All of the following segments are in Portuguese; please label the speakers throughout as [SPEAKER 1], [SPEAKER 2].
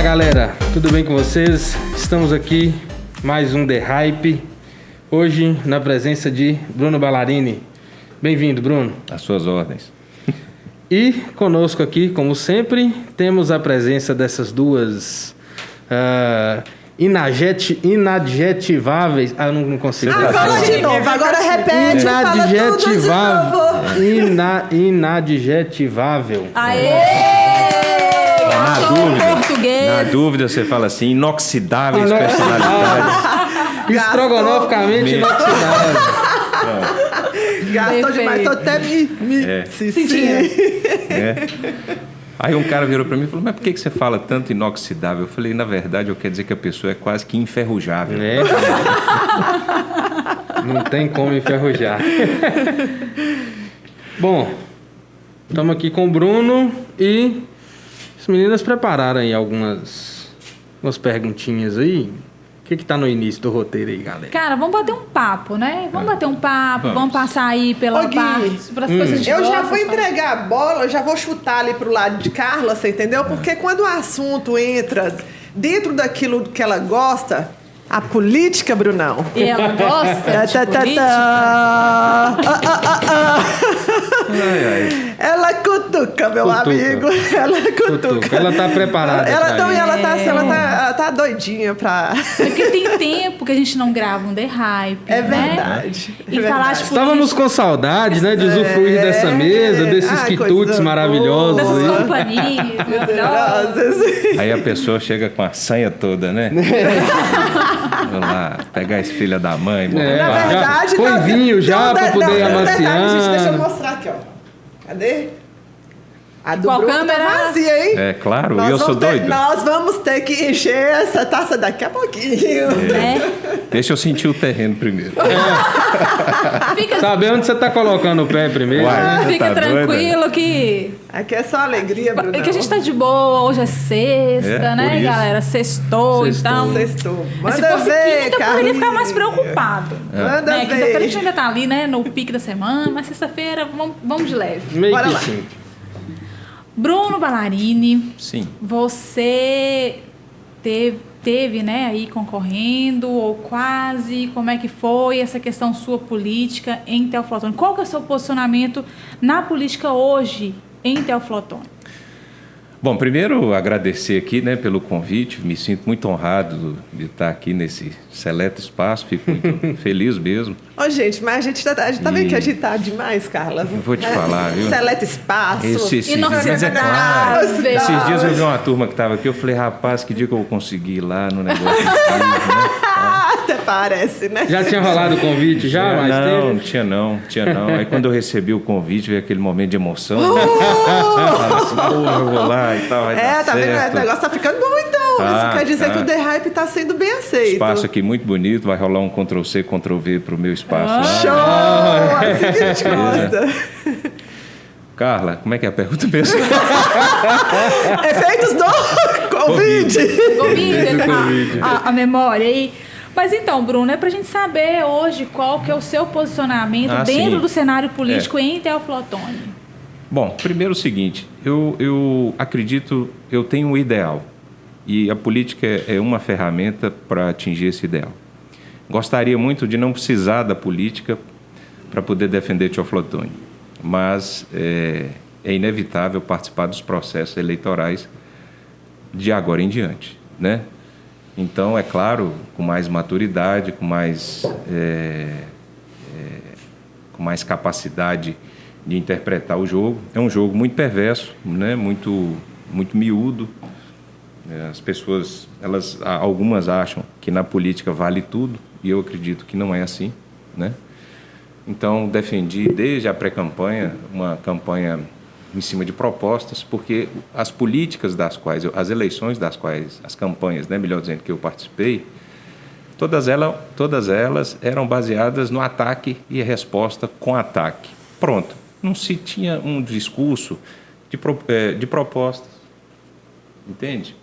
[SPEAKER 1] galera, tudo bem com vocês? Estamos aqui, mais um The Hype, hoje na presença de Bruno Ballarini. Bem-vindo, Bruno.
[SPEAKER 2] Às suas ordens.
[SPEAKER 1] E conosco aqui, como sempre, temos a presença dessas duas inadjetiváveis... não consigo.
[SPEAKER 3] Fala de novo, agora repete, fala tudo de novo.
[SPEAKER 1] Inadjetivável.
[SPEAKER 3] Aê!
[SPEAKER 2] Na dúvida, você fala assim, inoxidáveis personalidades.
[SPEAKER 1] Estrogonoficamente inoxidável.
[SPEAKER 3] Gastou demais, tô até me sentindo.
[SPEAKER 2] Aí um cara virou para mim e falou, mas por que você fala tanto inoxidável? Eu falei, na verdade, eu quero dizer que a pessoa é quase que enferrujável.
[SPEAKER 1] Não tem como enferrujar. Bom, estamos aqui com o Bruno e as meninas prepararam aí algumas perguntinhas aí. O que tá no início do roteiro aí, galera?
[SPEAKER 4] Cara, vamos bater um papo, né? Vamos passar aí pela parte, pelas coisas de
[SPEAKER 3] Eu já vou entregar a bola, eu já vou chutar ali pro lado de Carla, você entendeu? Porque quando o assunto entra dentro daquilo que ela gosta, a política, Brunão.
[SPEAKER 4] E ela gosta de política?
[SPEAKER 3] Ela cutuca, meu amigo. Ela cutuca.
[SPEAKER 1] Ela tá preparada.
[SPEAKER 3] Ela tá doidinha pra...
[SPEAKER 4] É porque tem tempo que a gente não grava um The Hype,
[SPEAKER 3] É
[SPEAKER 4] né?
[SPEAKER 3] verdade.
[SPEAKER 4] E falar de
[SPEAKER 1] Estávamos com saudade, né? De usufruir dessa mesa, desses quitutes maravilhosos.
[SPEAKER 4] dessas
[SPEAKER 1] Aí.
[SPEAKER 4] companhias maravilhosas.
[SPEAKER 2] Aí a pessoa chega com a sanha toda, né? Vamos lá, pegar esse filho da mãe.
[SPEAKER 3] Na verdade...
[SPEAKER 1] Põe vinho já pra poder amaciar.
[SPEAKER 3] Gente, deixa eu mostrar aqui, ó. Cadê? A do
[SPEAKER 4] Qual
[SPEAKER 3] Bruno
[SPEAKER 4] câmera?
[SPEAKER 3] tá vazia, hein?
[SPEAKER 2] É claro, e eu sou doido.
[SPEAKER 3] Nós vamos ter que encher essa taça daqui a pouquinho.
[SPEAKER 2] Deixa eu sentir o terreno primeiro.
[SPEAKER 1] Saber onde você tá colocando o pé primeiro.
[SPEAKER 2] Uai, você
[SPEAKER 4] Fica
[SPEAKER 2] tá
[SPEAKER 4] tranquilo
[SPEAKER 2] doida?
[SPEAKER 4] que...
[SPEAKER 3] Aqui é só alegria, Bruno.
[SPEAKER 4] É que a gente tá de boa, hoje é sexta, né,
[SPEAKER 2] por isso.
[SPEAKER 4] galera? Sextou, então...
[SPEAKER 3] Sextou.
[SPEAKER 4] Mas se
[SPEAKER 3] Manda
[SPEAKER 4] fosse
[SPEAKER 3] ver,
[SPEAKER 4] quinta, eu poderia ficar mais preocupado.
[SPEAKER 3] Manda
[SPEAKER 4] Né?
[SPEAKER 3] ver.
[SPEAKER 4] Quinta-feira a gente ainda tá ali, né, no pique da semana, mas sexta-feira vamos de leve.
[SPEAKER 1] Meio
[SPEAKER 3] Bora
[SPEAKER 1] que
[SPEAKER 3] lá.
[SPEAKER 1] sim.
[SPEAKER 4] Bruno Ballarini,
[SPEAKER 2] Sim.
[SPEAKER 4] você teve, né, aí concorrendo, ou quase, como é que foi essa questão sua política em Teófilo Otoni? Qual que é o seu posicionamento na política hoje em Teófilo Otoni?
[SPEAKER 2] Bom, primeiro agradecer aqui, né, pelo convite. Me sinto muito honrado de estar aqui nesse seleto espaço. Fico muito feliz mesmo.
[SPEAKER 3] Ô, gente, mas a gente tá vendo que a gente tá demais, Carla?
[SPEAKER 2] Eu vou te falar, viu?
[SPEAKER 3] Seleta espaço.
[SPEAKER 2] Mas é claro. Esses dias eu vi uma turma que estava aqui, eu falei, rapaz, que dia que eu vou conseguir ir lá no negócio de né?
[SPEAKER 3] Até parece, né?
[SPEAKER 1] Já tinha rolado o convite já? Mais
[SPEAKER 2] Não,
[SPEAKER 1] tempo?
[SPEAKER 2] tinha não. Aí quando eu recebi o convite, veio aquele momento de emoção. Fala assim, porra, eu vou lá e tal, vai dar
[SPEAKER 3] Tá vendo?
[SPEAKER 2] certo.
[SPEAKER 3] O negócio tá ficando bom, então.
[SPEAKER 2] Tá,
[SPEAKER 3] Isso quer dizer
[SPEAKER 2] tá.
[SPEAKER 3] que o The Hype tá sendo bem aceito.
[SPEAKER 2] Espaço aqui muito bonito, vai rolar um Ctrl-C, Ctrl-V pro meu espaço lá.
[SPEAKER 3] Show! Assim que a gente gosta.
[SPEAKER 2] Carla, como é que é a pergunta mesmo?
[SPEAKER 3] Efeitos do Covid.
[SPEAKER 4] Covid, a memória aí. Mas então, Bruno, é pra gente saber hoje qual que é o seu posicionamento dentro
[SPEAKER 2] sim.
[SPEAKER 4] do cenário político em Teófilo Otoni.
[SPEAKER 2] Bom, primeiro o seguinte, eu acredito, eu tenho um ideal e a política é uma ferramenta para atingir esse ideal. Gostaria muito de não precisar da política para poder defender Teófilo Otoni, mas é inevitável participar dos processos eleitorais de agora em diante, né? Então, é claro, com mais maturidade, com mais capacidade de interpretar o jogo. É um jogo muito perverso, né? muito miúdo. As pessoas, algumas acham que na política vale tudo, e eu acredito que não é assim, né? Então, defendi desde a pré-campanha uma campanha em cima de propostas, porque as políticas das quais, as eleições das quais, as campanhas, né, melhor dizendo, que eu participei, todas elas eram baseadas no ataque e resposta com ataque. Pronto. Não se tinha um discurso de propostas. Entende?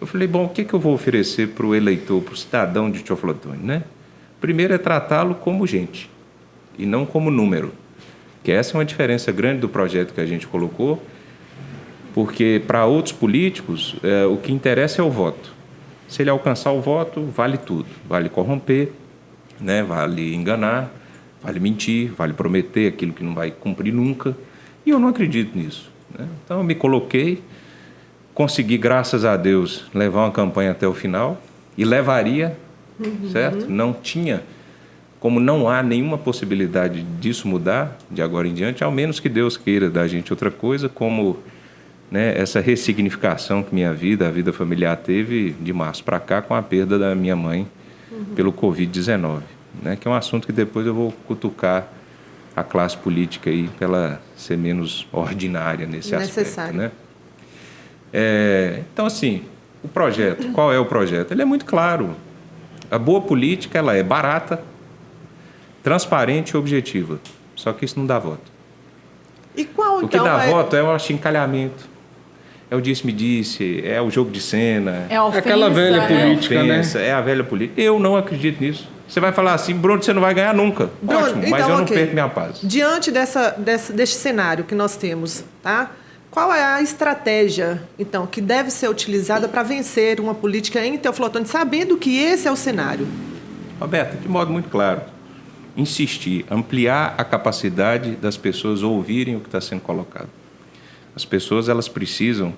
[SPEAKER 2] Eu falei, bom, o que eu vou oferecer para o eleitor, para o cidadão de Teófilo Otoni, né? Primeiro é tratá-lo como gente e não como número. Que essa é uma diferença grande do projeto que a gente colocou Porque para outros políticos, o que interessa é o voto. Se ele alcançar o voto, vale tudo. Vale corromper, né? Vale enganar, vale mentir, vale prometer aquilo que não vai cumprir nunca. E eu não acredito nisso, né? Então eu me coloquei, consegui, graças a Deus, levar uma campanha até o final e levaria, certo? Não tinha, como não há nenhuma possibilidade disso mudar de agora em diante, ao menos que Deus queira da gente outra coisa, como, né, essa ressignificação que minha vida, a vida familiar teve de março para cá com a perda da minha mãe pelo Covid-19, né, que é um assunto que depois eu vou cutucar a classe política aí para ela ser menos ordinária nesse aspecto, né? Então, assim, o projeto, qual é o projeto? Ele é muito claro. A boa política, ela é barata, transparente e objetiva. Só que isso não dá voto.
[SPEAKER 3] E qual,
[SPEAKER 2] o que dá voto é o achincalhamento, é o disse-me-disse, é o jogo de cena.
[SPEAKER 4] É a ofensa,
[SPEAKER 1] aquela velha política,
[SPEAKER 2] ofensa, né? É a velha política. Eu não acredito nisso. Você vai falar assim, Bruno, você não vai ganhar nunca.
[SPEAKER 3] Bruno,
[SPEAKER 2] ótimo,
[SPEAKER 3] então,
[SPEAKER 2] mas eu não perco minha paz.
[SPEAKER 3] Diante deste cenário que nós temos, tá? Qual é a estratégia, então, que deve ser utilizada para vencer uma política em Teoflotone, sabendo que esse é o cenário?
[SPEAKER 2] Roberta, de modo muito claro, insistir, ampliar a capacidade das pessoas ouvirem o que está sendo colocado. As pessoas, elas precisam,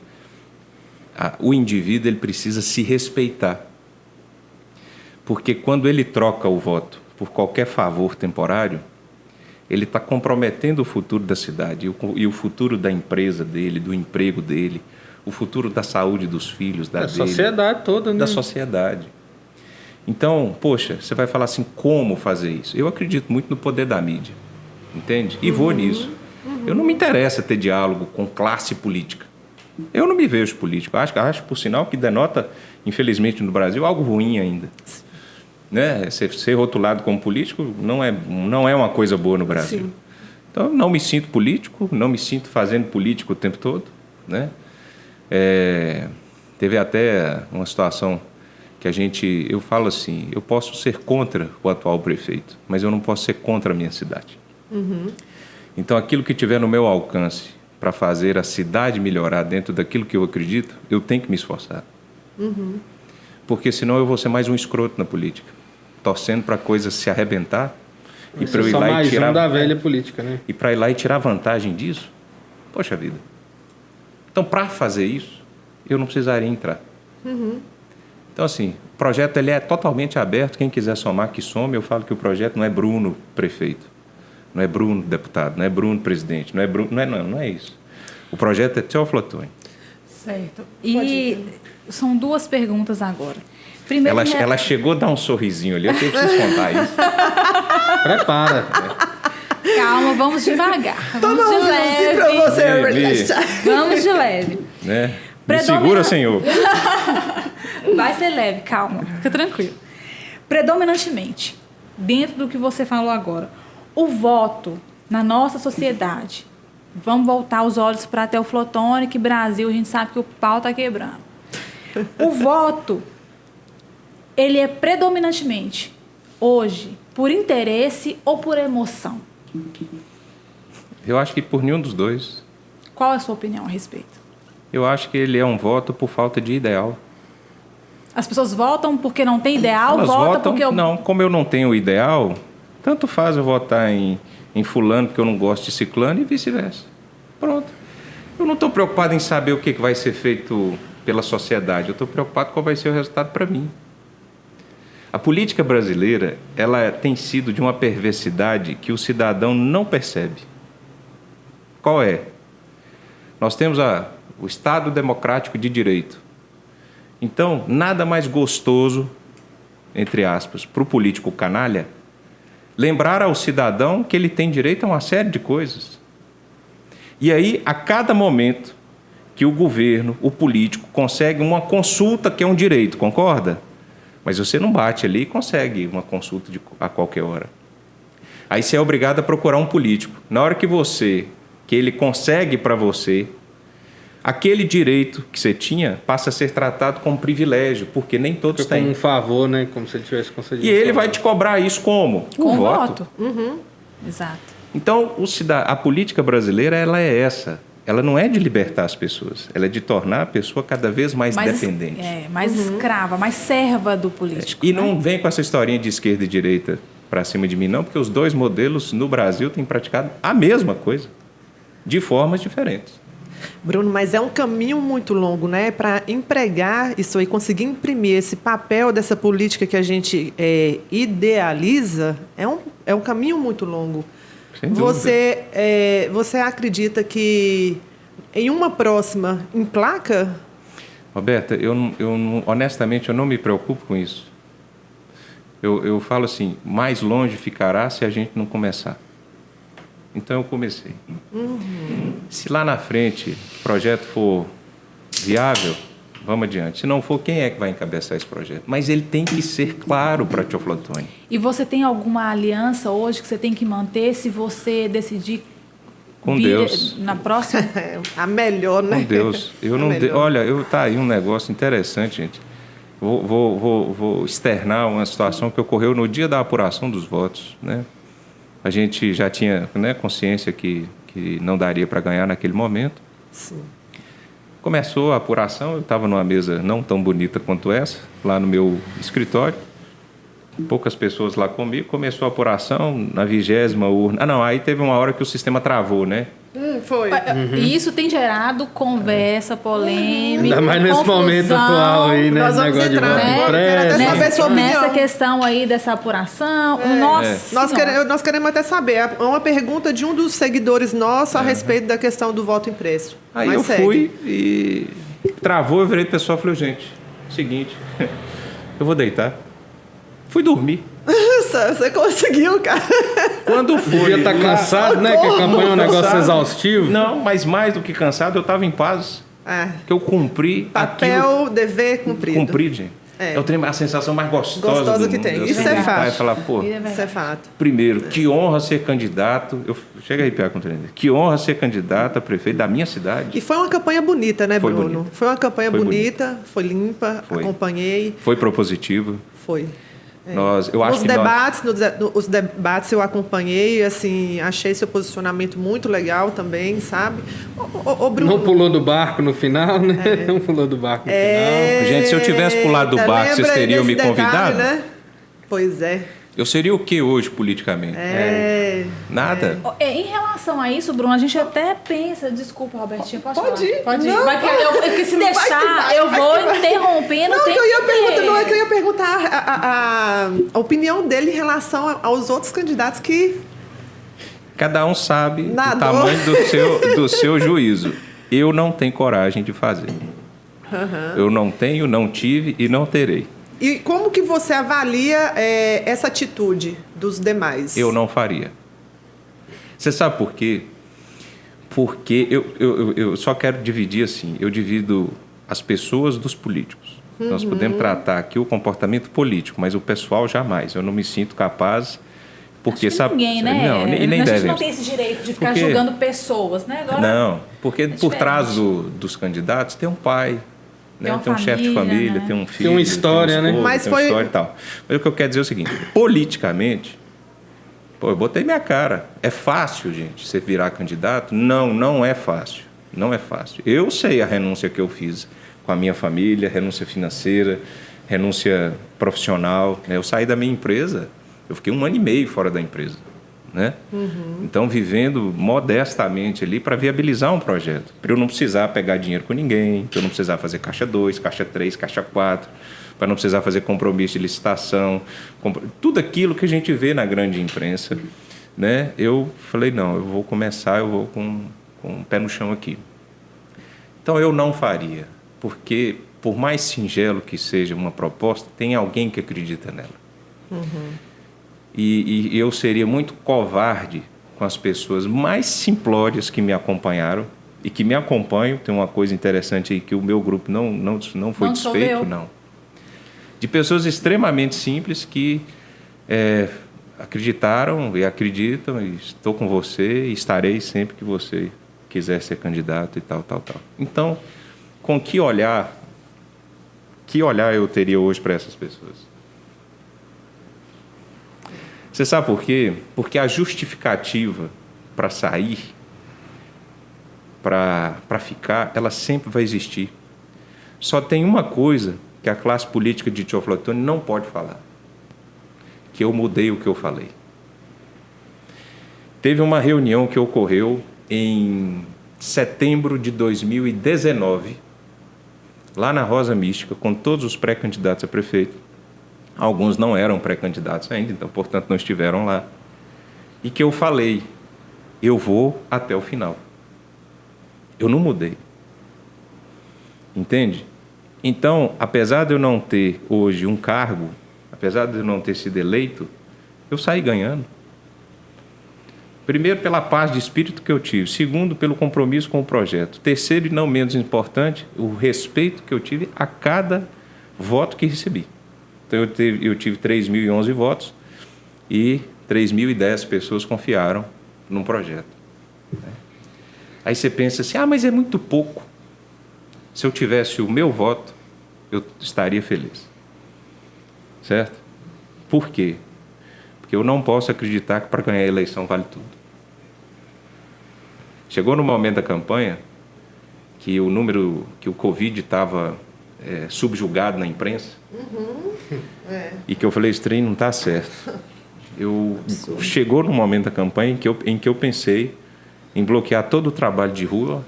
[SPEAKER 2] o indivíduo, ele precisa se respeitar. Porque quando ele troca o voto por qualquer favor temporário, ele está comprometendo o futuro da cidade e o futuro da empresa dele, do emprego dele, o futuro da saúde dos filhos, da
[SPEAKER 1] sociedade toda, né?
[SPEAKER 2] Da sociedade. Então, poxa, você vai falar assim, como fazer isso? Eu acredito muito no poder da mídia, entende? E vou nisso. Eu não me interessa ter diálogo com classe política. Eu não me vejo político. Acho por sinal, que denota, infelizmente, no Brasil, algo ruim ainda. Né? Ser rotulado como político não é uma coisa boa no Brasil. Sim. Então, não me sinto político, não me sinto fazendo político o tempo todo, né? Teve até uma situação que eu falo assim, eu posso ser contra o atual prefeito, mas eu não posso ser contra a minha cidade. Então, aquilo que tiver no meu alcance para fazer a cidade melhorar dentro daquilo que eu acredito, eu tenho que me esforçar. Porque senão eu vou ser mais um escroto na política, torcendo para a coisa se arrebentar e para eu ir lá e tirar
[SPEAKER 1] da velha política, né?
[SPEAKER 2] E para ir lá e tirar vantagem disso. Poxa vida. Então, para fazer isso, eu não precisaria entrar. Então, assim, o projeto ele é totalmente aberto. Quem quiser somar, que some. Eu falo que o projeto não é Bruno prefeito, não é Bruno deputado, não é Bruno presidente, não é Bruno, não é isso. O projeto é Teoflotone.
[SPEAKER 4] Certo. E são duas perguntas agora. Primeiro,
[SPEAKER 2] ela chegou a dar um sorrisinho ali, eu preciso contar isso.
[SPEAKER 1] Prepara.
[SPEAKER 4] Calma, vamos devagar. Vamos
[SPEAKER 3] Toma
[SPEAKER 4] de leve.
[SPEAKER 3] pra você,
[SPEAKER 4] vamos de leve.
[SPEAKER 2] Né? Me segura, senhor.
[SPEAKER 4] Vai ser leve, calma, fica tranquilo. Predominantemente, dentro do que você falou agora, o voto na nossa sociedade, vamos voltar os olhos para Teoflotone, que Brasil, a gente sabe que o pau está quebrando. O voto, ele é predominantemente, hoje, por interesse ou por emoção?
[SPEAKER 2] Eu acho que por nenhum dos dois.
[SPEAKER 4] Qual é a sua opinião a respeito?
[SPEAKER 2] Eu acho que ele é um voto por falta de ideal.
[SPEAKER 4] As pessoas votam porque não tem ideal?
[SPEAKER 2] Elas votam
[SPEAKER 4] porque
[SPEAKER 2] não, como eu não tenho ideal, tanto faz eu votar em fulano porque eu não gosto de ciclano e vice-versa. Pronto. Eu não estou preocupado em saber o que vai ser feito pela sociedade. Eu estou preocupado com qual vai ser o resultado para mim. A política brasileira, ela tem sido de uma perversidade que o cidadão não percebe. Qual é? Nós temos o Estado Democrático de Direito. Então, nada mais gostoso, entre aspas, para o político canalha, lembrar ao cidadão que ele tem direito a uma série de coisas. E aí, a cada momento que o governo, o político, consegue uma consulta que é um direito, concorda? Mas você não bate ali e consegue uma consulta a qualquer hora. Aí você é obrigado a procurar um político. Na hora que ele consegue para você, aquele direito que você tinha passa a ser tratado como privilégio, porque nem todos têm.
[SPEAKER 1] Como um favor, né? Como se ele tivesse concedido.
[SPEAKER 2] E ele vai te cobrar isso como?
[SPEAKER 4] Com voto. Exato.
[SPEAKER 2] Então, a política brasileira, ela é essa. ela não é de libertar as pessoas, ela é de tornar a pessoa cada vez mais dependente.
[SPEAKER 4] Mais escrava, mais serva do político.
[SPEAKER 2] E
[SPEAKER 4] né?
[SPEAKER 2] não vem com essa historinha de esquerda e direita para cima de mim, não, porque os dois modelos no Brasil têm praticado a mesma coisa, de formas diferentes.
[SPEAKER 3] Bruno, mas é um caminho muito longo, né? Para empregar isso aí, conseguir imprimir esse papel dessa política que a gente idealiza, é um caminho muito longo.
[SPEAKER 2] Sem dúvida.
[SPEAKER 3] Você acredita que em uma próxima emplaca?
[SPEAKER 2] Roberta, honestamente, eu não me preocupo com isso. Eu falo assim, mais longe ficará se a gente não começar. Então, eu comecei. Se lá na frente o projeto for viável, vamos adiante. Se não for, quem é que vai encabeçar esse projeto? Mas ele tem que ser claro para Teoflotone.
[SPEAKER 4] E você tem alguma aliança hoje que você tem que manter se você decidir
[SPEAKER 2] Com Deus.
[SPEAKER 4] na próxima?
[SPEAKER 3] A melhor, né?
[SPEAKER 2] Com Deus. Olha, tá aí um negócio interessante, gente. Vou externar uma situação que ocorreu no dia da apuração dos votos, né? A gente já tinha, né, consciência que não daria para ganhar naquele momento.
[SPEAKER 3] Sim.
[SPEAKER 2] Começou a apuração, eu estava numa mesa não tão bonita quanto essa, lá no meu escritório. Poucas pessoas lá comigo. Começou a apuração, na 20ª urna. Aí teve uma hora que o sistema travou, né?
[SPEAKER 3] Foi.
[SPEAKER 4] E isso tem gerado conversa, polêmica,
[SPEAKER 1] Ainda mais nesse
[SPEAKER 4] confusão,
[SPEAKER 1] momento atual aí, né?
[SPEAKER 3] Nós vamos
[SPEAKER 1] Negócio de
[SPEAKER 3] entrar,
[SPEAKER 1] voto
[SPEAKER 3] né?
[SPEAKER 1] impresso.
[SPEAKER 3] Quero até saber sua opinião.
[SPEAKER 4] Nessa questão aí dessa apuração,
[SPEAKER 3] Nós queremos até saber. Uma pergunta de um dos seguidores nossos a respeito da questão do voto impresso.
[SPEAKER 2] Aí
[SPEAKER 3] Mas
[SPEAKER 2] eu
[SPEAKER 3] segue.
[SPEAKER 2] fui e travou, eu virei pro pessoal e falei, gente, seguinte, eu vou deitar. Fui dormir.
[SPEAKER 3] Você conseguiu, cara.
[SPEAKER 2] Quando foi?
[SPEAKER 1] Devia estar cansado, né? Que a campanha é um negócio
[SPEAKER 2] Cansado.
[SPEAKER 1] exaustivo.
[SPEAKER 2] Não, mas mais do que cansado, eu estava em paz. Que eu cumpri
[SPEAKER 3] Papel, dever cumprido.
[SPEAKER 2] Cumpri, gente.
[SPEAKER 3] É.
[SPEAKER 2] Eu tenho a sensação mais gostosa do
[SPEAKER 3] que
[SPEAKER 2] mundo.
[SPEAKER 3] tem.
[SPEAKER 2] Eu
[SPEAKER 3] Isso
[SPEAKER 2] sentar
[SPEAKER 3] é fato.
[SPEAKER 2] E falar, pô,
[SPEAKER 3] Isso é fato.
[SPEAKER 2] primeiro, que honra ser candidato. Chega aí, Pia, que honra ser candidato a prefeito da minha cidade.
[SPEAKER 3] E foi uma campanha bonita, né,
[SPEAKER 2] Foi
[SPEAKER 3] Bruno?
[SPEAKER 2] bonita.
[SPEAKER 3] Foi uma campanha
[SPEAKER 2] Foi
[SPEAKER 3] bonita, foi limpa,
[SPEAKER 2] Foi.
[SPEAKER 3] acompanhei.
[SPEAKER 2] Foi propositivo.
[SPEAKER 3] Foi.
[SPEAKER 2] Eu acho que
[SPEAKER 3] Os debates eu acompanhei, assim, achei seu posicionamento muito legal também, sabe? Ô, Bruno.
[SPEAKER 1] Não pulou do barco no final, né? Não pulou do barco no final.
[SPEAKER 2] Gente, se eu tivesse pulado do barco, vocês teriam me
[SPEAKER 3] desse
[SPEAKER 2] convidado?
[SPEAKER 3] Detalhe, né? Pois é.
[SPEAKER 2] Eu seria o que hoje, politicamente? Nada.
[SPEAKER 4] Em relação a isso, Bruno, a gente até pensa... Desculpa, Robertinho, posso
[SPEAKER 3] Pode
[SPEAKER 4] falar?
[SPEAKER 3] ir.
[SPEAKER 4] Pode ir.
[SPEAKER 3] Não,
[SPEAKER 4] Porque se deixar, eu vou interrompendo.
[SPEAKER 3] Não, que eu ia perguntar a opinião dele em relação aos outros candidatos que...
[SPEAKER 2] Cada um sabe
[SPEAKER 3] Nadou.
[SPEAKER 2] o tamanho do seu juízo. Eu não tenho coragem de fazer. Eu não tenho, não tive e não terei.
[SPEAKER 3] E como que você avalia essa atitude dos demais?
[SPEAKER 2] Eu não faria. Você sabe por quê? Porque eu só quero dividir assim. Eu divido as pessoas dos políticos. Nós podemos tratar aqui o comportamento político, mas o pessoal jamais. Eu não me sinto capaz, porque
[SPEAKER 4] Acho que ninguém, né?
[SPEAKER 2] Não, e nem
[SPEAKER 4] a gente
[SPEAKER 2] devemos.
[SPEAKER 4] não tem esse direito de ficar
[SPEAKER 2] Porque-
[SPEAKER 4] julgando pessoas, né? Agora,
[SPEAKER 2] Não, porque por
[SPEAKER 4] diferente.
[SPEAKER 2] trás dos candidatos tem um pai, né?
[SPEAKER 4] uma
[SPEAKER 2] Tem um chefe de
[SPEAKER 4] família,
[SPEAKER 2] família,
[SPEAKER 4] né?
[SPEAKER 2] tem um filho,
[SPEAKER 1] uma história, né?
[SPEAKER 2] esposa,
[SPEAKER 3] Mas
[SPEAKER 2] tem uma
[SPEAKER 3] foi-
[SPEAKER 2] história e tal. Mas o que eu quero dizer é o seguinte: politicamente, eu botei minha cara. É fácil, gente, você virar candidato? Não, não é fácil. Não é fácil. Eu sei a renúncia que eu fiz com a minha família, renúncia financeira, renúncia profissional, né? Eu saí da minha empresa, eu fiquei 1 ano e meio fora da empresa, né? Então, vivendo modestamente ali para viabilizar um projeto, para eu não precisar pegar dinheiro com ninguém, para eu não precisar fazer caixa 2, caixa 3, caixa 4, para não precisar fazer compromisso de licitação, tudo aquilo que a gente vê na grande imprensa, né? Eu falei, não, eu vou com o pé no chão aqui. Então, eu não faria, porque por mais singelo que seja uma proposta, tem alguém que acredita nela. E eu seria muito covarde com as pessoas mais simplórias que me acompanharam e que me acompanham. Tem uma coisa interessante aí, que o meu grupo não foi
[SPEAKER 4] Não sou
[SPEAKER 2] desfeito,
[SPEAKER 4] eu.
[SPEAKER 2] não. De pessoas extremamente simples que acreditaram e acreditam, e estou com você e estarei sempre que você quiser ser candidato e tal. Então, com que olhar eu teria hoje para essas pessoas? Você sabe por quê? Porque a justificativa para sair para ficar, ela sempre vai existir. Só tem uma coisa que a classe política de Teoflotone não pode falar, que eu mudei o que eu falei. Teve uma reunião que ocorreu em setembro de 2019, lá na Rosa Mística, com todos os pré-candidatos a prefeito. Alguns não eram pré-candidatos ainda, então, portanto, não estiveram lá. E que eu falei, eu vou até o final. Eu não mudei. Entende? Então, apesar de eu não ter hoje um cargo, apesar de eu não ter sido eleito, eu saí ganhando. Primeiro, pela paz de espírito que eu tive. Segundo, pelo compromisso com o projeto. Terceiro, e não menos importante, o respeito que eu tive a cada voto que recebi. Então, eu tive 3.011 votos e 3.010 pessoas confiaram num projeto. Aí você pensa assim, mas é muito pouco. Se eu tivesse o meu voto, eu estaria feliz. Certo? Por quê? Porque eu não posso acreditar que para ganhar a eleição vale tudo. Chegou no momento da campanha que o número, que o Covid estava subjugado na imprensa, e que eu falei, esse trem não está certo. Chegou no momento da campanha em que eu pensei em bloquear todo o trabalho de rua,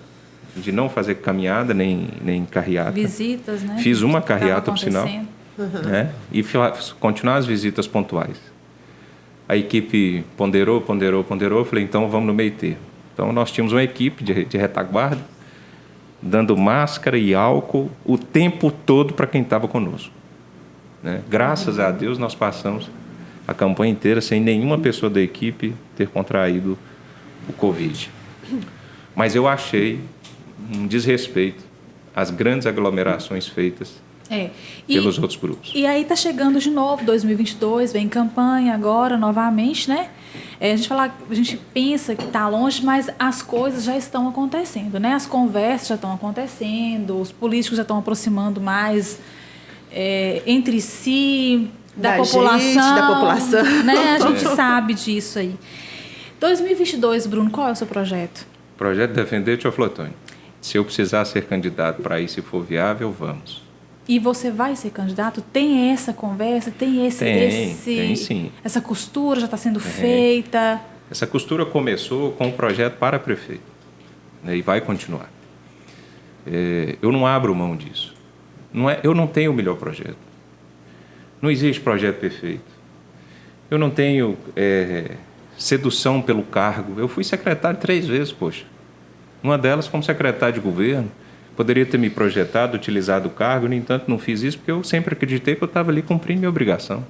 [SPEAKER 2] de não fazer caminhada nem carreata.
[SPEAKER 4] Visitas, né?
[SPEAKER 2] Fiz uma carreata, por sinal, né? E continuar as visitas pontuais. A equipe ponderou, eu falei, então vamos no meio termo. Então nós tínhamos uma equipe de retaguarda, dando máscara e álcool o tempo todo para quem estava conosco. Né? Graças a Deus nós passamos a campanha inteira sem nenhuma pessoa da equipe ter contraído o Covid. Mas eu achei um desrespeito às grandes aglomerações feitas pelos outros grupos.
[SPEAKER 4] E aí está chegando de novo 2022, vem campanha agora novamente, né? A gente pensa que está longe, mas as coisas já estão acontecendo, né? As conversas já estão acontecendo, os políticos já estão aproximando mais entre si, da população. Né? A gente sabe disso aí. 2022, Bruno, qual é o seu projeto?
[SPEAKER 2] O projeto é defender Teoflotone. Se eu precisar ser candidato para ir, se for viável, vamos.
[SPEAKER 4] E você vai ser candidato? Tem essa conversa? Tem
[SPEAKER 2] sim.
[SPEAKER 4] Essa costura já está sendo feita?
[SPEAKER 2] Essa costura começou com o projeto para prefeito, né, e vai continuar. Eu não abro mão disso. Eu não tenho o melhor projeto. Não existe projeto perfeito. Eu não tenho sedução pelo cargo. Eu fui secretário 3 vezes, poxa. Uma delas como secretário de governo. Poderia ter me projetado, utilizado o cargo, no entanto, não fiz isso porque eu sempre acreditei que eu estava ali cumprindo minha obrigação.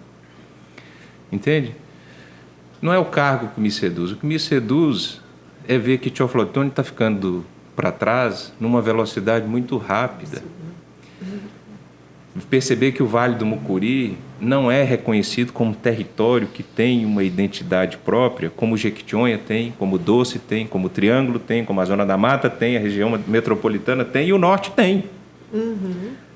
[SPEAKER 2] Entende? Não é o cargo que me seduz. O que me seduz é ver que Teoflotone está ficando para trás numa velocidade muito rápida. Perceber que o Vale do Mucuri não é reconhecido como território que tem uma identidade própria, como o Jequitinhonha tem, como o Doce tem, como o Triângulo tem, como a Zona da Mata tem, a região metropolitana tem e o Norte tem.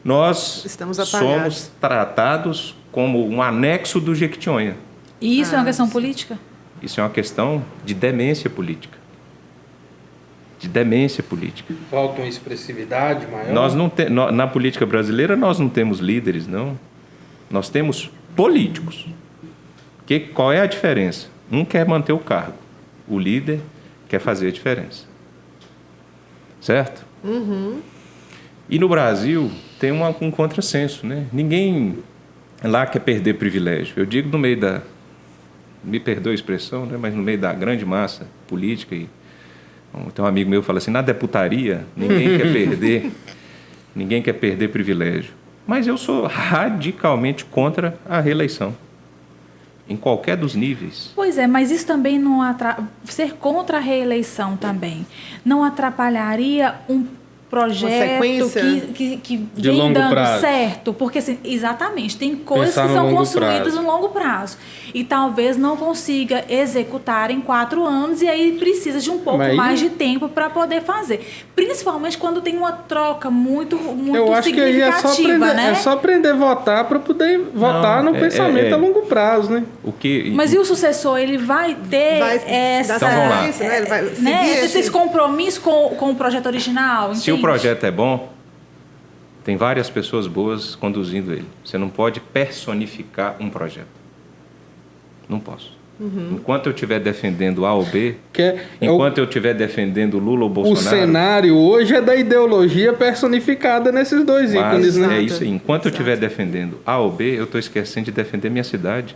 [SPEAKER 2] Nós somos tratados como um anexo do Jequitinhonha.
[SPEAKER 4] E isso é uma questão política?
[SPEAKER 2] Isso é uma questão de demência política.
[SPEAKER 1] Falta uma expressividade maior?
[SPEAKER 2] Na política brasileira, nós não temos líderes, não. Nós temos políticos. Qual é a diferença? Um quer manter o cargo. O líder quer fazer a diferença. Certo? E no Brasil, tem um contrassenso, né? Ninguém lá quer perder privilégio. Eu digo no meio da... Me perdoe a expressão, né? Mas no meio da grande massa política e... Então, um amigo meu fala assim, na deputaria, ninguém quer perder privilégio. Mas eu sou radicalmente contra a reeleição, em qualquer dos níveis.
[SPEAKER 4] Pois é, mas isso também não ser contra a reeleição também não atrapalharia projeto
[SPEAKER 3] sequência
[SPEAKER 4] que
[SPEAKER 1] de
[SPEAKER 4] vem
[SPEAKER 1] longo
[SPEAKER 4] dando
[SPEAKER 1] prazo.
[SPEAKER 4] certo. Porque, assim, exatamente, tem coisas
[SPEAKER 1] Pensar
[SPEAKER 4] que
[SPEAKER 1] no
[SPEAKER 4] são
[SPEAKER 1] longo
[SPEAKER 4] construídas
[SPEAKER 1] prazo.
[SPEAKER 4] no longo prazo. E talvez não consiga executar em 4 anos, e aí precisa de um pouco
[SPEAKER 1] Mas aí-
[SPEAKER 4] mais de tempo para poder fazer. Principalmente quando tem uma troca muito
[SPEAKER 1] Eu acho que aí é só
[SPEAKER 4] significativa,
[SPEAKER 1] aprender,
[SPEAKER 4] né?
[SPEAKER 1] é só aprender a votar para poder votar no pensamento a longo prazo, né?
[SPEAKER 2] O que,
[SPEAKER 4] Mas e o sucessor, ele vai ter
[SPEAKER 3] Vai
[SPEAKER 4] essa...
[SPEAKER 3] dar
[SPEAKER 2] Então, vamos lá.
[SPEAKER 3] sequência, né? Ele vai
[SPEAKER 4] né,
[SPEAKER 3] seguir
[SPEAKER 4] esse compromisso com o projeto original,
[SPEAKER 2] Se o
[SPEAKER 4] entende?
[SPEAKER 2] projeto é bom, tem várias pessoas boas conduzindo ele. Você não pode personificar um projeto. Não posso. Enquanto eu estiver defendendo A ou B,
[SPEAKER 1] Que é
[SPEAKER 2] enquanto eu estiver defendendo Lula ou
[SPEAKER 1] o
[SPEAKER 2] Bolsonaro...
[SPEAKER 1] cenário hoje é da ideologia personificada nesses dois ícones,
[SPEAKER 2] Mas
[SPEAKER 1] né?
[SPEAKER 2] é isso aí. Enquanto eu estiver defendendo A ou B, eu estou esquecendo de defender minha cidade.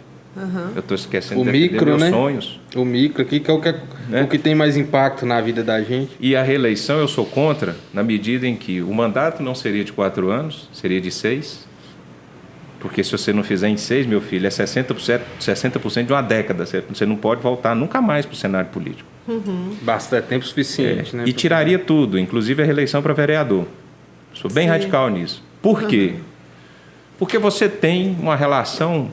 [SPEAKER 2] Eu estou esquecendo
[SPEAKER 1] O
[SPEAKER 2] de defender
[SPEAKER 1] micro,
[SPEAKER 2] meus
[SPEAKER 1] né?
[SPEAKER 2] sonhos.
[SPEAKER 1] O micro aqui, que é
[SPEAKER 2] Né?
[SPEAKER 1] o que tem mais impacto na vida da gente.
[SPEAKER 2] E a reeleição eu sou contra, na medida em que o mandato não seria de 4 anos, seria de 6. Porque se você não fizer em 6, meu filho, é 60% de uma década. Você não pode voltar nunca mais para o cenário político.
[SPEAKER 1] Basta tempo suficiente, né?
[SPEAKER 2] E tiraria tudo, inclusive a reeleição para vereador. Sou bem radical nisso. Por quê? Porque você tem uma relação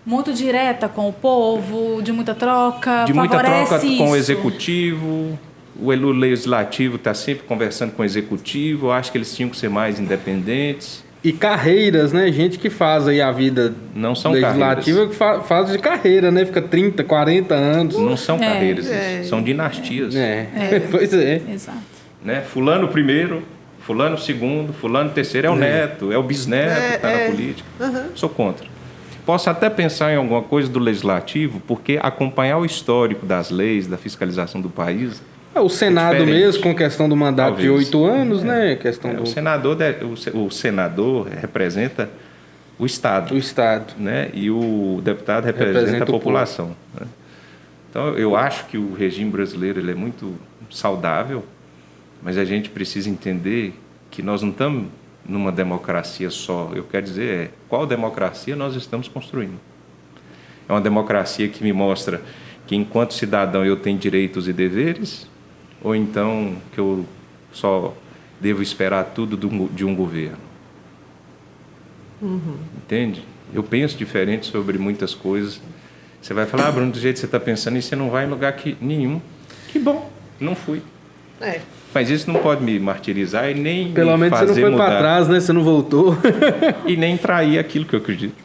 [SPEAKER 4] Muito direta com o povo, de muita troca,
[SPEAKER 2] de muita troca
[SPEAKER 4] favorece
[SPEAKER 2] com o
[SPEAKER 4] isso.
[SPEAKER 2] executivo. O legislativo está sempre conversando com o executivo. Eu acho que eles tinham que ser mais independentes.
[SPEAKER 1] E carreiras, né? Gente que faz aí a vida
[SPEAKER 2] Não são
[SPEAKER 1] legislativa, que faz de carreira, né? Fica 30, 40 anos.
[SPEAKER 2] Não são carreiras,
[SPEAKER 3] É.
[SPEAKER 2] são dinastias.
[SPEAKER 1] Pois é.
[SPEAKER 4] Exato.
[SPEAKER 2] Né? Fulano primeiro, fulano segundo, fulano terceiro é o neto, é o bisneto que está na política. Sou contra. Posso até pensar em alguma coisa do legislativo, porque acompanhar o histórico das leis, da fiscalização do país...
[SPEAKER 1] O Senado
[SPEAKER 2] diferente.
[SPEAKER 1] mesmo, com questão do mandato de
[SPEAKER 2] Talvez.
[SPEAKER 1] 8 anos, né? Questão do
[SPEAKER 2] O senador representa o Estado.
[SPEAKER 1] o Estado.
[SPEAKER 2] Né? E o deputado representa
[SPEAKER 1] Representa
[SPEAKER 2] a
[SPEAKER 1] o
[SPEAKER 2] população. Né? Então, eu acho que o regime brasileiro ele é muito saudável, mas a gente precisa entender que nós não estamos numa democracia só. Eu quero dizer, qual democracia nós estamos construindo? É uma democracia que me mostra que, enquanto cidadão, eu tenho direitos e deveres, ou então que eu só devo esperar tudo de um governo? Entende? Eu penso diferente sobre muitas coisas. Você vai falar, Bruno, do jeito que você está pensando, e você não vai em lugar nenhum. Que bom, não fui.
[SPEAKER 3] É.
[SPEAKER 2] Mas isso não pode me martirizar e nem
[SPEAKER 1] Pelo
[SPEAKER 2] me
[SPEAKER 1] menos
[SPEAKER 2] fazer
[SPEAKER 1] você não foi
[SPEAKER 2] mudar.
[SPEAKER 1] para trás, né? Você não voltou.
[SPEAKER 2] E nem trair aquilo que eu acredito.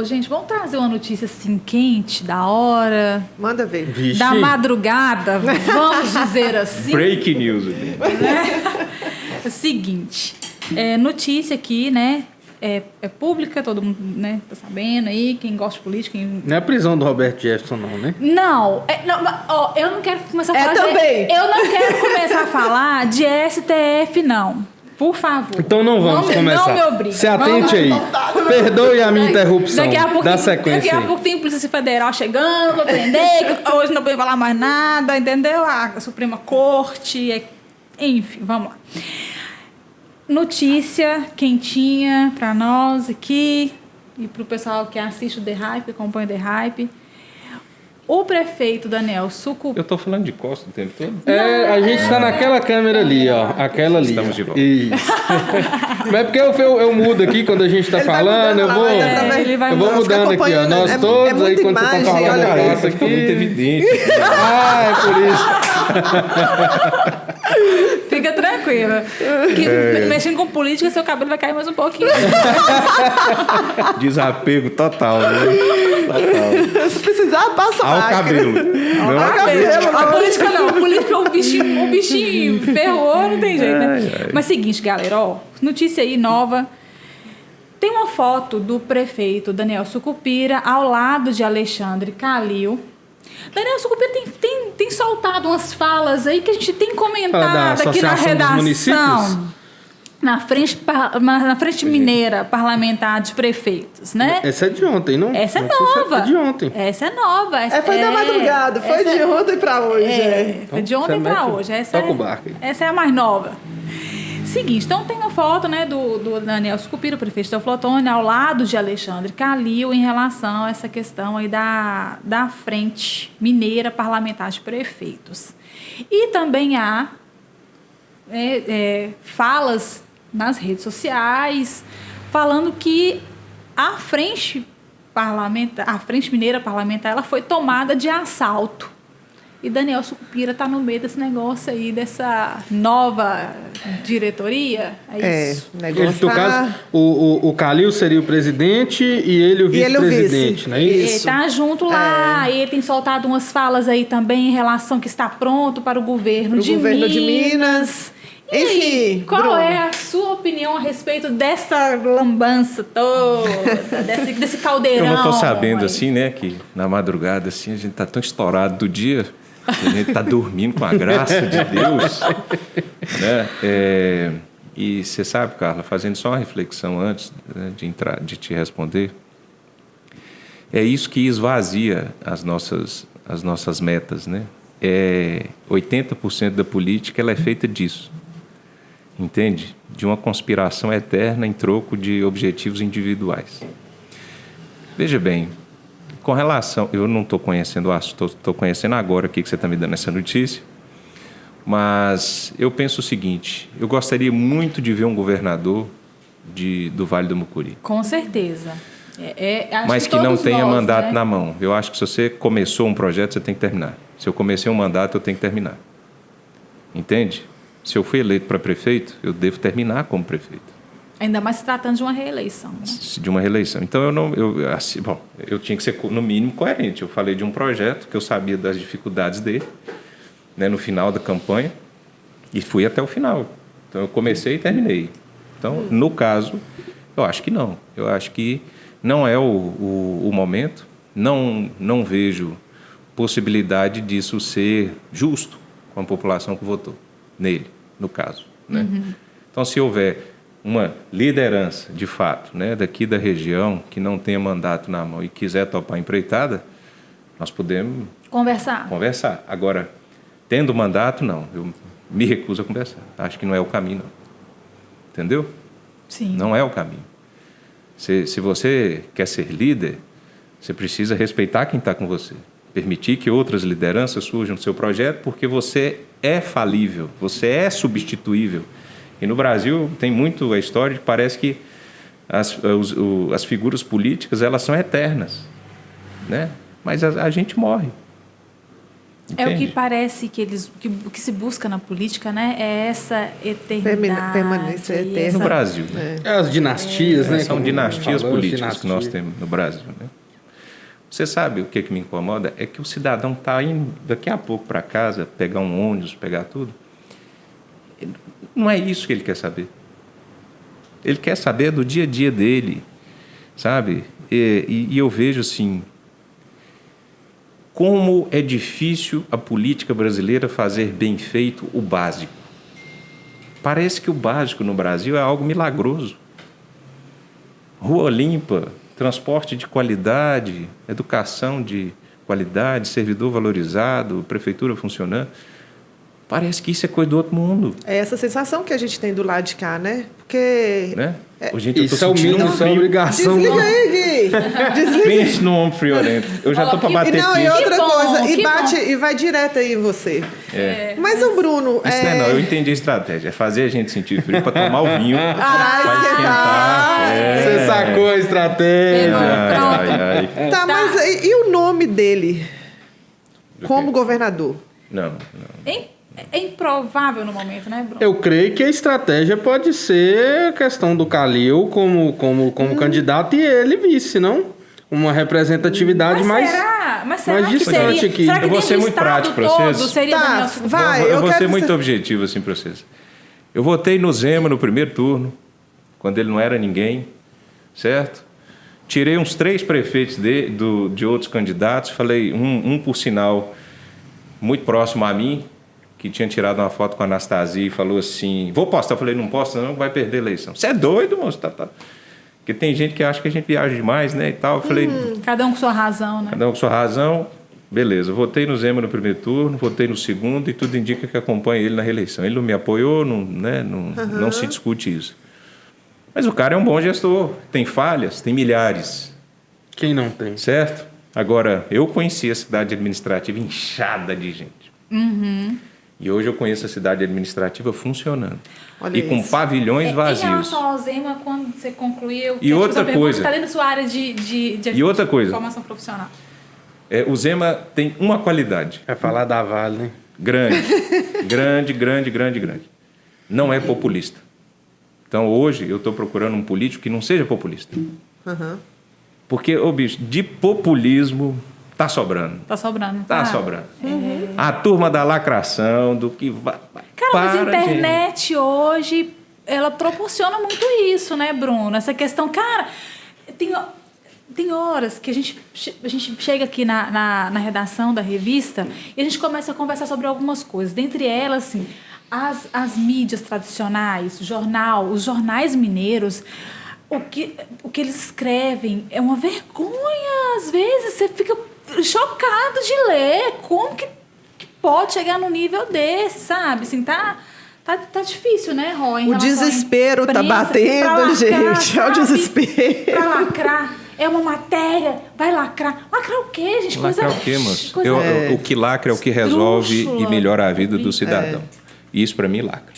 [SPEAKER 4] Gente, vamos trazer uma notícia assim quente, da hora,
[SPEAKER 3] Manda ver.
[SPEAKER 1] Vixe.
[SPEAKER 4] da madrugada, vamos dizer assim.
[SPEAKER 2] Break news.
[SPEAKER 4] É o seguinte, notícia aqui, né? É pública, todo mundo, né, tá sabendo aí, quem gosta de política.
[SPEAKER 1] Não é a prisão do Roberto Jefferson, não, né?
[SPEAKER 4] Não, eu não quero começar a falar
[SPEAKER 3] também.
[SPEAKER 4] eu não quero começar a falar de STF, não. Por favor.
[SPEAKER 1] Então não vamos começar.
[SPEAKER 4] Não me obriga.
[SPEAKER 1] Se atente aí. Perdoe a minha interrupção.
[SPEAKER 4] Daqui a pouco,
[SPEAKER 1] Dá sequência
[SPEAKER 4] daqui a
[SPEAKER 1] aí.
[SPEAKER 4] pouco tem Polícia Federal chegando pra prender, que hoje não pode falar mais nada, entendeu? A Suprema Corte, enfim, vamos lá. Notícia quentinha pra nós aqui e pro pessoal que assiste o The Hype, acompanha o The Hype. O prefeito Daniel Sucupira...
[SPEAKER 2] Eu estou falando de Costa o tempo todo?
[SPEAKER 1] A gente está naquela câmera ali, ó. Aquela ali.
[SPEAKER 2] Estamos
[SPEAKER 1] ó.
[SPEAKER 2] de volta.
[SPEAKER 1] Isso. Mas é porque eu mudo aqui quando a gente está
[SPEAKER 3] Ele vai
[SPEAKER 1] falando, eu
[SPEAKER 3] mudando
[SPEAKER 1] vou.
[SPEAKER 3] lá, vai dar pra ver.
[SPEAKER 4] Ele vai
[SPEAKER 1] Eu vou
[SPEAKER 3] Fica
[SPEAKER 1] mudando aqui, ó.
[SPEAKER 3] acompanhando,
[SPEAKER 1] Nós
[SPEAKER 3] é
[SPEAKER 1] todos, aí
[SPEAKER 3] muita
[SPEAKER 1] quando você tá
[SPEAKER 3] imagem,
[SPEAKER 1] falando,
[SPEAKER 3] olha
[SPEAKER 1] eu
[SPEAKER 3] aí.
[SPEAKER 1] passo
[SPEAKER 2] Fica muito
[SPEAKER 1] aqui.
[SPEAKER 2] evidente.
[SPEAKER 1] Ah, é por isso.
[SPEAKER 4] Fica tranquila. Mexendo com política, seu cabelo vai cair mais um pouquinho.
[SPEAKER 2] Desapego total, né? Total.
[SPEAKER 3] Se precisar, passa
[SPEAKER 2] Ao
[SPEAKER 3] máquina.
[SPEAKER 2] cabelo. Não
[SPEAKER 4] A política não. A política, o bichinho ferrou, não tem jeito, né? Mas seguinte, galera, ó. Notícia aí nova. Tem uma foto do prefeito Daniel Sucupira ao lado de Alexandre Calil. Daniel Sucupira tem soltado umas falas aí que a gente tem
[SPEAKER 1] Fala da
[SPEAKER 4] comentado aqui na
[SPEAKER 1] Associação dos
[SPEAKER 4] redação.
[SPEAKER 1] Municípios?
[SPEAKER 4] Na frente mineira parlamentar de prefeitos, né?
[SPEAKER 1] Essa é de ontem, não?
[SPEAKER 4] Essa é
[SPEAKER 1] Não sei se
[SPEAKER 4] nova.
[SPEAKER 1] É de ontem.
[SPEAKER 4] Essa é nova.
[SPEAKER 3] Foi da madrugada, foi de ontem pra hoje.
[SPEAKER 4] Foi de ontem
[SPEAKER 1] Então, você
[SPEAKER 4] pra
[SPEAKER 1] mete-
[SPEAKER 4] hoje. Essa
[SPEAKER 1] toca o barco aí.
[SPEAKER 4] essa é a mais nova. Seguinte, então tem uma foto, né, do Daniel Sucupira, o prefeito de Teoflotone, ao lado de Alexandre Calil, em relação a essa questão aí da frente mineira parlamentar de prefeitos. E também há falas nas redes sociais, falando que a frente mineira parlamentar, ela foi tomada de assalto. E Daniel Sucupira está no meio desse negócio aí, dessa nova diretoria. Isso.
[SPEAKER 1] No caso, o Calil seria o presidente e ele o vice-presidente, não é isso?
[SPEAKER 4] Ele está junto lá, ele tem soltado umas falas aí também em relação que está pronto para o governo de Minas. E
[SPEAKER 3] enfim,
[SPEAKER 4] aí, qual
[SPEAKER 3] Bruno,
[SPEAKER 4] é a sua opinião a respeito dessa lambança toda, desse caldeirão?
[SPEAKER 2] Eu não estou sabendo, assim, né, que na madrugada, assim, a gente está tão estourado do dia, que a gente está dormindo com a graça de Deus, né? E você sabe, Carla, fazendo só uma reflexão antes, né, de te responder, é isso que esvazia as nossas metas, né? 80% da política ela é feita disso. Entende? De uma conspiração eterna em troco de objetivos individuais. Veja bem, com relação... Eu não estou conhecendo o assunto, estou conhecendo agora aqui que você está me dando essa notícia, mas eu penso o seguinte, eu gostaria muito de ver um governador do Vale do Mucuri.
[SPEAKER 4] Com certeza.
[SPEAKER 2] Mas que não tenha mandato, né, na mão. Eu acho que se você começou um projeto, você tem que terminar. Se eu comecei um mandato, eu tenho que terminar. Entende? Se eu fui eleito para prefeito, eu devo terminar como prefeito.
[SPEAKER 4] Ainda mais se tratando de uma reeleição, né?
[SPEAKER 2] De uma reeleição. Então, eu tinha que ser, no mínimo, coerente. Eu falei de um projeto que eu sabia das dificuldades dele, né, no final da campanha, e fui até o final. Então, eu comecei e terminei. Então, no caso, eu acho que não. Eu acho que não é o momento. Não vejo possibilidade disso ser justo com a população que votou nele, no caso, né? Então, se houver uma liderança, de fato, né, daqui da região, que não tenha mandato na mão e quiser topar a empreitada, nós podemos conversar. Agora, tendo mandato, não. Eu me recuso a conversar. Acho que não é o caminho, não. Entendeu?
[SPEAKER 4] Sim.
[SPEAKER 2] Não é o caminho. Se você quer ser líder, você precisa respeitar quem está com você. Permitir que outras lideranças surjam no seu projeto, porque você é falível, você é substituível. E no Brasil tem muito a história de que parece que as figuras políticas elas são eternas, né? Mas a gente morre. Entende?
[SPEAKER 4] É o que parece que se busca na política, né? É essa eternidade.
[SPEAKER 3] Permanência eterna.
[SPEAKER 2] No Brasil.
[SPEAKER 3] Né?
[SPEAKER 1] As dinastias, né?
[SPEAKER 2] São dinastias políticas que nós
[SPEAKER 1] temos.
[SPEAKER 2] temos no Brasil, né? Você sabe o que me incomoda? É que o cidadão está indo daqui a pouco para casa, pegar um ônibus, pegar tudo. Não é isso que ele quer saber. Ele quer saber do dia a dia dele, sabe? E eu vejo assim, como é difícil a política brasileira fazer bem feito o básico. Parece que o básico no Brasil é algo milagroso. Rua limpa, transporte de qualidade, educação de qualidade, servidor valorizado, prefeitura funcionando. Parece que isso é coisa do outro mundo.
[SPEAKER 3] É essa sensação que a gente tem do lado de cá, né? Porque...
[SPEAKER 2] Né?
[SPEAKER 1] Isso é o mínimo, isso é a obrigação.
[SPEAKER 3] Desliga aí, Gui. Desliga.
[SPEAKER 2] Pense no homem friorento. Eu já estou para bater
[SPEAKER 3] Não, e
[SPEAKER 2] queixo.
[SPEAKER 3] outra coisa, e
[SPEAKER 4] que
[SPEAKER 3] bate e vai direto aí em você. Mas o Bruno...
[SPEAKER 2] Isso não, eu entendi a estratégia. É fazer a gente sentir frio para tomar o vinho, para esquentar.
[SPEAKER 1] Você sacou a estratégia.
[SPEAKER 2] Ai.
[SPEAKER 3] Tá, mas e o nome dele como governador?
[SPEAKER 2] Não.
[SPEAKER 4] É improvável no momento, né, Bruno?
[SPEAKER 1] Eu creio que a estratégia pode ser a questão do Calil como candidato e ele vice, não? Uma representatividade mais distante
[SPEAKER 4] seria,
[SPEAKER 1] aqui.
[SPEAKER 4] Será que
[SPEAKER 2] Eu vou
[SPEAKER 4] dentro
[SPEAKER 2] ser
[SPEAKER 4] do
[SPEAKER 2] muito
[SPEAKER 4] estado
[SPEAKER 2] prático para
[SPEAKER 4] todo
[SPEAKER 2] vocês.
[SPEAKER 4] seria
[SPEAKER 3] Tá,
[SPEAKER 4] Daniel Sucupira?
[SPEAKER 3] vai.
[SPEAKER 2] Eu vou
[SPEAKER 3] quero
[SPEAKER 2] ser
[SPEAKER 3] que
[SPEAKER 2] muito
[SPEAKER 3] você-
[SPEAKER 2] objetivo assim para vocês. Eu votei no Zema no primeiro turno, quando ele não era ninguém, certo? Tirei uns 3 prefeitos de outros candidatos, falei, um por sinal, muito próximo a mim, que tinha tirado uma foto com a Anastasia e falou assim, vou postar. Eu falei, não posta não, vai perder a eleição. Você é doido, moço? Tá. Porque tem gente que acha que a gente viaja demais, né, e tal. Eu falei,
[SPEAKER 4] Cada um com sua razão, né?
[SPEAKER 2] cada um com sua razão. Beleza, eu votei no Zema no primeiro turno, votei no segundo e tudo indica que acompanha ele na reeleição. Ele não me apoiou, não se discute isso. Mas o cara é um bom gestor, tem falhas, tem milhares,
[SPEAKER 1] Quem não tem?
[SPEAKER 2] certo? Agora, eu conheci a cidade administrativa inchada de gente. E hoje eu conheço a cidade administrativa funcionando.
[SPEAKER 3] Olha
[SPEAKER 2] E com
[SPEAKER 3] isso.
[SPEAKER 2] pavilhões
[SPEAKER 4] Em
[SPEAKER 2] vazios.
[SPEAKER 4] relação ao Zema, quando você concluiu...
[SPEAKER 2] E outra coisa.
[SPEAKER 4] Está dentro da sua área de
[SPEAKER 2] E outra coisa.
[SPEAKER 4] formação profissional.
[SPEAKER 2] O Zema tem uma qualidade.
[SPEAKER 1] Vai falar da Vale, né?
[SPEAKER 2] Grande. grande. Não é populista. Então, hoje, eu estou procurando um político que não seja populista.
[SPEAKER 3] Aham.
[SPEAKER 2] Porque, bicho, de populismo tá sobrando.
[SPEAKER 4] Tá sobrando.
[SPEAKER 2] Tá sobrando. A turma da lacração, do que vai...
[SPEAKER 4] Cara, mas a
[SPEAKER 2] Para,
[SPEAKER 4] internet hoje, ela proporciona muito isso, né, Bruno? Essa questão, cara, tem horas que a gente chega aqui na redação da revista e a gente começa a conversar sobre algumas coisas. Dentre elas, assim, as mídias tradicionais, os jornais mineiros, o que eles escrevem é uma vergonha. Às vezes você fica chocado de ler. Como que pode chegar no nível desse, sabe? Assim, tá difícil, né, Roy?
[SPEAKER 3] O desespero tá batendo,
[SPEAKER 4] lacrar,
[SPEAKER 3] gente.
[SPEAKER 4] sabe?
[SPEAKER 3] É o desespero.
[SPEAKER 4] Pra lacrar. É uma matéria. Vai lacrar. Lacrar o quê, gente?
[SPEAKER 2] Lacrar o quê, moço?
[SPEAKER 4] coisa
[SPEAKER 2] O que lacra é o que resolve
[SPEAKER 4] esdrúxula.
[SPEAKER 2] e melhora a vida do cidadão. E isso, para mim, lacra.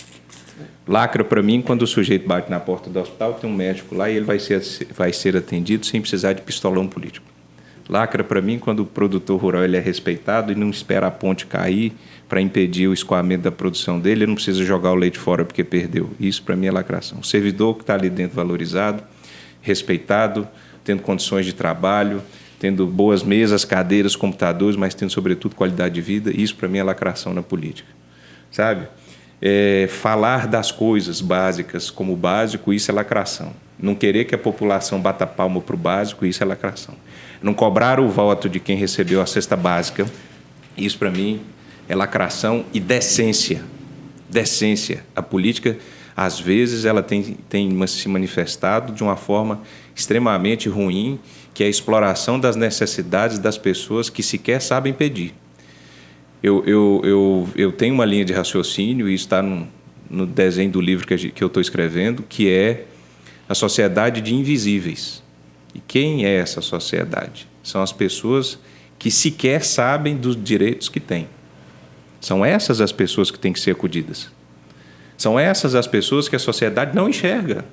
[SPEAKER 2] Lacra, para mim, quando o sujeito bate na porta do hospital, tem um médico lá e ele vai ser atendido sem precisar de pistolão político. Lacra, para mim, quando o produtor rural ele é respeitado e não espera a ponte cair para impedir o escoamento da produção dele, ele não precisa jogar o leite fora porque perdeu. Isso, para mim, é lacração. O servidor que está ali dentro valorizado, respeitado, tendo condições de trabalho, tendo boas mesas, cadeiras, computadores, mas tendo, sobretudo, qualidade de vida, isso, para mim, é lacração na política. Sabe? Falar das coisas básicas como básico, isso é lacração. Não querer que a população bata palma para o básico, isso é lacração. Não cobrar o voto de quem recebeu a cesta básica, isso para mim é lacração e decência. Decência. A política, às vezes, ela tem se manifestado de uma forma extremamente ruim, que é a exploração das necessidades das pessoas que sequer sabem pedir. Eu tenho uma linha de raciocínio, e está no desenho do livro que eu estou escrevendo, que é a sociedade de invisíveis. E quem é essa sociedade? São as pessoas que sequer sabem dos direitos que têm. São essas as pessoas que têm que ser acudidas. São essas as pessoas que a sociedade não enxerga.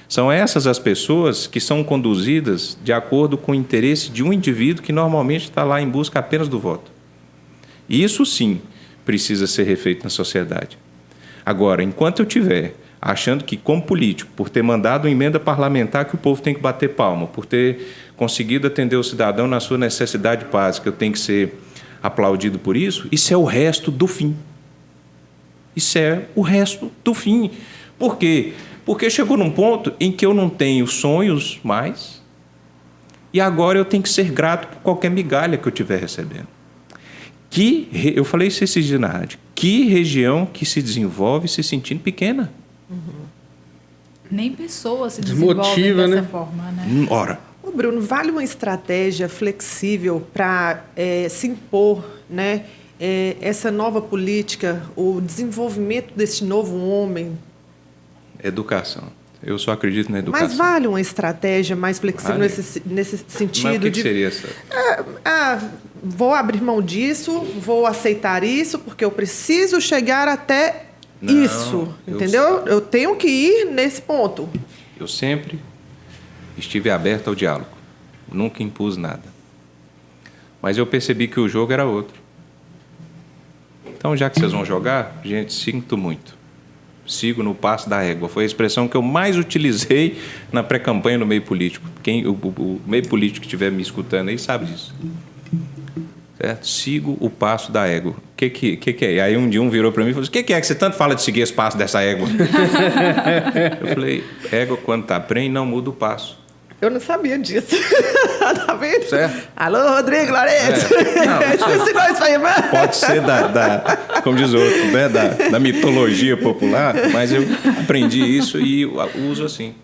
[SPEAKER 2] São essas as pessoas que são conduzidas de acordo com o interesse de um indivíduo que normalmente está lá em busca apenas do voto. E isso, sim, precisa ser refeito na sociedade. Agora, enquanto eu tiver achando que, como político, por ter mandado uma emenda parlamentar que o povo tem que bater palma, por ter conseguido atender o cidadão na sua necessidade básica, eu tenho que ser aplaudido por isso, isso é o resto do fim. Isso é o resto do fim. Por quê? Porque chegou num ponto em que eu não tenho sonhos mais e agora eu tenho que ser grato por qualquer migalha que eu estiver recebendo. Eu falei isso esses dias na rádio. Que região que se desenvolve se sentindo pequena?
[SPEAKER 4] Nem pessoas se
[SPEAKER 1] Desmotiva,
[SPEAKER 4] desenvolvem dessa
[SPEAKER 1] né?
[SPEAKER 4] forma, né?
[SPEAKER 2] Ora,
[SPEAKER 3] Ô, Bruno, vale uma estratégia flexível para se impor, né, essa nova política, o desenvolvimento desse novo homem?
[SPEAKER 2] educação. Eu só acredito na educação.
[SPEAKER 3] Mas vale uma estratégia mais flexível
[SPEAKER 2] Vale.
[SPEAKER 3] nesse sentido?
[SPEAKER 2] Mas o que seria essa?
[SPEAKER 3] Vou abrir mão disso, vou aceitar isso, porque eu preciso chegar até
[SPEAKER 2] Não,
[SPEAKER 3] isso,
[SPEAKER 2] eu
[SPEAKER 3] entendeu? Eu tenho que ir nesse ponto.
[SPEAKER 2] Eu sempre estive aberto ao diálogo. Nunca impus nada. Mas eu percebi que o jogo era outro. Então, já que vocês vão jogar, gente, sinto muito. Sigo no passo da égua. Foi a expressão que eu mais utilizei na pré-campanha no meio político. O meio político que estiver me escutando aí sabe disso. Certo? Sigo o passo da égua. O que é? Aí um dia virou para mim e falou: o que é que você tanto fala de seguir esse passo dessa égua? Eu falei: égua, quando está prenhe, não muda o passo.
[SPEAKER 3] Eu não sabia disso. Tá vendo?
[SPEAKER 2] Certo?
[SPEAKER 3] Alô, Rodrigo Loreto.
[SPEAKER 2] Não,
[SPEAKER 3] Ensinou isso aí, mano.
[SPEAKER 2] pode ser como diz o outro, né? da mitologia popular, mas eu aprendi isso e uso assim.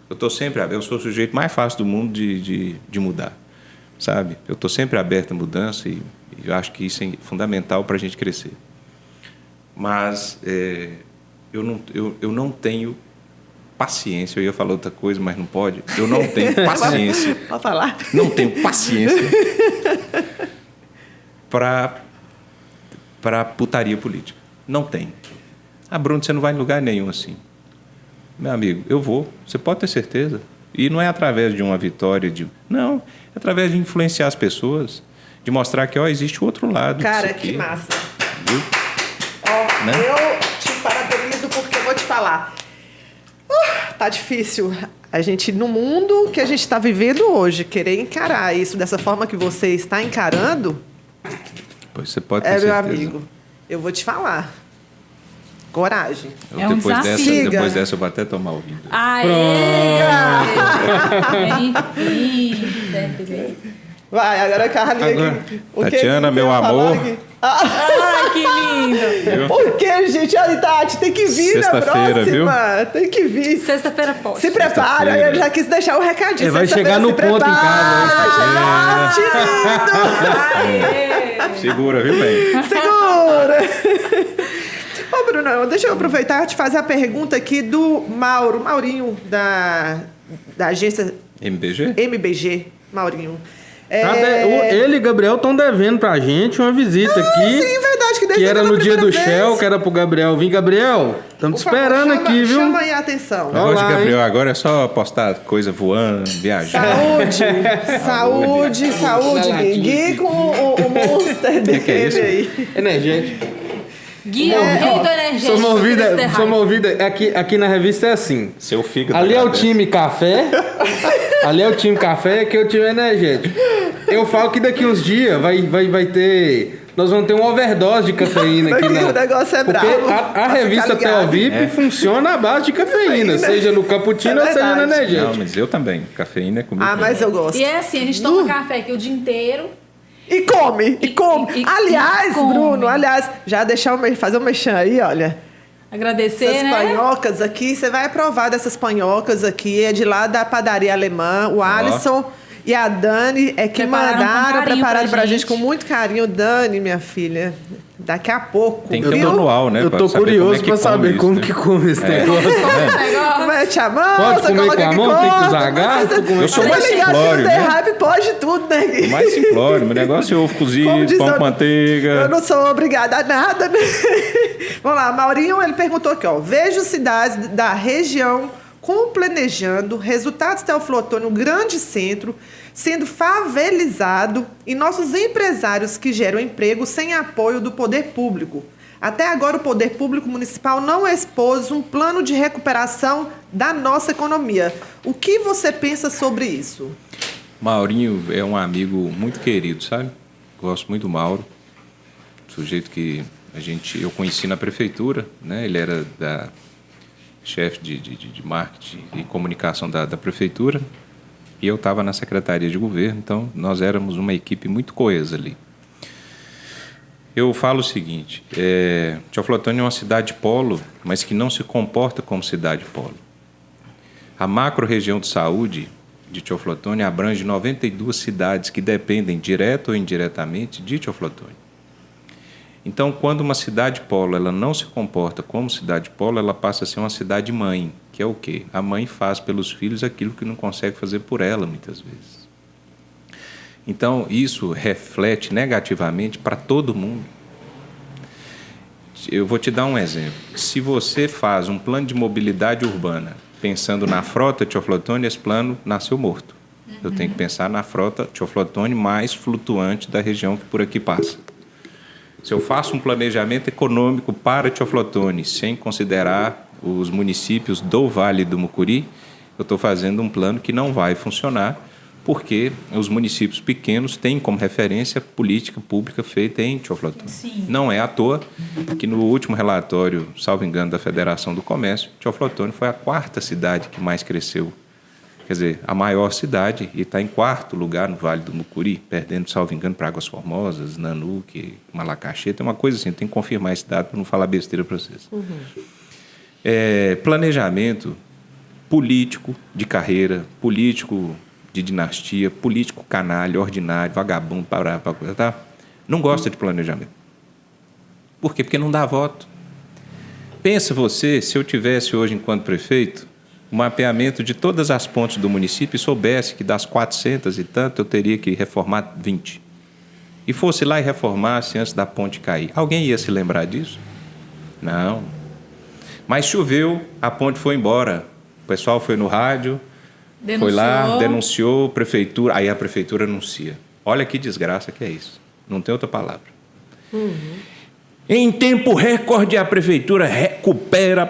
[SPEAKER 2] Eu sou o sujeito mais fácil do mundo de mudar, sabe? Eu estou sempre aberto à mudança e eu acho que isso é fundamental para a gente crescer. Mas eu não tenho paciência. Eu ia falar outra coisa, mas não pode. Eu não tenho paciência.
[SPEAKER 3] Pode falar.
[SPEAKER 2] Não tenho paciência para para putaria política. Não tem. Bruno, você não vai em lugar nenhum assim. Meu amigo, eu vou. Você pode ter certeza. E não é através de uma vitória. Não, é através de influenciar as pessoas. De mostrar que existe o outro lado.
[SPEAKER 3] Cara, que massa.
[SPEAKER 2] Viu?
[SPEAKER 3] Né? Eu te parabenizo porque eu vou te falar. Tá difícil. A gente, no mundo que a gente está vivendo hoje, querer encarar isso dessa forma que você está encarando...
[SPEAKER 2] Pois você pode ter certeza.
[SPEAKER 3] Meu amigo, eu vou te falar. Coragem.
[SPEAKER 2] Depois dessa eu vou até tomar o vinho.
[SPEAKER 3] Vai, agora a Carlinha.
[SPEAKER 2] Tatiana, meu amor.
[SPEAKER 4] Ai, que lindo.
[SPEAKER 3] Por que, gente? Olha, Tati, tem que vir na próxima. Viu? Tem que vir.
[SPEAKER 4] Sexta-feira pode.
[SPEAKER 3] Se prepara, eu já quis deixar o recadinho.
[SPEAKER 1] Vai chegar no ponto em casa.
[SPEAKER 2] Segura, viu, bem?
[SPEAKER 3] Segura. Ô, Bruno, deixa eu aproveitar e te fazer a pergunta aqui do Maurinho, da agência... MBG, Maurinho.
[SPEAKER 1] Ele e Gabriel estão devendo pra gente uma visita aqui.
[SPEAKER 3] Sim, verdade.
[SPEAKER 1] Que era no dia do Shell, que era pro Gabriel vir. Gabriel, estamos te esperando aqui, viu?
[SPEAKER 3] Chama aí a atenção.
[SPEAKER 2] O negócio de Gabriel agora é só postar coisa voando, viajando.
[SPEAKER 3] Saúde. Gui com o Monster dele aí.
[SPEAKER 1] Energético.
[SPEAKER 4] Gui é o rei do energético.
[SPEAKER 1] Sou movida. Aqui na revista é assim.
[SPEAKER 2] Seu fígado.
[SPEAKER 1] Ali é o time café. Ali é o time café, aqui é o time energético. Eu falo que daqui uns dias vai ter... Nós vamos ter uma overdose de cafeína aqui.
[SPEAKER 3] O negócio é bravo.
[SPEAKER 1] Porque a revista Telvip funciona à base de cafeína. Seja no cappuccino ou seja no energético.
[SPEAKER 2] Não, mas eu também. Cafeína é comigo.
[SPEAKER 3] Mas eu gosto.
[SPEAKER 4] E é assim, a gente toma café aqui o dia inteiro.
[SPEAKER 3] E come. Aliás, Bruno, já fazer um mexão aí, olha.
[SPEAKER 4] Agradecer,
[SPEAKER 3] essas panhocas aqui, você vai provar dessas panhocas aqui, é de lá da padaria alemã. O Alisson e a Dani prepararam pra gente com muito carinho. Dani, minha filha, daqui a pouco.
[SPEAKER 2] Tem que ter manual, né?
[SPEAKER 1] Eu tô curioso pra saber como que come esse negócio.
[SPEAKER 3] Mete a mão,
[SPEAKER 1] pode comer com a mão, tem que usar garfo.
[SPEAKER 2] Eu sou mais simplório, né?
[SPEAKER 3] Pode tudo, né?
[SPEAKER 2] Mais simplório, meu negócio é ovo cozido, pão com manteiga.
[SPEAKER 3] Eu não sou obrigada a nada, né? Vamos lá, Maurinho, ele perguntou aqui, vejo cidades da região com planejando resultados Teoflotone, um grande centro, sendo favelizado e nossos empresários que geram emprego sem apoio do poder público. Até agora, o poder público municipal não expôs um plano de recuperação da nossa economia. O que você pensa sobre isso?
[SPEAKER 2] Maurinho é um amigo muito querido, sabe? Gosto muito do Mauro. Sujeito que eu conheci na prefeitura, né? Ele era chefe de marketing e comunicação da prefeitura e eu estava na secretaria de governo, então nós éramos uma equipe muito coesa ali. Eu falo o seguinte, Teoflotone é uma cidade polo, mas que não se comporta como cidade polo. A macro-região de saúde de Teoflotone abrange 92 cidades que dependem, direta ou indiretamente, de Teoflotone. Então, quando uma cidade polo ela não se comporta como cidade polo, ela passa a ser uma cidade mãe, que é o quê? A mãe faz pelos filhos aquilo que não consegue fazer por ela, muitas vezes. Então, isso reflete negativamente para todo mundo. Eu vou te dar um exemplo. Se você faz um plano de mobilidade urbana pensando na frota Teoflotone, esse plano nasceu morto. Eu tenho que pensar na frota Teoflotone mais flutuante da região que por aqui passa. Se eu faço um planejamento econômico para Teoflotone sem considerar os municípios do Vale do Mucuri, eu estou fazendo um plano que não vai funcionar, porque os municípios pequenos têm como referência política pública feita em Teoflotone.
[SPEAKER 4] Sim.
[SPEAKER 2] Não é à toa que no último relatório, salvo engano, da Federação do Comércio, Teoflotone foi a 4ª cidade que mais cresceu. Quer dizer, a maior cidade, e está em 4º lugar no Vale do Mucuri, perdendo, salvo engano, para Águas Formosas, Nanuque, Malacaxeta, é uma coisa assim, tem que confirmar esse dado para não falar besteira para vocês. Planejamento político de carreira, político de dinastia, político canalha, ordinário, vagabundo, tá? Não gosta de planejamento. Por quê? Porque não dá voto. Pensa você, se eu tivesse hoje, enquanto prefeito, o mapeamento de todas as pontes do município e soubesse que das 400 e tanto eu teria que reformar 20. e fosse lá e reformasse antes da ponte cair, alguém ia se lembrar disso? Não. Mas choveu, a ponte foi embora. O pessoal foi no rádio, foi lá, denunciou, prefeitura, aí a prefeitura anuncia. Olha que desgraça que é isso. Não tem outra palavra. Em tempo recorde, a prefeitura recupera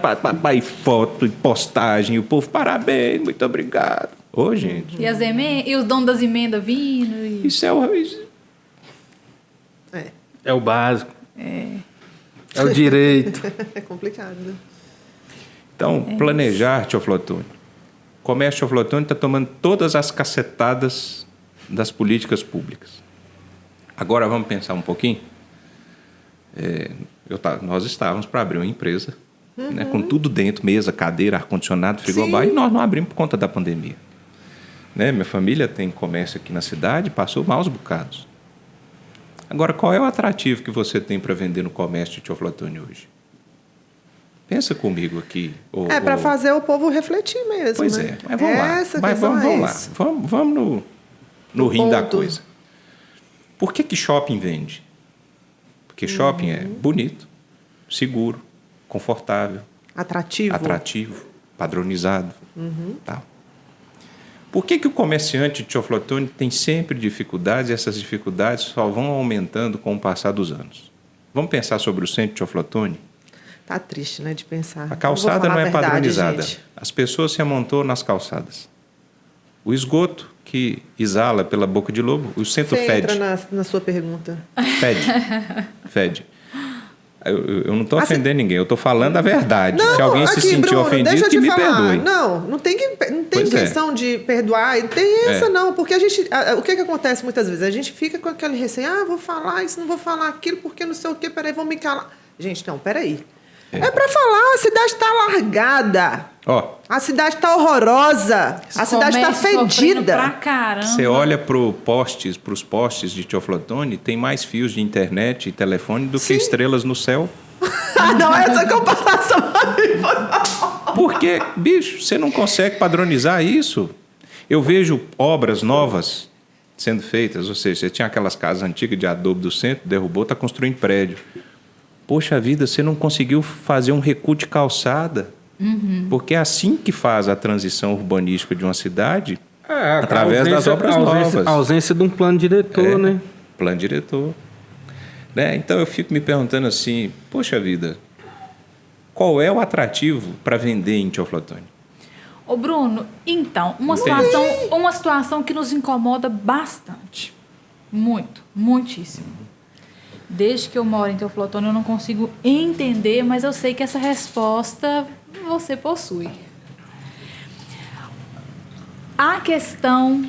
[SPEAKER 2] e foto e postagem. E o povo, parabéns, muito obrigado. Ô, gente.
[SPEAKER 4] E os donos das emendas vindo.
[SPEAKER 2] Isso é horrível.
[SPEAKER 1] É o básico. É o direito.
[SPEAKER 3] É complicado, né?
[SPEAKER 2] Então, planejar, Teoflotone. O comércio Teoflotone está tomando todas as cacetadas das políticas públicas. Agora vamos pensar um pouquinho. Nós estávamos para abrir uma empresa, né, com tudo dentro, mesa, cadeira, ar-condicionado, frigobar, e nós não abrimos por conta da pandemia. Né? Minha família tem comércio aqui na cidade, passou maus bocados. Agora, qual é o atrativo que você tem para vender no comércio de Teoflotone hoje? Pensa comigo aqui.
[SPEAKER 3] Para fazer o povo refletir mesmo.
[SPEAKER 2] Pois
[SPEAKER 3] né?
[SPEAKER 2] mas vamos lá. Mas vamos lá. Vamos no rim da coisa. Por que shopping vende? Porque shopping é bonito, seguro, confortável. Atrativo, padronizado. Tal. Por que o comerciante de Teoflotone tem sempre dificuldades e essas dificuldades só vão aumentando com o passar dos anos? Vamos pensar sobre o centro de Teoflotone?
[SPEAKER 3] Tá triste, né, de pensar.
[SPEAKER 2] A calçada não é
[SPEAKER 3] verdade,
[SPEAKER 2] padronizada.
[SPEAKER 3] gente.
[SPEAKER 2] As pessoas se amontoam nas calçadas. O esgoto que exala pela boca de lobo, o centro
[SPEAKER 3] Você
[SPEAKER 2] fede.
[SPEAKER 3] entra na sua pergunta.
[SPEAKER 2] Fede. Eu não estou ofendendo ninguém, eu estou falando a verdade.
[SPEAKER 3] Não,
[SPEAKER 2] se alguém se sentir
[SPEAKER 3] Bruno,
[SPEAKER 2] ofendido,
[SPEAKER 3] deixa eu
[SPEAKER 2] que
[SPEAKER 3] te
[SPEAKER 2] me
[SPEAKER 3] falar.
[SPEAKER 2] perdoe.
[SPEAKER 3] Não tem
[SPEAKER 2] Pois
[SPEAKER 3] questão de perdoar. Tem essa não, porque o que acontece muitas vezes? A gente fica com aquele receio, vou falar isso, não vou falar aquilo, porque não sei o quê, peraí, vou me calar. Gente, não, peraí. É para falar, a cidade está largada. A cidade está horrorosa. A cidade está fedida.
[SPEAKER 4] Pra caramba.
[SPEAKER 2] Você olha para os postes de Teoflotone, tem mais fios de internet e telefone do que estrelas no céu.
[SPEAKER 3] Não, essa comparação
[SPEAKER 2] Porque, bicho, você não consegue padronizar isso. Eu vejo obras novas sendo feitas, ou seja, você tinha aquelas casas antigas de adobe do centro, derrubou, está construindo prédio. Poxa vida, você não conseguiu fazer um recuo de calçada. Porque é assim que faz a transição urbanística de uma cidade, através das obras novas.
[SPEAKER 1] A ausência de um plano diretor, né?
[SPEAKER 2] Plano diretor. Né? Então eu fico me perguntando assim, poxa vida, qual é o atrativo para vender em Teoflotone?
[SPEAKER 4] Ô Bruno, então, uma situação que nos incomoda bastante. Muito, muitíssimo. Desde que eu moro em Teoflotone, eu não consigo entender, mas eu sei que essa resposta você possui. A questão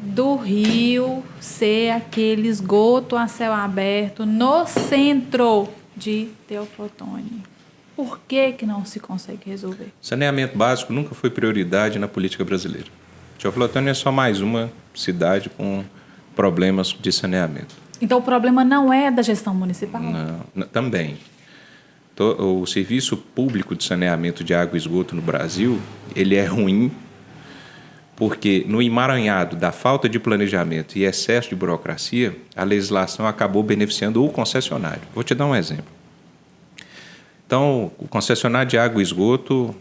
[SPEAKER 4] do rio ser aquele esgoto a céu aberto no centro de Teoflotone. Por que não se consegue resolver?
[SPEAKER 2] Saneamento básico nunca foi prioridade na política brasileira. Teoflotone é só mais uma cidade com problemas de saneamento.
[SPEAKER 4] Então, o problema não é da gestão municipal?
[SPEAKER 2] Não, também. O serviço público de saneamento de água e esgoto no Brasil, ele é ruim porque no emaranhado da falta de planejamento e excesso de burocracia, a legislação acabou beneficiando o concessionário. Vou te dar um exemplo. Então, o concessionário de água e esgoto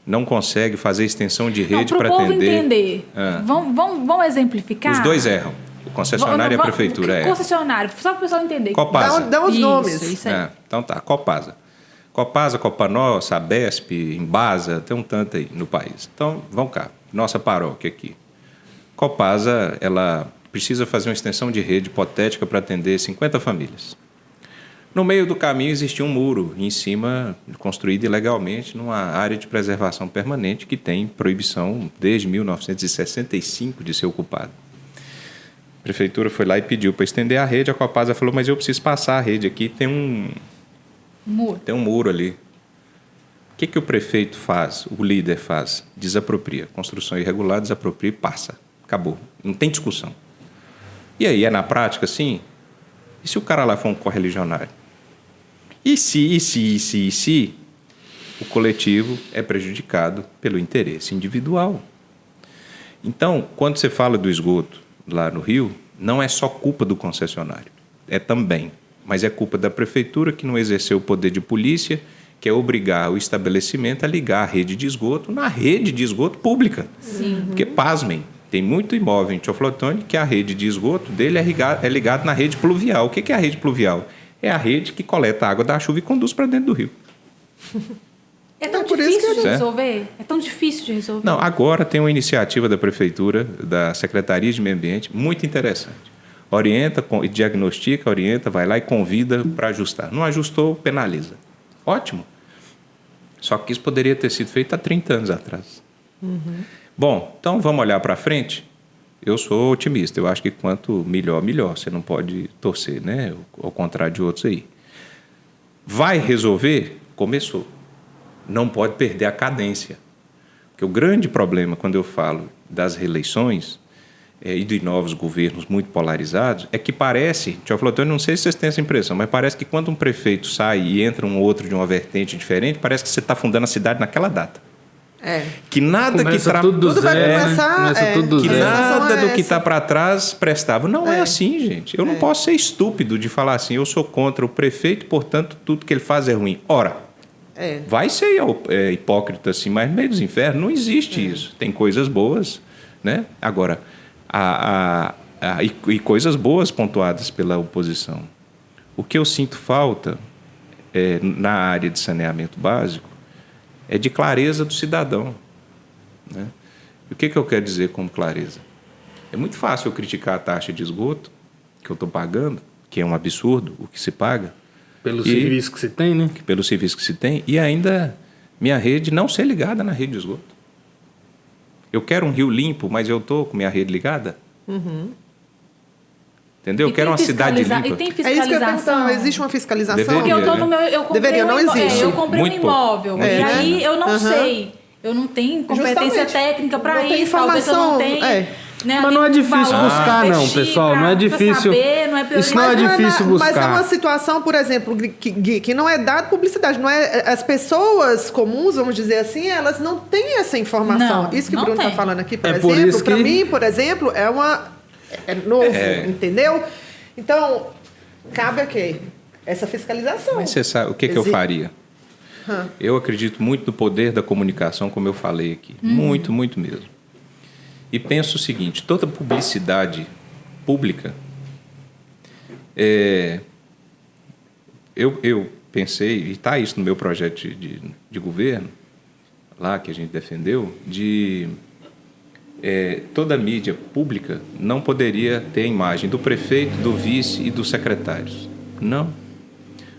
[SPEAKER 2] não consegue fazer extensão de rede para atender...
[SPEAKER 4] Para o povo entender, vamos exemplificar?
[SPEAKER 2] Os dois erram. O concessionário e a prefeitura erram.
[SPEAKER 4] Concessionário, só para o pessoal entender.
[SPEAKER 2] Copasa.
[SPEAKER 3] Dá os nomes.
[SPEAKER 4] Isso aí.
[SPEAKER 2] Então tá, Copasa. Copasa, Copanó, Sabesp, Embasa, tem um tanto aí no país. Então, vamos cá, nossa paróquia aqui. Copasa, ela precisa fazer uma extensão de rede hipotética para atender 50 famílias. No meio do caminho existia um muro, em cima, construído ilegalmente, numa área de preservação permanente que tem proibição desde 1965 de ser ocupada. A prefeitura foi lá e pediu para estender a rede, a Copasa falou, mas eu preciso passar a rede aqui, tem um muro ali. O que o prefeito faz, o líder faz? Desapropria. Construção irregular, desapropria e passa. Acabou. Não tem discussão. E aí, é na prática assim? E se o cara lá for um correligionário? E se o coletivo é prejudicado pelo interesse individual? Então, quando você fala do esgoto lá no Rio, não é só culpa do concessionário, é também, mas é culpa da prefeitura que não exerceu o poder de polícia, que é obrigar o estabelecimento a ligar a rede de esgoto na rede de esgoto pública.
[SPEAKER 4] Sim.
[SPEAKER 2] Porque, pasmem, tem muito imóvel em Teoflotone que a rede de esgoto dele é ligada na rede pluvial. O que é a rede pluvial? É a rede que coleta a água da chuva e conduz para dentro do rio.
[SPEAKER 4] É tão
[SPEAKER 3] por isso
[SPEAKER 4] difícil
[SPEAKER 3] que
[SPEAKER 4] de resolver? É tão difícil de resolver?
[SPEAKER 2] Não, agora tem uma iniciativa da Prefeitura, da Secretaria de Meio Ambiente, muito interessante. Orienta, diagnostica, orienta, vai lá e convida para ajustar. Não ajustou, penaliza. Ótimo. Só que isso poderia ter sido feito há 30 anos atrás. Bom, então vamos olhar para frente? Eu sou otimista. Eu acho que quanto melhor, melhor. Você não pode torcer, né? Ao contrário de outros aí. Vai resolver? Começou. Não pode perder a cadência. Porque o grande problema, quando eu falo das reeleições e de novos governos muito polarizados, é que parece, Teoflotone, não sei se vocês têm essa impressão, mas parece que quando um prefeito sai e entra um outro de uma vertente diferente, parece que você está fundando a cidade naquela data. Que nada
[SPEAKER 1] Começa
[SPEAKER 2] que
[SPEAKER 1] tudo do
[SPEAKER 3] Tudo vai
[SPEAKER 1] zero,
[SPEAKER 3] começar,
[SPEAKER 1] começa tudo do
[SPEAKER 2] que
[SPEAKER 1] zero.
[SPEAKER 2] nada do
[SPEAKER 3] essa.
[SPEAKER 2] que está para trás prestava. Não é assim, gente. Eu não posso ser estúpido de falar assim, eu sou contra o prefeito, portanto, tudo que ele faz é ruim. Ora, vai ser hipócrita assim, mas no meio dos infernos não existe isso. Tem coisas boas, né? Agora, e coisas boas pontuadas pela oposição. O que eu sinto falta na área de saneamento básico é de clareza do cidadão, né? E o que eu quero dizer com clareza? É muito fácil eu criticar a taxa de esgoto que eu estou pagando, que é um absurdo o que se paga.
[SPEAKER 1] Pelo serviço que se tem, né?
[SPEAKER 2] Pelo serviço que se tem, e ainda minha rede não ser ligada na rede de esgoto. Eu quero um rio limpo, mas eu estou com minha rede ligada? Entendeu? Eu quero uma cidade limpa.
[SPEAKER 4] E tem
[SPEAKER 3] É isso que eu ia
[SPEAKER 4] fiscalização?
[SPEAKER 3] perguntar. Existe uma fiscalização?
[SPEAKER 2] Deveria.
[SPEAKER 4] Porque eu tô no meu, eu comprei
[SPEAKER 3] Deveria, não existe.
[SPEAKER 4] eu comprei
[SPEAKER 2] Muito
[SPEAKER 4] um
[SPEAKER 2] pouco.
[SPEAKER 4] imóvel.
[SPEAKER 2] Muito
[SPEAKER 4] E
[SPEAKER 2] pouco.
[SPEAKER 4] aí eu não sei. Eu não tenho competência
[SPEAKER 3] Justamente.
[SPEAKER 4] técnica para
[SPEAKER 3] Não tem
[SPEAKER 4] isso. Talvez eu não
[SPEAKER 3] informação,
[SPEAKER 4] tenha. Né,
[SPEAKER 1] Mas não é
[SPEAKER 4] ali,
[SPEAKER 1] difícil
[SPEAKER 4] valor
[SPEAKER 1] buscar,
[SPEAKER 4] pra
[SPEAKER 1] não,
[SPEAKER 4] investir,
[SPEAKER 1] pessoal. Não é
[SPEAKER 4] pra
[SPEAKER 1] difícil.
[SPEAKER 4] saber, não é
[SPEAKER 1] Isso não é
[SPEAKER 3] Mas
[SPEAKER 1] difícil buscar.
[SPEAKER 3] Mas é uma situação, por exemplo, que não é dada publicidade. Não é, as pessoas comuns, vamos dizer assim, elas não têm essa informação.
[SPEAKER 4] Não,
[SPEAKER 3] Isso que o
[SPEAKER 4] não
[SPEAKER 3] Bruno está
[SPEAKER 4] tem.
[SPEAKER 3] falando aqui, por
[SPEAKER 1] É por
[SPEAKER 3] exemplo,
[SPEAKER 1] isso
[SPEAKER 3] para
[SPEAKER 1] que-
[SPEAKER 3] mim, por exemplo, é novo, entendeu? Então, cabe a quê? Essa fiscalização.
[SPEAKER 2] Mas você sabe o que eu faria? Eu acredito muito no poder da comunicação, como eu falei aqui. Muito, muito mesmo. E penso o seguinte, toda publicidade pública, eu pensei, e está isso no meu projeto de governo, lá que a gente defendeu, toda a mídia pública não poderia ter a imagem do prefeito, do vice e dos secretários. Não.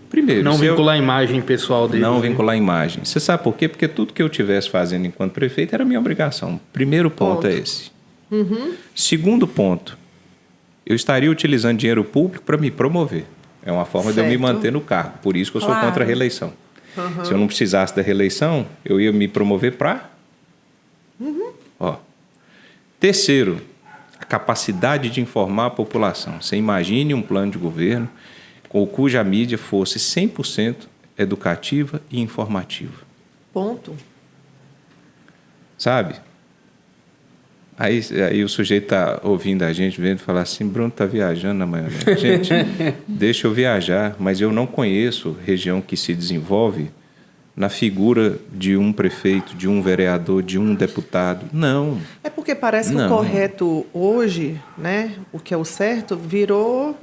[SPEAKER 2] Primeiro,
[SPEAKER 1] Não
[SPEAKER 2] se eu-
[SPEAKER 1] vincular a imagem pessoal dele.
[SPEAKER 2] não
[SPEAKER 1] né?
[SPEAKER 2] vincular a imagem. Você sabe por quê? Porque tudo que eu estivesse fazendo enquanto prefeito era minha obrigação. Primeiro ponto é esse. Segundo ponto, eu estaria utilizando dinheiro público para me promover. É uma forma de eu me
[SPEAKER 3] Certo.
[SPEAKER 2] manter no cargo. Por isso que eu sou
[SPEAKER 4] Claro.
[SPEAKER 2] contra a reeleição. Se eu não precisasse da reeleição, eu ia me promover para... Terceiro, a capacidade de informar a população. Você imagine um plano de governo cuja mídia fosse 100% educativa e informativa.
[SPEAKER 3] Ponto.
[SPEAKER 2] Sabe? Aí o sujeito está ouvindo a gente, vendo e falar assim, Bruno está viajando na maionese. Gente, deixa eu viajar, mas eu não conheço região que se desenvolve na figura de um prefeito, de um vereador, de um deputado. Não.
[SPEAKER 3] É porque parece que
[SPEAKER 2] Não.
[SPEAKER 3] o correto hoje, né, o que é o certo, virou...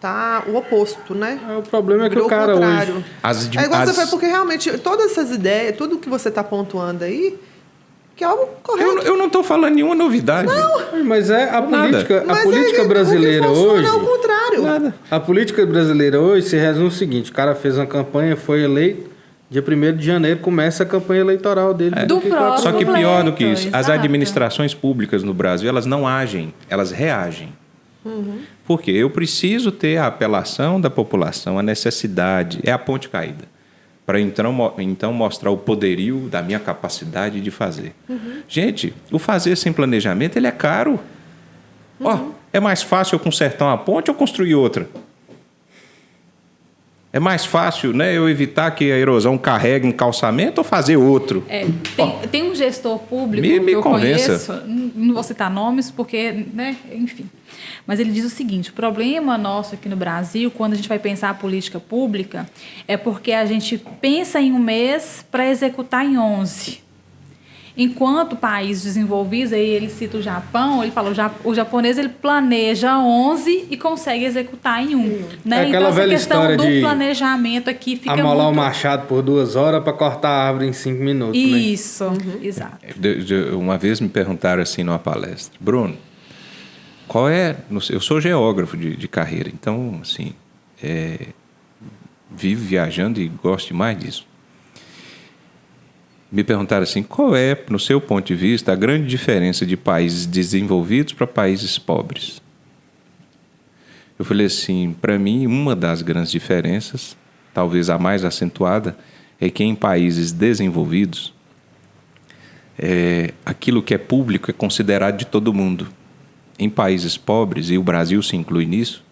[SPEAKER 3] Tá o oposto, né?
[SPEAKER 1] O problema é que
[SPEAKER 3] Virou
[SPEAKER 1] o cara
[SPEAKER 3] contrário.
[SPEAKER 1] hoje...
[SPEAKER 3] É igual você foi, porque realmente todas essas ideias, tudo que você está pontuando aí, que é o correto.
[SPEAKER 2] Eu não estou falando nenhuma novidade.
[SPEAKER 1] Mas é a
[SPEAKER 2] Nada.
[SPEAKER 1] política, a
[SPEAKER 3] Mas
[SPEAKER 1] política
[SPEAKER 3] o que
[SPEAKER 1] brasileira
[SPEAKER 3] funciona
[SPEAKER 1] hoje...
[SPEAKER 3] é o contrário.
[SPEAKER 2] Nada.
[SPEAKER 1] A política brasileira hoje se resume o seguinte: o cara fez uma campanha, foi eleito, dia 1º de janeiro começa a campanha eleitoral dele.
[SPEAKER 4] Do próximo
[SPEAKER 2] Só que pior do que isso, as
[SPEAKER 4] Exato.
[SPEAKER 2] administrações públicas no Brasil, elas não agem, elas reagem. Porque eu preciso ter a apelação da população, a necessidade, é a ponte caída, para então mostrar o poderio da minha capacidade de fazer. Gente, o fazer sem planejamento, ele é caro. É mais fácil eu consertar uma ponte ou construir outra? É mais fácil, né, eu evitar que a erosão carregue um calçamento ou fazer outro?
[SPEAKER 4] Tem um gestor público
[SPEAKER 2] Me
[SPEAKER 4] que eu
[SPEAKER 2] convença.
[SPEAKER 4] conheço, não vou citar nomes porque, né, enfim. Mas ele diz o seguinte: o problema nosso aqui no Brasil, quando a gente vai pensar a política pública, é porque a gente pensa em um mês para executar em 11. Enquanto países desenvolvidos, aí ele cita o Japão, ele fala o japonês ele planeja 11 e consegue executar em 1. Né?
[SPEAKER 1] É aquela
[SPEAKER 4] então, essa
[SPEAKER 1] velha
[SPEAKER 4] questão
[SPEAKER 1] história
[SPEAKER 4] do
[SPEAKER 1] de
[SPEAKER 4] planejamento aqui fica
[SPEAKER 1] amolar
[SPEAKER 4] muito...
[SPEAKER 1] o machado por 2 horas para cortar a árvore em 5 minutos, né?
[SPEAKER 4] Isso, exato.
[SPEAKER 2] Uma vez me perguntaram assim numa palestra, Bruno, eu sou geógrafo de carreira, então, assim, vivo viajando e gosto demais disso. Me perguntaram assim, qual é, no seu ponto de vista, a grande diferença de países desenvolvidos para países pobres? Eu falei assim, para mim, uma das grandes diferenças, talvez a mais acentuada, é que em países desenvolvidos, aquilo que é público é considerado de todo mundo. Em países pobres, e o Brasil se inclui nisso,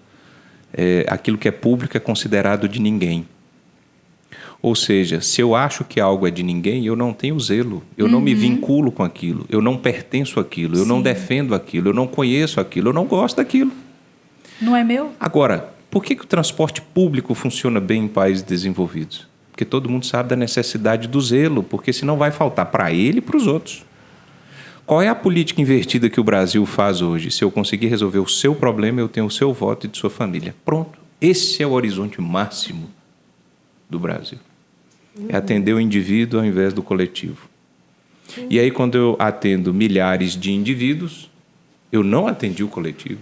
[SPEAKER 2] aquilo que é público é considerado de ninguém. Ou seja, se eu acho que algo é de ninguém, eu não tenho zelo, eu não me vinculo com aquilo, eu não pertenço àquilo, eu não defendo aquilo, eu não conheço aquilo, eu não gosto daquilo.
[SPEAKER 4] Não é meu?
[SPEAKER 2] Agora, por que o transporte público funciona bem em países desenvolvidos? Porque todo mundo sabe da necessidade do zelo, porque senão vai faltar para ele e para os outros. Qual é a política invertida que o Brasil faz hoje? Se eu conseguir resolver o seu problema, eu tenho o seu voto e de sua família. Pronto. Esse é o horizonte máximo do Brasil. É atender o indivíduo ao invés do coletivo. E aí, quando eu atendo milhares de indivíduos, eu não atendi o coletivo.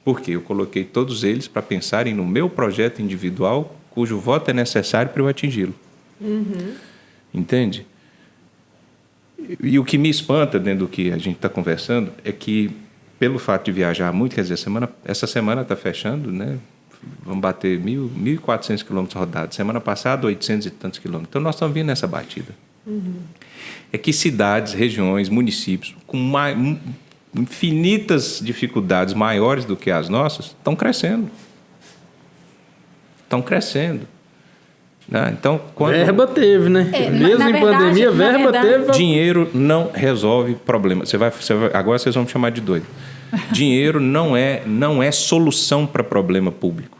[SPEAKER 2] Por quê? Eu coloquei todos eles para pensarem no meu projeto individual, cujo voto é necessário para eu atingi-lo. Entende? E o que me espanta dentro do que a gente está conversando é que, pelo fato de viajar muito, quer dizer, essa semana está fechando, né? Vamos bater 1.400 quilômetros rodados. Semana passada, 800 e tantos quilômetros. Então, nós estamos vindo nessa batida. É que cidades, regiões, municípios com infinitas dificuldades maiores do que as nossas estão crescendo. Estão crescendo. Né? Então,
[SPEAKER 1] Verba teve, né? Mesmo em pandemia, verba teve.
[SPEAKER 2] Dinheiro não resolve problema. Agora vocês vão me chamar de doido. Dinheiro não é solução para problema público.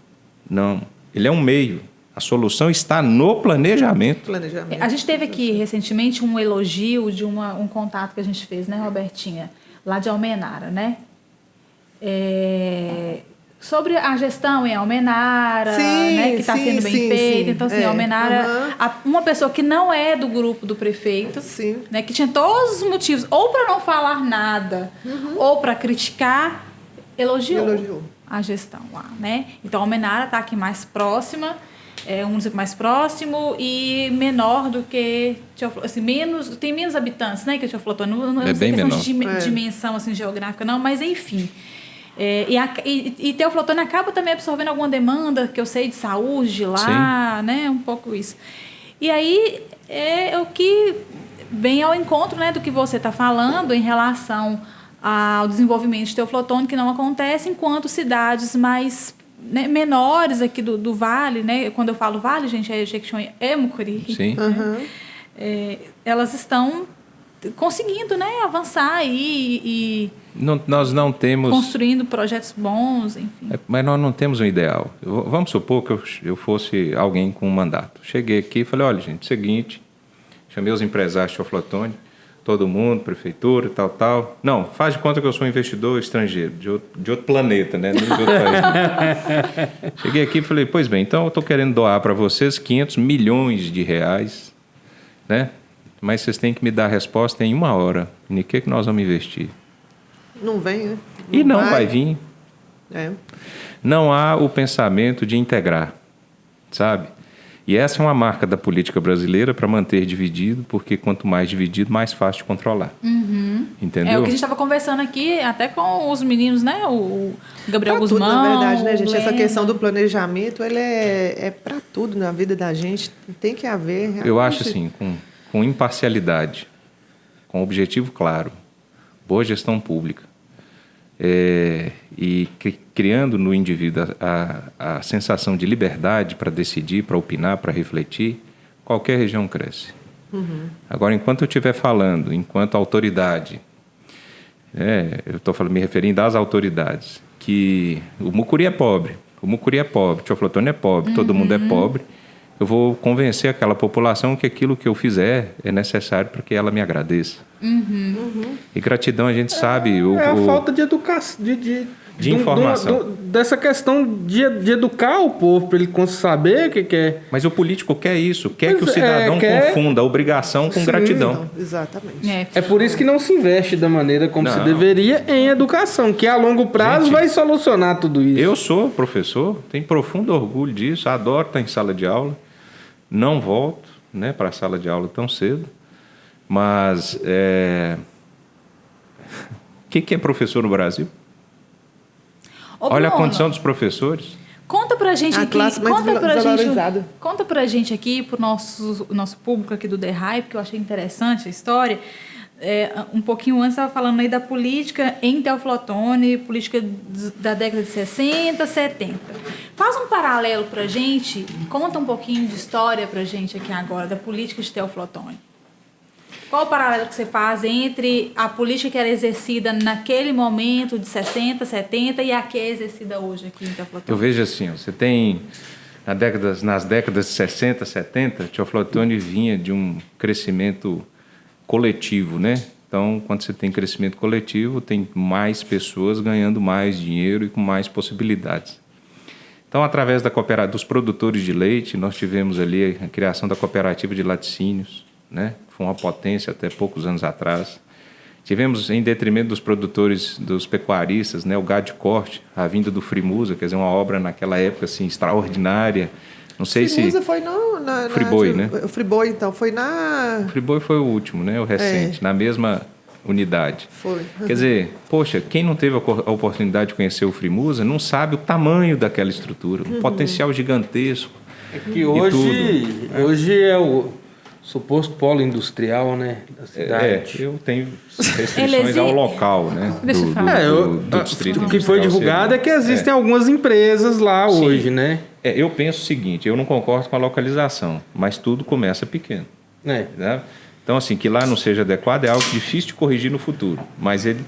[SPEAKER 2] Não. Ele é um meio. A solução está no planejamento.
[SPEAKER 4] A gente teve aqui recentemente um elogio de um contato que a gente fez, né, Robertinha? Lá de Almenara, né? Sobre a gestão em Almenara, né, que está sendo bem feita. Então, assim, Almenara, uma pessoa que não é do grupo do prefeito, né, que tinha todos os motivos, ou para não falar nada, ou para criticar, elogiou a gestão lá, né? Então, Almenara está aqui mais próxima, é um município mais próximo e menor do que assim, tem menos habitantes, né, que Teoflotone. Não é bem menor. De dimensão assim, geográfica, não, mas enfim. E Teoflotone acaba também absorvendo alguma demanda que eu sei de saúde de lá, né? Um pouco isso. E aí é o que vem ao encontro, né, do que você está falando em relação ao desenvolvimento de Teoflotone, que não acontece enquanto cidades mais, né, menores aqui do Vale, né? Quando eu falo Vale, gente, é Jequitinhonha, é Mucuri.
[SPEAKER 2] Sim.
[SPEAKER 4] Elas estão conseguindo, né, avançar aí
[SPEAKER 2] nós não temos...
[SPEAKER 4] construindo projetos bons, enfim.
[SPEAKER 2] Mas nós não temos um ideal. Vamos supor que eu fosse alguém com um mandato. Cheguei aqui e falei, olha, gente, seguinte, chamei os empresários de Teoflotone, todo mundo, prefeitura, tal. Não, faz de conta que eu sou um investidor estrangeiro, de outro planeta, né? Não de outro país. Cheguei aqui e falei, pois bem, então eu estou querendo doar para vocês 500 milhões de reais, né? Mas vocês têm que me dar a resposta em 1 hora. Em que nós vamos investir?
[SPEAKER 3] Não vem, né?
[SPEAKER 2] Não vai vir.
[SPEAKER 3] Não
[SPEAKER 2] há o pensamento de integrar, sabe? E essa é uma marca da política brasileira para manter dividido, porque quanto mais dividido, mais fácil de controlar. Entendeu?
[SPEAKER 4] É o que a gente estava conversando aqui, até com os meninos, né? O Gabriel Guzmão.
[SPEAKER 3] Tudo, na verdade, né, gente? Essa questão do planejamento, ele é para tudo na vida da gente. Tem que haver. Realmente.
[SPEAKER 2] Eu acho assim, com imparcialidade, com objetivo claro, boa gestão pública, e criando no indivíduo a sensação de liberdade para decidir, para opinar, para refletir, qualquer região cresce. Agora, enquanto eu estiver falando, enquanto autoridade, eu estou me referindo às autoridades, que o Mucuri é pobre, Teoflotone é pobre, todo mundo é pobre, eu vou convencer aquela população que aquilo que eu fizer é necessário para que ela me agradeça. E gratidão, a gente sabe...
[SPEAKER 1] a falta de educação,
[SPEAKER 2] de informação.
[SPEAKER 1] Dessa questão de educar o povo para ele saber o que é.
[SPEAKER 2] Mas o político quer isso, quer que o
[SPEAKER 1] Mas
[SPEAKER 2] cidadão confunda obrigação com gratidão.
[SPEAKER 3] Não, exatamente.
[SPEAKER 1] É por isso que não se investe da maneira como se deveria em educação, que a longo prazo vai solucionar tudo isso.
[SPEAKER 2] Eu sou professor, tenho profundo orgulho disso, adoro estar em sala de aula, não volto para a sala de aula tão cedo, mas o que é professor no Brasil? Olha a condição dos professores.
[SPEAKER 4] Conta pra gente
[SPEAKER 3] A
[SPEAKER 4] aqui,
[SPEAKER 3] classe mais valorizada.
[SPEAKER 4] conta pra gente aqui, pro nosso público aqui do The Hype, que eu achei interessante a história. Um pouquinho antes estava falando aí da política em Teoflotone, política da década de 60, 70. Faz um paralelo pra gente, conta um pouquinho de história pra gente aqui agora, da política de Teoflotone. Qual o paralelo que você faz entre a política que era exercida naquele momento de 60, 70 e a que é exercida hoje aqui em Teoflotone?
[SPEAKER 2] Eu vejo assim, você tem nas décadas de 60, 70, Teoflotone vinha de um crescimento coletivo, né? Então, quando você tem crescimento coletivo, tem mais pessoas ganhando mais dinheiro e com mais possibilidades. Então, através dos produtores de leite, nós tivemos ali a criação da cooperativa de laticínios, né? Foi uma potência até poucos anos atrás. Tivemos, em detrimento dos produtores, dos pecuaristas, né? O gado de corte, a vinda do Frimusa, quer dizer, uma obra naquela época assim, extraordinária. Não sei
[SPEAKER 3] Frimusa foi na
[SPEAKER 2] Friboi, né?
[SPEAKER 3] O Friboi, então, foi na...
[SPEAKER 2] O Friboi foi o último, né? O recente, na mesma unidade.
[SPEAKER 3] Foi.
[SPEAKER 2] Quer dizer, poxa, quem não teve a oportunidade de conhecer o Frimusa não sabe o tamanho daquela estrutura, um potencial gigantesco.
[SPEAKER 1] É que hoje é o suposto polo industrial, né, da cidade.
[SPEAKER 2] Eu tenho restrições ao local, né, do distrito
[SPEAKER 1] O que foi divulgado é que existem algumas empresas lá hoje, né?
[SPEAKER 2] Eu penso o seguinte, eu não concordo com a localização, mas tudo começa pequeno. Né? Então, assim, que lá não seja adequado é algo difícil de corrigir no futuro, mas ele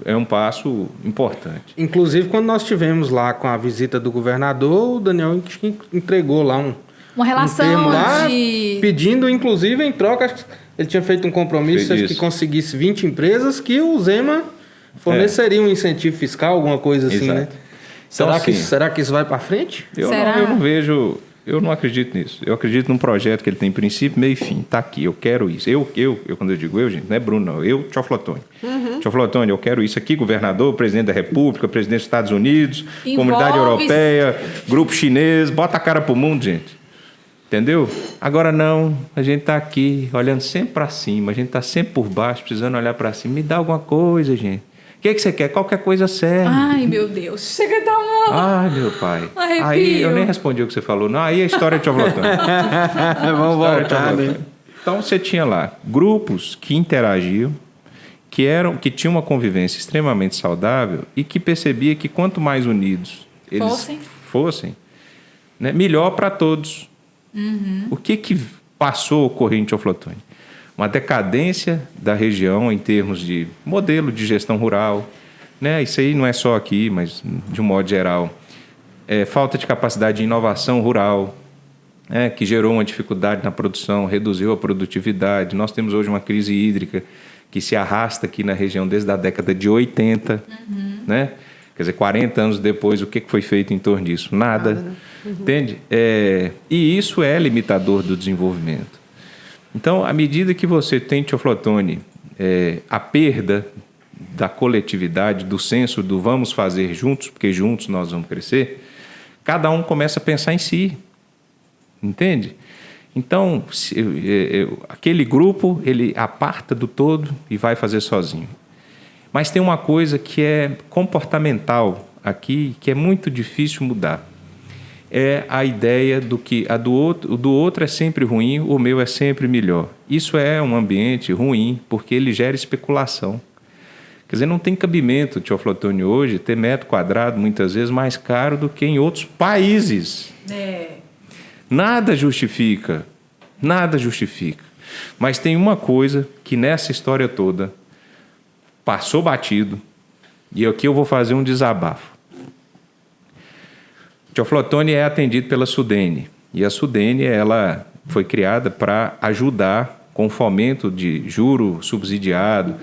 [SPEAKER 2] é um passo importante.
[SPEAKER 1] Inclusive, quando nós estivemos lá com a visita do governador, o Daniel entregou lá
[SPEAKER 4] uma relação
[SPEAKER 1] lá, pedindo, inclusive, em troca, acho que ele tinha feito um compromisso que conseguisse 20 empresas que o Zema forneceria um incentivo fiscal, alguma coisa assim, né? Então, será que isso vai para frente?
[SPEAKER 2] Eu não vejo, eu não acredito nisso. Eu acredito num projeto que ele tem princípio, meio e fim. Está aqui, eu quero isso. Eu, quando eu digo eu, gente, não é Bruno, não. Eu, Teoflotone. Teoflotone, eu quero isso aqui, governador, presidente da República, presidente dos Estados Unidos, Comunidade Europeia, grupo chinês, bota a cara pro mundo, gente. Entendeu? Agora não, a gente está aqui olhando sempre para cima, a gente está sempre por baixo, precisando olhar para cima. Me dá alguma coisa, gente. O que você quer? Qualquer coisa serve.
[SPEAKER 4] Ai, meu Deus. Chega a dar uma...
[SPEAKER 2] Ai, meu pai.
[SPEAKER 4] Arrepio.
[SPEAKER 2] Aí eu nem respondi o que você falou. Não, aí a história de Teoflotone.
[SPEAKER 1] Vamos voltar, né?
[SPEAKER 2] Então você tinha lá grupos que interagiam, que tinham uma convivência extremamente saudável e que percebia que quanto mais unidos eles fossem, né, melhor para todos. O que passou a ocorrer em Teoflotone? Uma decadência da região em termos de modelo de gestão rural, né? Isso aí não é só aqui, mas de um modo geral. Falta de capacidade de inovação rural, que gerou uma dificuldade na produção, reduziu a produtividade. Nós temos hoje uma crise hídrica que se arrasta aqui na região desde a década de 80, né? Quer dizer, 40 anos depois, o que foi feito em torno disso? Nada. Entende? E isso é limitador do desenvolvimento. Então, à medida que você tem, Teoflotone, a perda da coletividade, do senso do vamos fazer juntos, porque juntos nós vamos crescer, cada um começa a pensar em si. Entende? Então, aquele grupo, ele aparta do todo e vai fazer sozinho. Mas tem uma coisa que é comportamental aqui, que é muito difícil mudar. É a ideia do que do outro é sempre ruim, o meu é sempre melhor. Isso é um ambiente ruim, porque ele gera especulação. Quer dizer, não tem cabimento, Teoflotone, hoje, ter metro quadrado, muitas vezes, mais caro do que em outros países. Nada justifica. Nada justifica. Mas tem uma coisa que nessa história toda passou batido, e aqui eu vou fazer um desabafo. Teoflotone é atendido pela Sudene, e a Sudene ela foi criada para ajudar com fomento de juro subsidiado,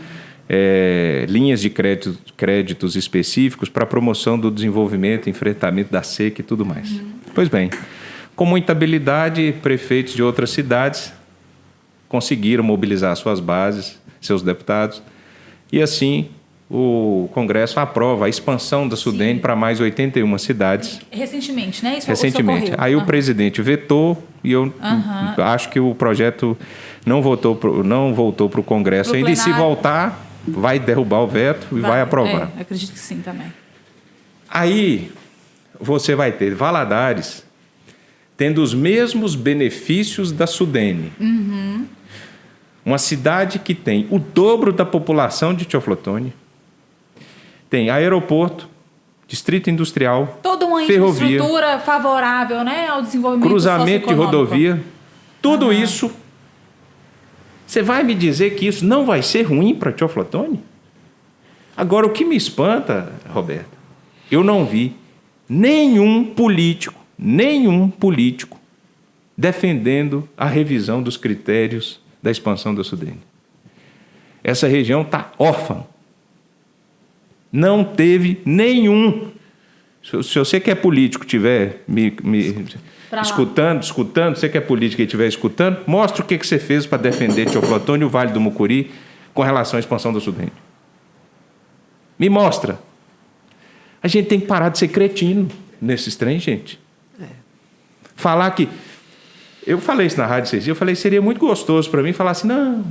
[SPEAKER 2] linhas de créditos específicos para promoção do desenvolvimento, enfrentamento da seca e tudo mais. Pois bem, com muita habilidade, prefeitos de outras cidades conseguiram mobilizar suas bases, seus deputados, e assim o Congresso aprova a expansão da Sudene para mais 81 cidades.
[SPEAKER 4] Recentemente, né? Isso
[SPEAKER 2] recentemente. Aí o presidente vetou e eu acho que o projeto não voltou para o Congresso ainda. E se voltar, vai derrubar o veto e vai aprovar.
[SPEAKER 4] Acredito que sim também.
[SPEAKER 2] Aí você vai ter Valadares tendo os mesmos benefícios da Sudene. Uma cidade que tem o dobro da população de Teoflotone, tem aeroporto, distrito industrial,
[SPEAKER 4] toda uma
[SPEAKER 2] ferrovia,
[SPEAKER 4] infraestrutura favorável, né, ao desenvolvimento
[SPEAKER 2] cruzamento de rodovia, tudo isso. Você vai me dizer que isso não vai ser ruim para Teoflotone? Agora, o que me espanta, Roberto, eu não vi nenhum político defendendo a revisão dos critérios da expansão da Sudene. Essa região está órfã. Não teve nenhum. Se você que é político estiver me escutando, você que é político e estiver escutando, mostra o que você fez para defender Teoflotone e o Vale do Mucuri com relação à expansão da Sudene. Me mostra. A gente tem que parar de ser cretino nesses trens, gente. Falar que... Eu falei isso na rádio esses dias, eu falei, seria muito gostoso para mim falar assim, não,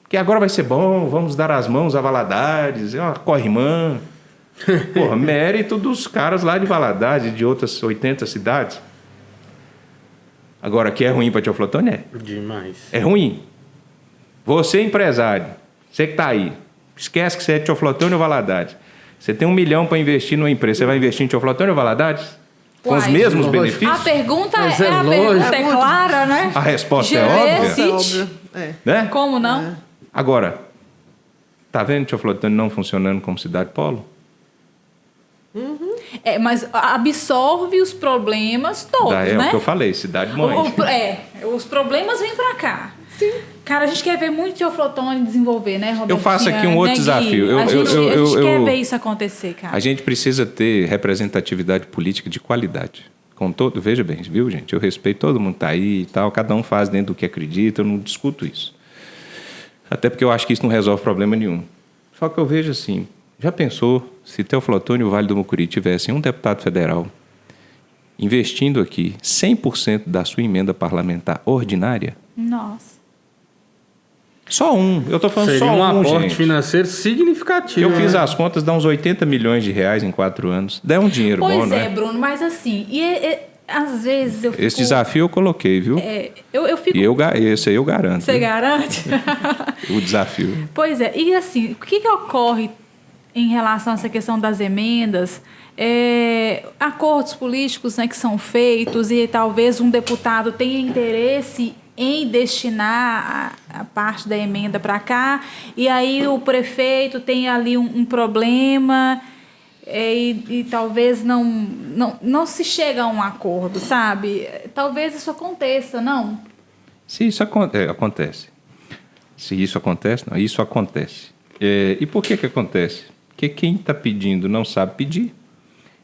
[SPEAKER 2] que agora vai ser bom, vamos dar as mãos a Valadares, é uma corrimã. Porra, mérito dos caras lá de Valadares, de outras 80 cidades. Agora, que é ruim para Teoflotone? É.
[SPEAKER 1] Demais.
[SPEAKER 2] É ruim. Você, empresário, você que está aí, esquece que você é de Teoflotone ou Valadares. Você tem 1 milhão para investir numa empresa, você vai investir em Teoflotone ou Valadares? Com os mesmos benefícios?
[SPEAKER 4] A pergunta é clara, né?
[SPEAKER 2] A resposta é óbvia. Né?
[SPEAKER 4] Como não?
[SPEAKER 2] Agora, tá vendo Teoflotone não funcionando como cidade polo?
[SPEAKER 4] Mas absorve os problemas todos, né?
[SPEAKER 2] É o que eu falei, cidade mãe.
[SPEAKER 4] Os problemas vêm para cá. Sim. Cara, a gente quer ver muito Teoflotone desenvolver, né, Roberto?
[SPEAKER 2] Eu faço aqui um outro desafio.
[SPEAKER 4] A gente quer ver isso acontecer, cara.
[SPEAKER 2] A gente precisa ter representatividade política de qualidade. Veja bem, viu, gente? Eu respeito todo mundo que está aí e tal, cada um faz dentro do que acredita, eu não discuto isso. Até porque eu acho que isso não resolve problema nenhum. Só que eu vejo assim, já pensou se Teoflotone e o Vale do Mucuri tivessem um deputado federal investindo aqui 100% da sua emenda parlamentar ordinária?
[SPEAKER 4] Nossa.
[SPEAKER 2] Só um. Eu estou falando
[SPEAKER 1] seria
[SPEAKER 2] só um,
[SPEAKER 1] aporte
[SPEAKER 2] gente.
[SPEAKER 1] financeiro significativo.
[SPEAKER 2] Eu fiz as contas, dá uns 80 milhões de reais em 4 anos. Dá um dinheiro bom, né?
[SPEAKER 4] Pois é, Bruno, mas assim, às vezes eu fico...
[SPEAKER 2] Esse desafio eu coloquei, viu?
[SPEAKER 4] Eu fico...
[SPEAKER 2] Esse aí eu garanto.
[SPEAKER 4] Você garante?
[SPEAKER 2] O desafio.
[SPEAKER 4] Pois é. E assim, o que ocorre em relação a essa questão das emendas? Acordos políticos, né, que são feitos e talvez um deputado tenha interesse em destinar a parte da emenda para cá, e aí o prefeito tem ali um problema e talvez não se chega a um acordo, sabe? Talvez isso aconteça, não?
[SPEAKER 2] Se isso acontece. Se isso acontece, não, isso acontece. E por que acontece? Porque quem está pedindo não sabe pedir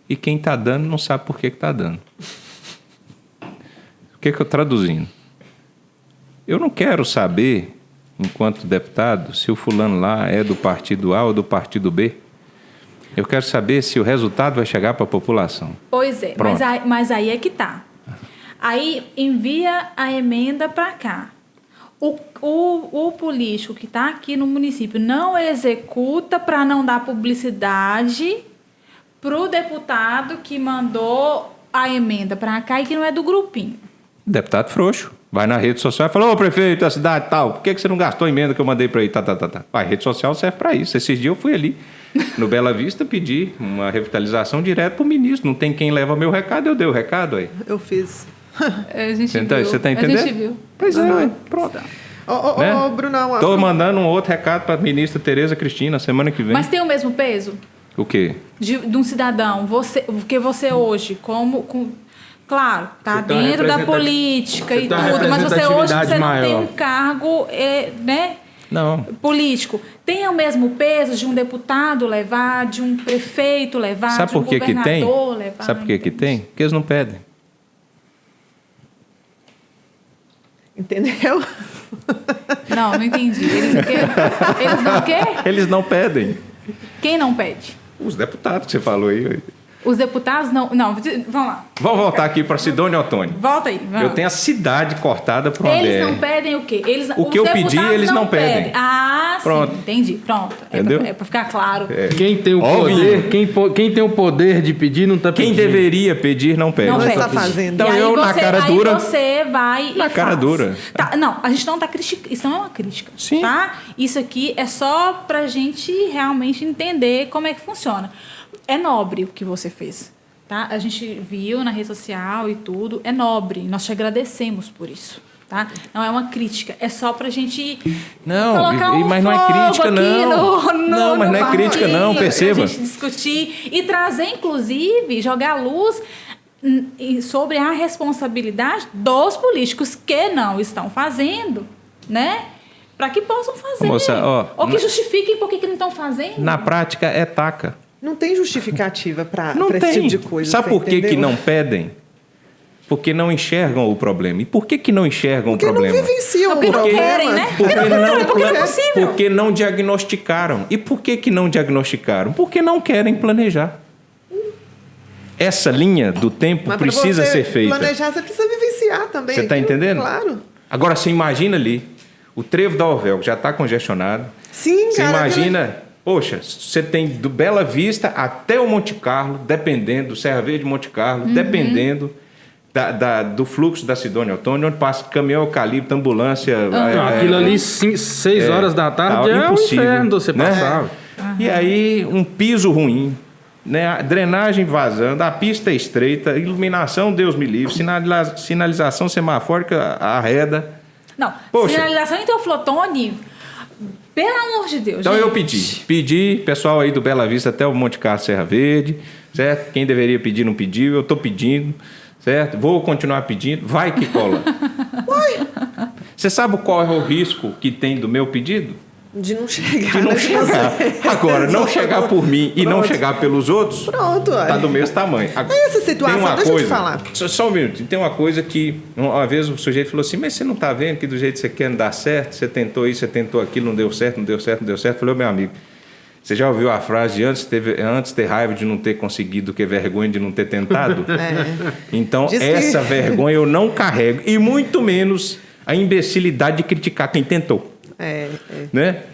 [SPEAKER 2] e quem está dando não sabe por que está dando. O que eu traduzindo? Eu não quero saber, enquanto deputado, se o fulano lá é do partido A ou do partido B. Eu quero saber se o resultado vai chegar para a população.
[SPEAKER 4] Pois é, mas aí é que está. Aí envia a emenda para cá. O político que está aqui no município não executa para não dar publicidade para o deputado que mandou a emenda para cá e que não é do grupinho.
[SPEAKER 2] Deputado frouxo. Vai na rede social e fala, ô prefeito da cidade tal, por que você não gastou a emenda que eu mandei para aí? Vai, rede social serve para isso. Esses dias eu fui ali no Bela Vista pedir uma revitalização direto para o ministro. Não tem quem leva meu recado, eu dei o recado aí.
[SPEAKER 3] Eu fiz.
[SPEAKER 4] Você
[SPEAKER 2] tá entendendo?
[SPEAKER 4] A gente viu.
[SPEAKER 2] Pois é, pronto.
[SPEAKER 3] Ô, Brunão.
[SPEAKER 2] Tô mandando um outro recado para a ministra Tereza Cristina semana que vem.
[SPEAKER 4] Mas tem o mesmo peso?
[SPEAKER 2] O quê?
[SPEAKER 4] De um cidadão. Porque você hoje, claro, tá dentro da política e tudo, mas você hoje não tem um cargo, né?
[SPEAKER 2] Não.
[SPEAKER 4] Político. Tem o mesmo peso de um deputado levar, de um prefeito levar,
[SPEAKER 2] Sabe
[SPEAKER 4] de um
[SPEAKER 2] por que
[SPEAKER 4] governador levar?
[SPEAKER 2] Sabe por que tem? Porque eles não pedem.
[SPEAKER 3] Entendeu?
[SPEAKER 4] Não entendi. Eles não querem?
[SPEAKER 2] Eles não pedem.
[SPEAKER 4] Quem não pede?
[SPEAKER 2] Os deputados que você falou aí.
[SPEAKER 4] Os deputados não... Não, vamos lá.
[SPEAKER 2] Vamos voltar aqui para Sidônia Ottoni.
[SPEAKER 4] Volta aí. Vamos.
[SPEAKER 2] Eu tenho a cidade cortada para uma
[SPEAKER 4] Eles
[SPEAKER 2] BR.
[SPEAKER 4] não pedem o quê?
[SPEAKER 2] O que eu pedi, eles não pedem.
[SPEAKER 4] Ah,
[SPEAKER 2] Pronto.
[SPEAKER 4] sim. Entendi. Pronto.
[SPEAKER 2] Entendeu?
[SPEAKER 4] É para ficar claro.
[SPEAKER 1] Quem tem o poder, quem tem o poder de pedir não está pedindo.
[SPEAKER 2] Quem deveria pedir não pede.
[SPEAKER 4] Não pede.
[SPEAKER 3] Está fazendo.
[SPEAKER 2] Então
[SPEAKER 4] E aí
[SPEAKER 2] eu, na cara dura...
[SPEAKER 4] Aí você vai e
[SPEAKER 2] Na cara
[SPEAKER 4] faz.
[SPEAKER 2] dura.
[SPEAKER 4] Tá, não, a gente não está criticando. Isso não é uma crítica.
[SPEAKER 2] Sim.
[SPEAKER 4] Tá? Isso aqui é só pra gente realmente entender como é que funciona. É nobre o que você fez. Tá? A gente viu na rede social e tudo. É nobre. Nós te agradecemos por isso. Tá? Não é uma crítica. É só pra gente colocar
[SPEAKER 2] mas não é crítica, não. Não, mas não é crítica, não, perceba.
[SPEAKER 4] Pra gente discutir e trazer, inclusive, jogar luz sobre a responsabilidade dos políticos que não estão fazendo, né? Para que possam fazer.
[SPEAKER 2] Moça,
[SPEAKER 4] ou que justifiquem por que não estão fazendo.
[SPEAKER 2] Na prática, é taca.
[SPEAKER 3] Não tem justificativa para
[SPEAKER 2] esse
[SPEAKER 3] tipo de coisa.
[SPEAKER 2] Sabe por que não pedem? Porque não enxergam o problema. E por que não enxergam o problema?
[SPEAKER 3] Porque não vivenciam o problema.
[SPEAKER 4] Porque não querem, né? Porque não é possível.
[SPEAKER 2] Porque não diagnosticaram. E por que não diagnosticaram? Porque não querem planejar. Essa linha do tempo precisa ser feita.
[SPEAKER 3] Planejar, você precisa vivenciar também.
[SPEAKER 2] Você está entendendo?
[SPEAKER 3] Claro.
[SPEAKER 2] Agora, você imagina ali, o trevo da Orvel já está congestionado.
[SPEAKER 3] Sim,
[SPEAKER 2] você imagina... Poxa, você tem do Bela Vista até o Monte Carlo, dependendo, do Serra Verde de Monte Carlo, dependendo do fluxo da Sidônia Ottoni, onde passa caminhão eucalipto, ambulância...
[SPEAKER 1] aquilo ali, 6 horas da tarde, é impossível, um inferno você passar.
[SPEAKER 2] Né? E aí, um piso ruim, né? A drenagem vazando, a pista estreita, iluminação, Deus me livre, sinalização semafórica arreda.
[SPEAKER 4] Não, sinalização em Teoflotone... Pelo amor de Deus,
[SPEAKER 2] então
[SPEAKER 4] gente.
[SPEAKER 2] Eu pedi, pessoal aí do Bela Vista até o Monte Carlo Serra Verde, certo? Quem deveria pedir não pediu, eu estou pedindo, certo? Vou continuar pedindo, vai que cola. Você sabe qual é o risco que tem do meu pedido?
[SPEAKER 3] De não chegar.
[SPEAKER 2] De não chegar. Agora, não chegar por mim e não chegar pelos outros,
[SPEAKER 3] pronto,
[SPEAKER 2] tá do mesmo tamanho.
[SPEAKER 3] Essa situação, deixa eu te falar.
[SPEAKER 2] Só um minuto. Tem uma coisa que, uma vez o sujeito falou assim, mas você não está vendo que do jeito que você quer não dá certo? Você tentou isso, você tentou aquilo, não deu certo. Eu falei, meu amigo, você já ouviu a frase de antes ter raiva de não ter conseguido do que vergonha de não ter tentado? Então, essa vergonha eu não carrego. E muito menos a imbecilidade de criticar quem tentou. Né?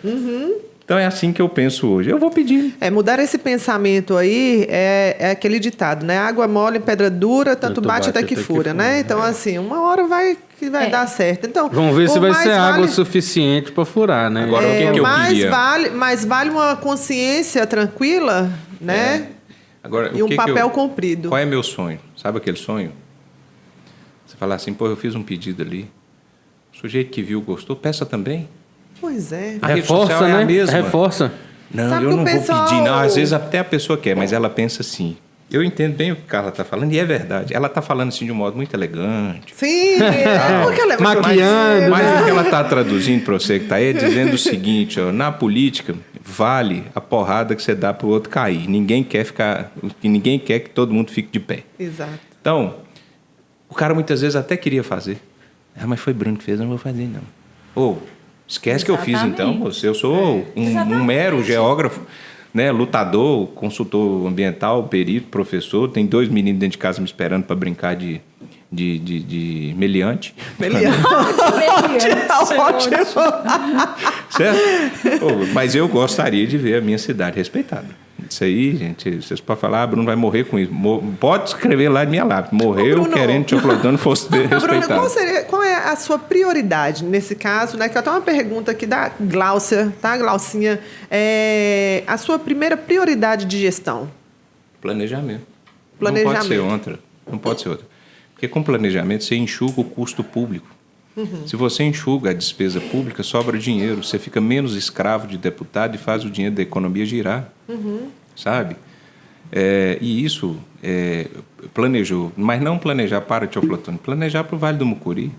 [SPEAKER 2] Então é assim que eu penso hoje. Eu vou pedir.
[SPEAKER 3] Mudar esse pensamento aí é aquele ditado, né? Água mole, pedra dura, tanto bate até que fura, né? Então, assim, uma hora vai dar certo. Então,
[SPEAKER 1] vamos ver se vai ser água suficiente para furar, né?
[SPEAKER 2] Agora, o que eu queria?
[SPEAKER 3] Mais vale uma consciência tranquila, né?
[SPEAKER 2] Agora,
[SPEAKER 3] e um papel cumprido.
[SPEAKER 2] Qual é meu sonho? Sabe aquele sonho? Você falar assim, eu fiz um pedido ali. O sujeito que viu gostou, peça também.
[SPEAKER 3] Pois é.
[SPEAKER 2] A reforça,
[SPEAKER 1] né?
[SPEAKER 2] É a mesma.
[SPEAKER 1] Reforça.
[SPEAKER 2] Não, sabe eu não vou pedir. Não, às vezes até a pessoa quer, mas ela pensa assim. Eu entendo bem o que a Carla está falando, e é verdade. Ela está falando assim de um modo muito elegante.
[SPEAKER 3] Sim, porque ela é
[SPEAKER 1] maquiando.
[SPEAKER 2] Mas o que ela está traduzindo para você que está aí é dizendo o seguinte, na política, vale a porrada que você dá para o outro cair. Ninguém quer que todo mundo fique de pé.
[SPEAKER 3] Exato.
[SPEAKER 2] Então, o cara muitas vezes até queria fazer. Mas foi Bruno que fez, eu não vou fazer, não. Esquece que eu fiz, então, moço. Eu sou um mero geógrafo, né? Lutador, consultor ambiental, perito, professor. Tem 2 meninos dentro de casa me esperando para brincar de meliante.
[SPEAKER 3] Meliante. Ótimo.
[SPEAKER 2] Certo? Mas eu gostaria de ver a minha cidade respeitada. Isso aí, gente, vocês podem falar, Bruno vai morrer com isso. Pode escrever lá de minha lápide. Morreu Bruno, querendo que o Teoflotone fosse respeitado.
[SPEAKER 3] Bruno, qual é a sua prioridade nesse caso, né? Que eu tenho uma pergunta aqui da Gláucia, tá, Glaucinha? A sua primeira prioridade de gestão?
[SPEAKER 2] Planejamento. Não pode ser outra. Não pode ser outra. Porque com planejamento você enxuga o custo público. Se você enxuga a despesa pública, sobra dinheiro. Você fica menos escravo de deputado e faz o dinheiro da economia girar. Sabe? E isso planejou. Mas não planejar para Teoflotone. Planejar para o Vale do Mucuri.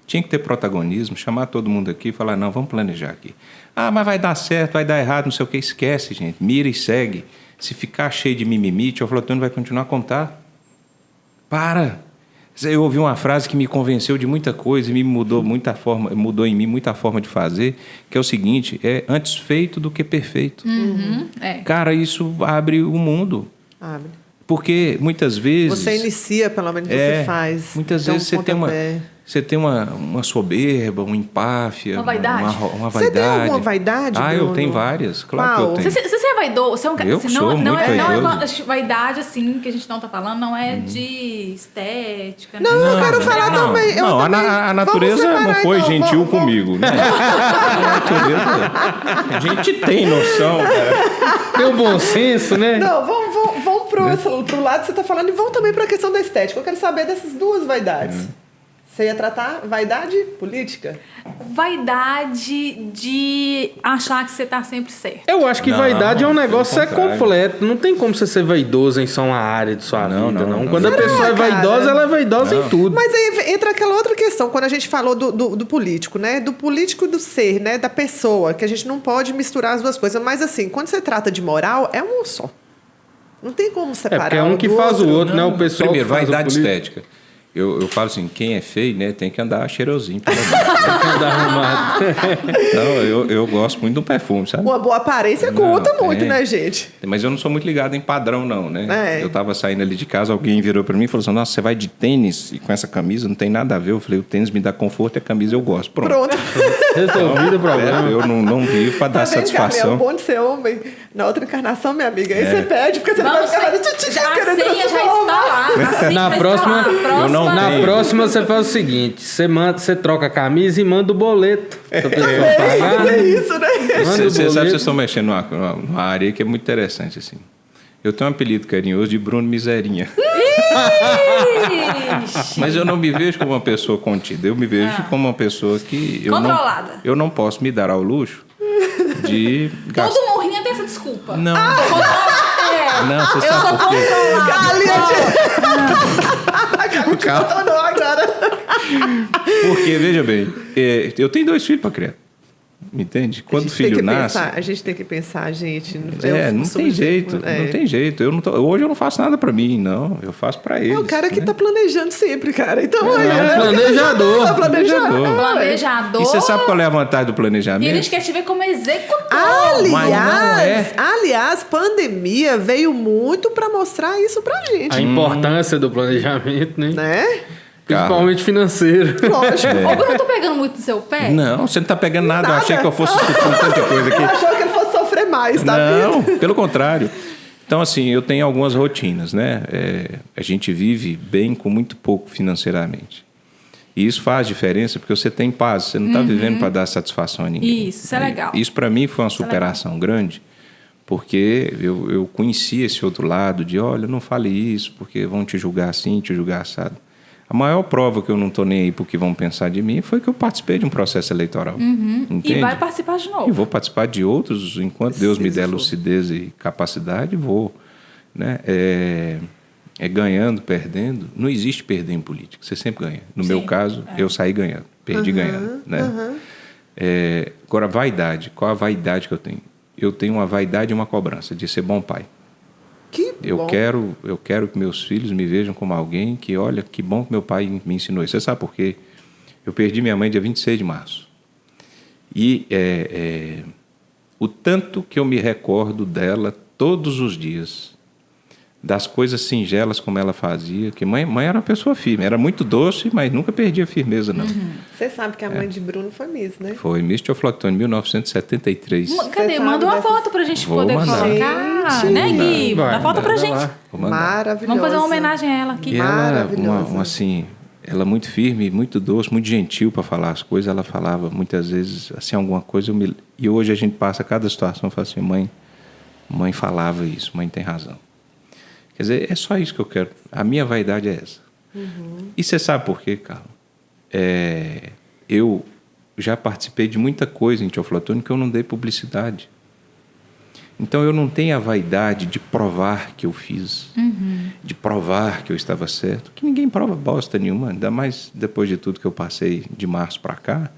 [SPEAKER 2] Tinha que ter protagonismo, chamar todo mundo aqui e falar, não, vamos planejar aqui. Ah, mas vai dar certo, vai dar errado, não sei o que. Esquece, gente. Mira e segue. Se ficar cheio de mimimi, Teoflotone vai continuar a contar. Para! Eu ouvi uma frase que me convenceu de muita coisa e me mudou em mim muita forma de fazer, que é o seguinte, antes feito do que perfeito. Cara, isso abre o mundo. Abre. Porque muitas vezes...
[SPEAKER 3] Você inicia, pelo menos você faz.
[SPEAKER 2] Muitas vezes você tem uma soberba, uma empáfia.
[SPEAKER 4] Uma vaidade.
[SPEAKER 2] Uma vaidade.
[SPEAKER 3] Você tem alguma vaidade, Bruno?
[SPEAKER 2] Eu tenho várias. Claro que eu tenho.
[SPEAKER 4] Você é vaidoso? Você é um cara...
[SPEAKER 2] Eu sou muito vaidoso.
[SPEAKER 4] Não é uma vaidade, assim, que a gente não está falando, não é de estética.
[SPEAKER 3] Não, eu quero falar também.
[SPEAKER 2] A natureza não foi gentil comigo. Né? A gente tem noção, cara.
[SPEAKER 1] Tem um bom senso, né?
[SPEAKER 3] Não, vamos pro lado que você está falando e vamos também para a questão da estética. Eu quero saber dessas duas vaidades. Você ia tratar vaidade política?
[SPEAKER 4] Vaidade de achar que você está sempre certo.
[SPEAKER 1] Eu acho que vaidade é um negócio completo. Não tem como você ser vaidoso em só uma área de sua vida, não. Quando a pessoa é vaidosa, ela é vaidosa em tudo.
[SPEAKER 3] Mas aí entra aquela outra questão, quando a gente falou do político, né? Do político e do ser, né? Da pessoa, que a gente não pode misturar as duas coisas. Mas assim, quando você trata de moral, é um só. Não tem como separar.
[SPEAKER 1] Porque é um que faz o outro, né? O pessoal
[SPEAKER 2] primeiro, vaidade estética. Eu falo assim, quem é feio, né, tem que andar cheirosinho. Tem que andar arrumado. Então, eu gosto muito do perfume, sabe?
[SPEAKER 3] Uma boa aparência conta muito, né, gente?
[SPEAKER 2] Mas eu não sou muito ligado em padrão, não, né? Eu tava saindo ali de casa, alguém virou pra mim e falou assim, nossa, você vai de tênis e com essa camisa? Não tem nada a ver. Eu falei, o tênis me dá conforto e a camisa eu gosto. Pronto.
[SPEAKER 1] Resolvido o problema.
[SPEAKER 2] Eu não vivo pra dar satisfação.
[SPEAKER 3] É bom de ser homem. Na outra encarnação, minha amiga, aí você pede, porque você não vai ficar
[SPEAKER 4] a senha já está lá.
[SPEAKER 1] Na próxima você faz o seguinte, você troca a camisa e manda o boleto pra pessoa pagar.
[SPEAKER 3] É isso, né?
[SPEAKER 2] Você sabe que vocês estão mexendo numa área que é muito interessante, assim. Eu tenho um apelido carinhoso de Bruno Miserinha. Mas eu não me vejo como uma pessoa contida. Eu me vejo como uma pessoa que...
[SPEAKER 4] Controlada.
[SPEAKER 2] Eu não posso me dar ao luxo de...
[SPEAKER 4] Todo morrinho tem essa desculpa.
[SPEAKER 2] Não. Não, você sabe por quê? Porque, veja bem, eu tenho 2 filhos para criar. Me entende? Quando o filho nasce...
[SPEAKER 3] A gente tem que pensar, gente...
[SPEAKER 2] não tem jeito, não tem jeito. Hoje eu não faço nada pra mim, não. Eu faço pra eles.
[SPEAKER 3] É o cara que tá planejando sempre, cara. Então,
[SPEAKER 1] planejador.
[SPEAKER 4] Planejador.
[SPEAKER 2] E você sabe qual é a vantagem do planejamento?
[SPEAKER 4] E a gente quer te ver como executor.
[SPEAKER 3] Aliás, pandemia veio muito pra mostrar isso pra gente.
[SPEAKER 1] A importância do planejamento, né? Principalmente financeiro.
[SPEAKER 3] Lógico.
[SPEAKER 4] Ô, Bruno, eu tô pegando muito no seu pé?
[SPEAKER 2] Não, você não tá pegando nada. Eu achei que eu fosse escutando tanta coisa aqui.
[SPEAKER 3] Eu achou que ele fosse sofrer mais, tá
[SPEAKER 2] vendo?
[SPEAKER 3] Não,
[SPEAKER 2] pelo contrário. Então, assim, eu tenho algumas rotinas, né? A gente vive bem com muito pouco financeiramente. E isso faz diferença porque você tem paz. Você não está vivendo para dar satisfação a ninguém.
[SPEAKER 4] Isso é legal.
[SPEAKER 2] Isso, para mim, foi uma superação grande. Porque eu conheci esse outro lado de, olha, não fale isso porque vão te julgar assim, te julgar assado. A maior prova que eu não estou nem aí porque vão pensar de mim foi que eu participei de um processo eleitoral.
[SPEAKER 4] E vai participar de novo.
[SPEAKER 2] E vou participar de outros, enquanto Deus me der lucidez e capacidade, vou. Né? Ganhando, perdendo. Não existe perder em política, você sempre ganha. No meu caso, eu saí ganhando, perdi ganhando. Né? Agora, vaidade. Qual a vaidade que eu tenho? Eu tenho uma vaidade e uma cobrança de ser bom pai. Eu quero que meus filhos me vejam como alguém que, olha, que bom que meu pai me ensinou isso. Você sabe por quê? Eu perdi minha mãe dia 26 de março. E o tanto que eu me recordo dela todos os dias, das coisas singelas como ela fazia, que mãe era uma pessoa firme, era muito doce, mas nunca perdia firmeza, não.
[SPEAKER 3] Você sabe que a mãe de Bruno foi Miss, né?
[SPEAKER 2] Foi Miss Teoflotone, 1973.
[SPEAKER 4] Cadê? Manda uma foto pra gente poder colocar, né, Gui? Manda foto pra gente.
[SPEAKER 3] Maravilhosa.
[SPEAKER 4] Vamos fazer uma homenagem a ela aqui.
[SPEAKER 2] E ela, assim, ela muito firme, muito doce, muito gentil para falar as coisas. Ela falava muitas vezes assim alguma coisa. E hoje a gente passa cada situação e fala assim, mãe falava isso, mãe tem razão. Quer dizer, é só isso que eu quero. A minha vaidade é essa. E você sabe por quê, Carlos? Eu já participei de muita coisa em Teoflotone que eu não dei publicidade. Então eu não tenho a vaidade de provar que eu fiz, de provar que eu estava certo, que ninguém prova bosta nenhuma, ainda mais depois de tudo que eu passei de março para cá,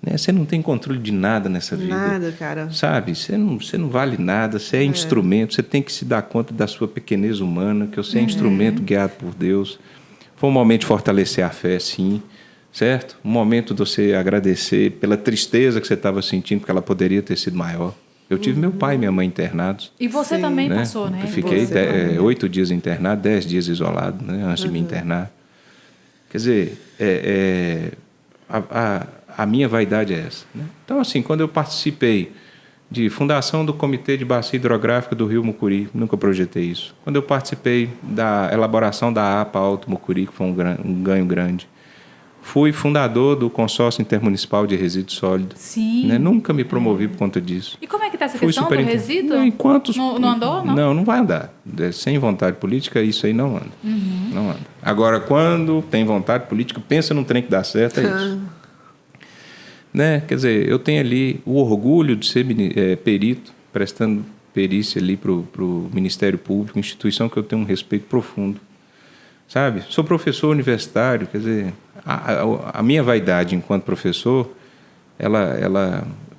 [SPEAKER 2] né? Você não tem controle de nada nessa vida.
[SPEAKER 3] Nada, cara.
[SPEAKER 2] Sabe? Você não vale nada, você é instrumento, você tem que se dar conta da sua pequenez humana, que você é instrumento guiado por Deus. Foi um momento de fortalecer a fé, sim, certo? Um momento de você agradecer pela tristeza que você estava sentindo, porque ela poderia ter sido maior. Eu tive meu pai e minha mãe internados.
[SPEAKER 4] E você também passou, né?
[SPEAKER 2] Eu fiquei 8 dias internado, 10 dias isolado, né, antes de me internar. Quer dizer, a minha vaidade é essa. Né? Então, assim, quando eu participei de fundação do Comitê de Bacia Hidrográfica do Rio Mucuri, nunca projetei isso. Quando eu participei da elaboração da APA Alto Mucuri, que foi um ganho grande. Fui fundador do Consórcio Intermunicipal de Resíduos Sólidos.
[SPEAKER 4] Sim.
[SPEAKER 2] Né? Nunca me promovi por conta disso.
[SPEAKER 4] E como é que está essa questão do resíduo? Não andou, não?
[SPEAKER 2] Não vai andar. Sem vontade política, isso aí não anda. Não anda. Agora, quando tem vontade política, pensa num trem que dá certo, é isso. Né? Quer dizer, eu tenho ali o orgulho de ser perito, prestando perícia ali para o Ministério Público, instituição que eu tenho um respeito profundo. Sabe? Sou professor universitário, quer dizer, a minha vaidade enquanto professor,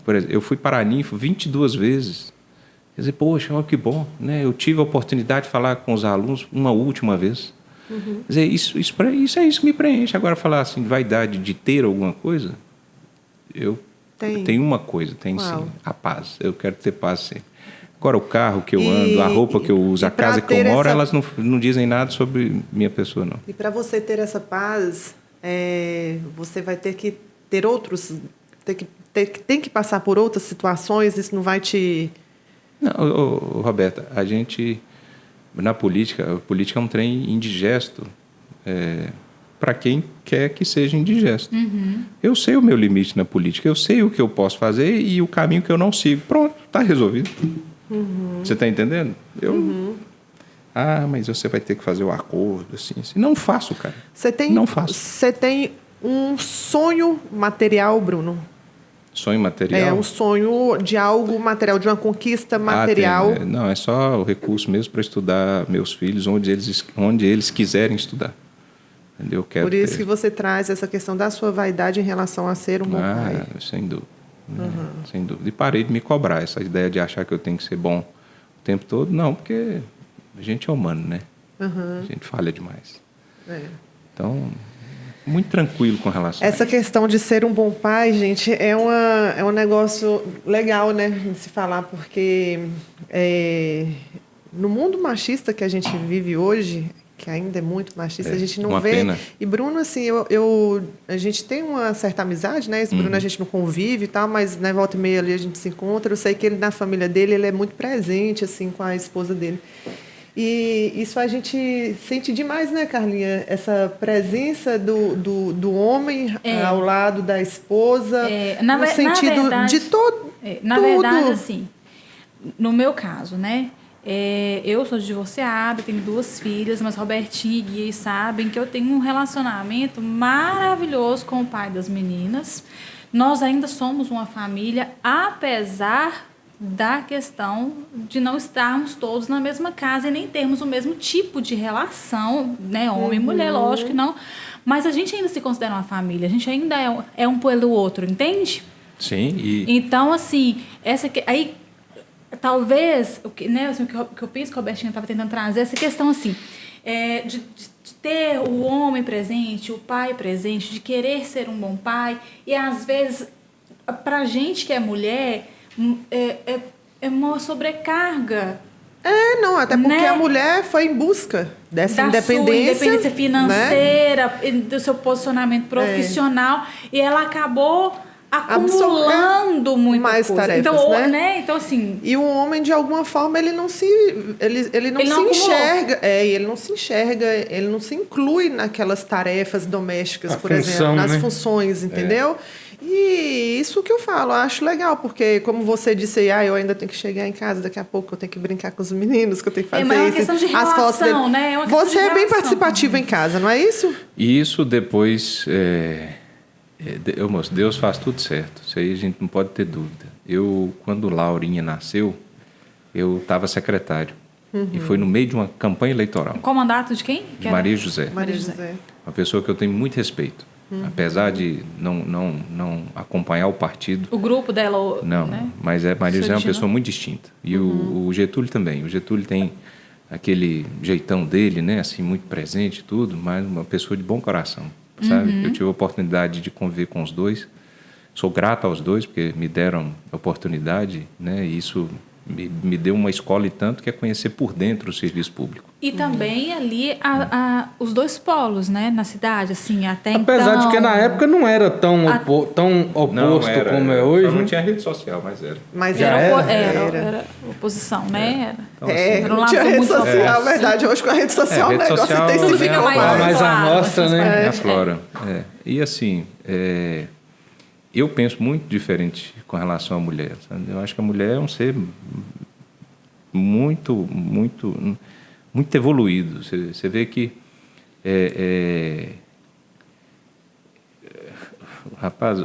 [SPEAKER 2] por exemplo, eu fui para a Ninfo 22 vezes. Quer dizer, poxa, olha que bom, né? Eu tive a oportunidade de falar com os alunos uma última vez. Quer dizer, isso é isso que me preenche. Agora, falar assim, vaidade de ter alguma coisa, eu tenho uma coisa, sim, a paz. Eu quero ter paz sempre. Agora, o carro que eu ando, a roupa que eu uso, a casa que eu moro, elas não dizem nada sobre minha pessoa, não.
[SPEAKER 3] E para você ter essa paz, você vai ter que ter outros... Tem que passar por outras situações, isso não vai te...
[SPEAKER 2] Não, Roberta, a gente... Na política, a política é um trem indigesto para quem quer que seja indigesto. Eu sei o meu limite na política, eu sei o que eu posso fazer e o caminho que eu não sigo. Pronto, está resolvido. Você está entendendo? Mas você vai ter que fazer o acordo, assim. Não faço, cara. Não faço.
[SPEAKER 3] Você tem um sonho material, Bruno?
[SPEAKER 2] Sonho material?
[SPEAKER 3] Um sonho de algo material, de uma conquista material.
[SPEAKER 2] Não, é só o recurso mesmo para estudar meus filhos onde eles quiserem estudar. Entendeu?
[SPEAKER 3] Por isso que você traz essa questão da sua vaidade em relação a ser um bom pai.
[SPEAKER 2] Sem dúvida. Sem dúvida. E parei de me cobrar essa ideia de achar que eu tenho que ser bom o tempo todo. Não, porque a gente é humano, né? A gente falha demais. Então, muito tranquilo com relação
[SPEAKER 3] essa questão de ser um bom pai, gente, é um negócio legal, né, de se falar, porque no mundo machista que a gente vive hoje, que ainda é muito machista, a gente não vê. Pena. E Bruno, assim, a gente tem uma certa amizade, né? Esse Bruno a gente não convive e tal, mas na volta e meia ali a gente se encontra. Eu sei que ele, na família dele, ele é muito presente, assim, com a esposa dele. E isso a gente sente demais, né, Carlinha? Essa presença do homem ao lado da esposa, no sentido de todo.
[SPEAKER 4] Na verdade, assim, no meu caso, né? Eu sou divorciada, tenho 2 filhas, mas Robertinho e Gui sabem que eu tenho um relacionamento maravilhoso com o pai das meninas. Nós ainda somos uma família, apesar da questão de não estarmos todos na mesma casa e nem termos o mesmo tipo de relação, né? Homem e mulher, lógico que não. Mas a gente ainda se considera uma família, a gente ainda é um pelo outro, entende?
[SPEAKER 2] Sim.
[SPEAKER 4] Então, assim, aí... Talvez, né, assim, o que eu penso que o Robertinho estava tentando trazer, essa questão assim, de ter o homem presente, o pai presente, de querer ser um bom pai, e às vezes, pra gente que é mulher, é uma sobrecarga.
[SPEAKER 3] Até porque, né? A mulher foi em busca dessa independência
[SPEAKER 4] financeira, né? Do seu posicionamento profissional, e ela acabou acumulando muita
[SPEAKER 3] mais
[SPEAKER 4] coisa.
[SPEAKER 3] tarefas,
[SPEAKER 4] Então,
[SPEAKER 3] né?
[SPEAKER 4] Então, assim...
[SPEAKER 3] E o homem, de alguma forma, ele não se enxerga. Ele não se enxerga, ele não se inclui naquelas tarefas domésticas, por exemplo, nas funções, entendeu? E isso que eu falo, eu acho legal, porque como você disse aí, eu ainda tenho que chegar em casa, daqui a pouco eu tenho que brincar com os meninos, que eu tenho que fazer
[SPEAKER 4] mas é uma questão de relação, né?
[SPEAKER 3] Você é bem participativo em casa, não é isso?
[SPEAKER 2] E isso depois... moço, Deus faz tudo certo. Isso aí a gente não pode ter dúvida. Quando Laurinha nasceu, eu estava secretário. E foi no meio de uma campanha eleitoral.
[SPEAKER 4] Qual mandato de quem?
[SPEAKER 2] De Maria José.
[SPEAKER 3] Maria José.
[SPEAKER 2] Uma pessoa que eu tenho muito respeito. Apesar de não acompanhar o partido.
[SPEAKER 4] O grupo dela...
[SPEAKER 2] Não,
[SPEAKER 4] né?
[SPEAKER 2] Mas Maria José é uma pessoa muito distinta. E o Getúlio também. O Getúlio tem aquele jeitão dele, né? Assim, muito presente e tudo, mas uma pessoa de bom coração. Sabe? Eu tive a oportunidade de conviver com os dois. Sou grato aos dois, porque me deram a oportunidade, né? E isso me deu uma escola e tanto, que é conhecer por dentro o serviço público.
[SPEAKER 4] E também ali os dois polos, né? Na cidade, assim, até
[SPEAKER 1] Apesar
[SPEAKER 4] então...
[SPEAKER 1] de que na época não era tão oposto como é hoje.
[SPEAKER 2] Não tinha rede social, mas era.
[SPEAKER 3] Mas
[SPEAKER 4] era oposição, né?
[SPEAKER 2] Então, assim,
[SPEAKER 3] não tinha rede social, verdade. Hoje com a rede social o negócio intensificou mais.
[SPEAKER 1] Mais amostra, né?
[SPEAKER 2] Aflora. E assim, eu penso muito diferente com relação à mulher. Sabe? Eu acho que a mulher é um ser muito evoluído. Você vê que rapaz,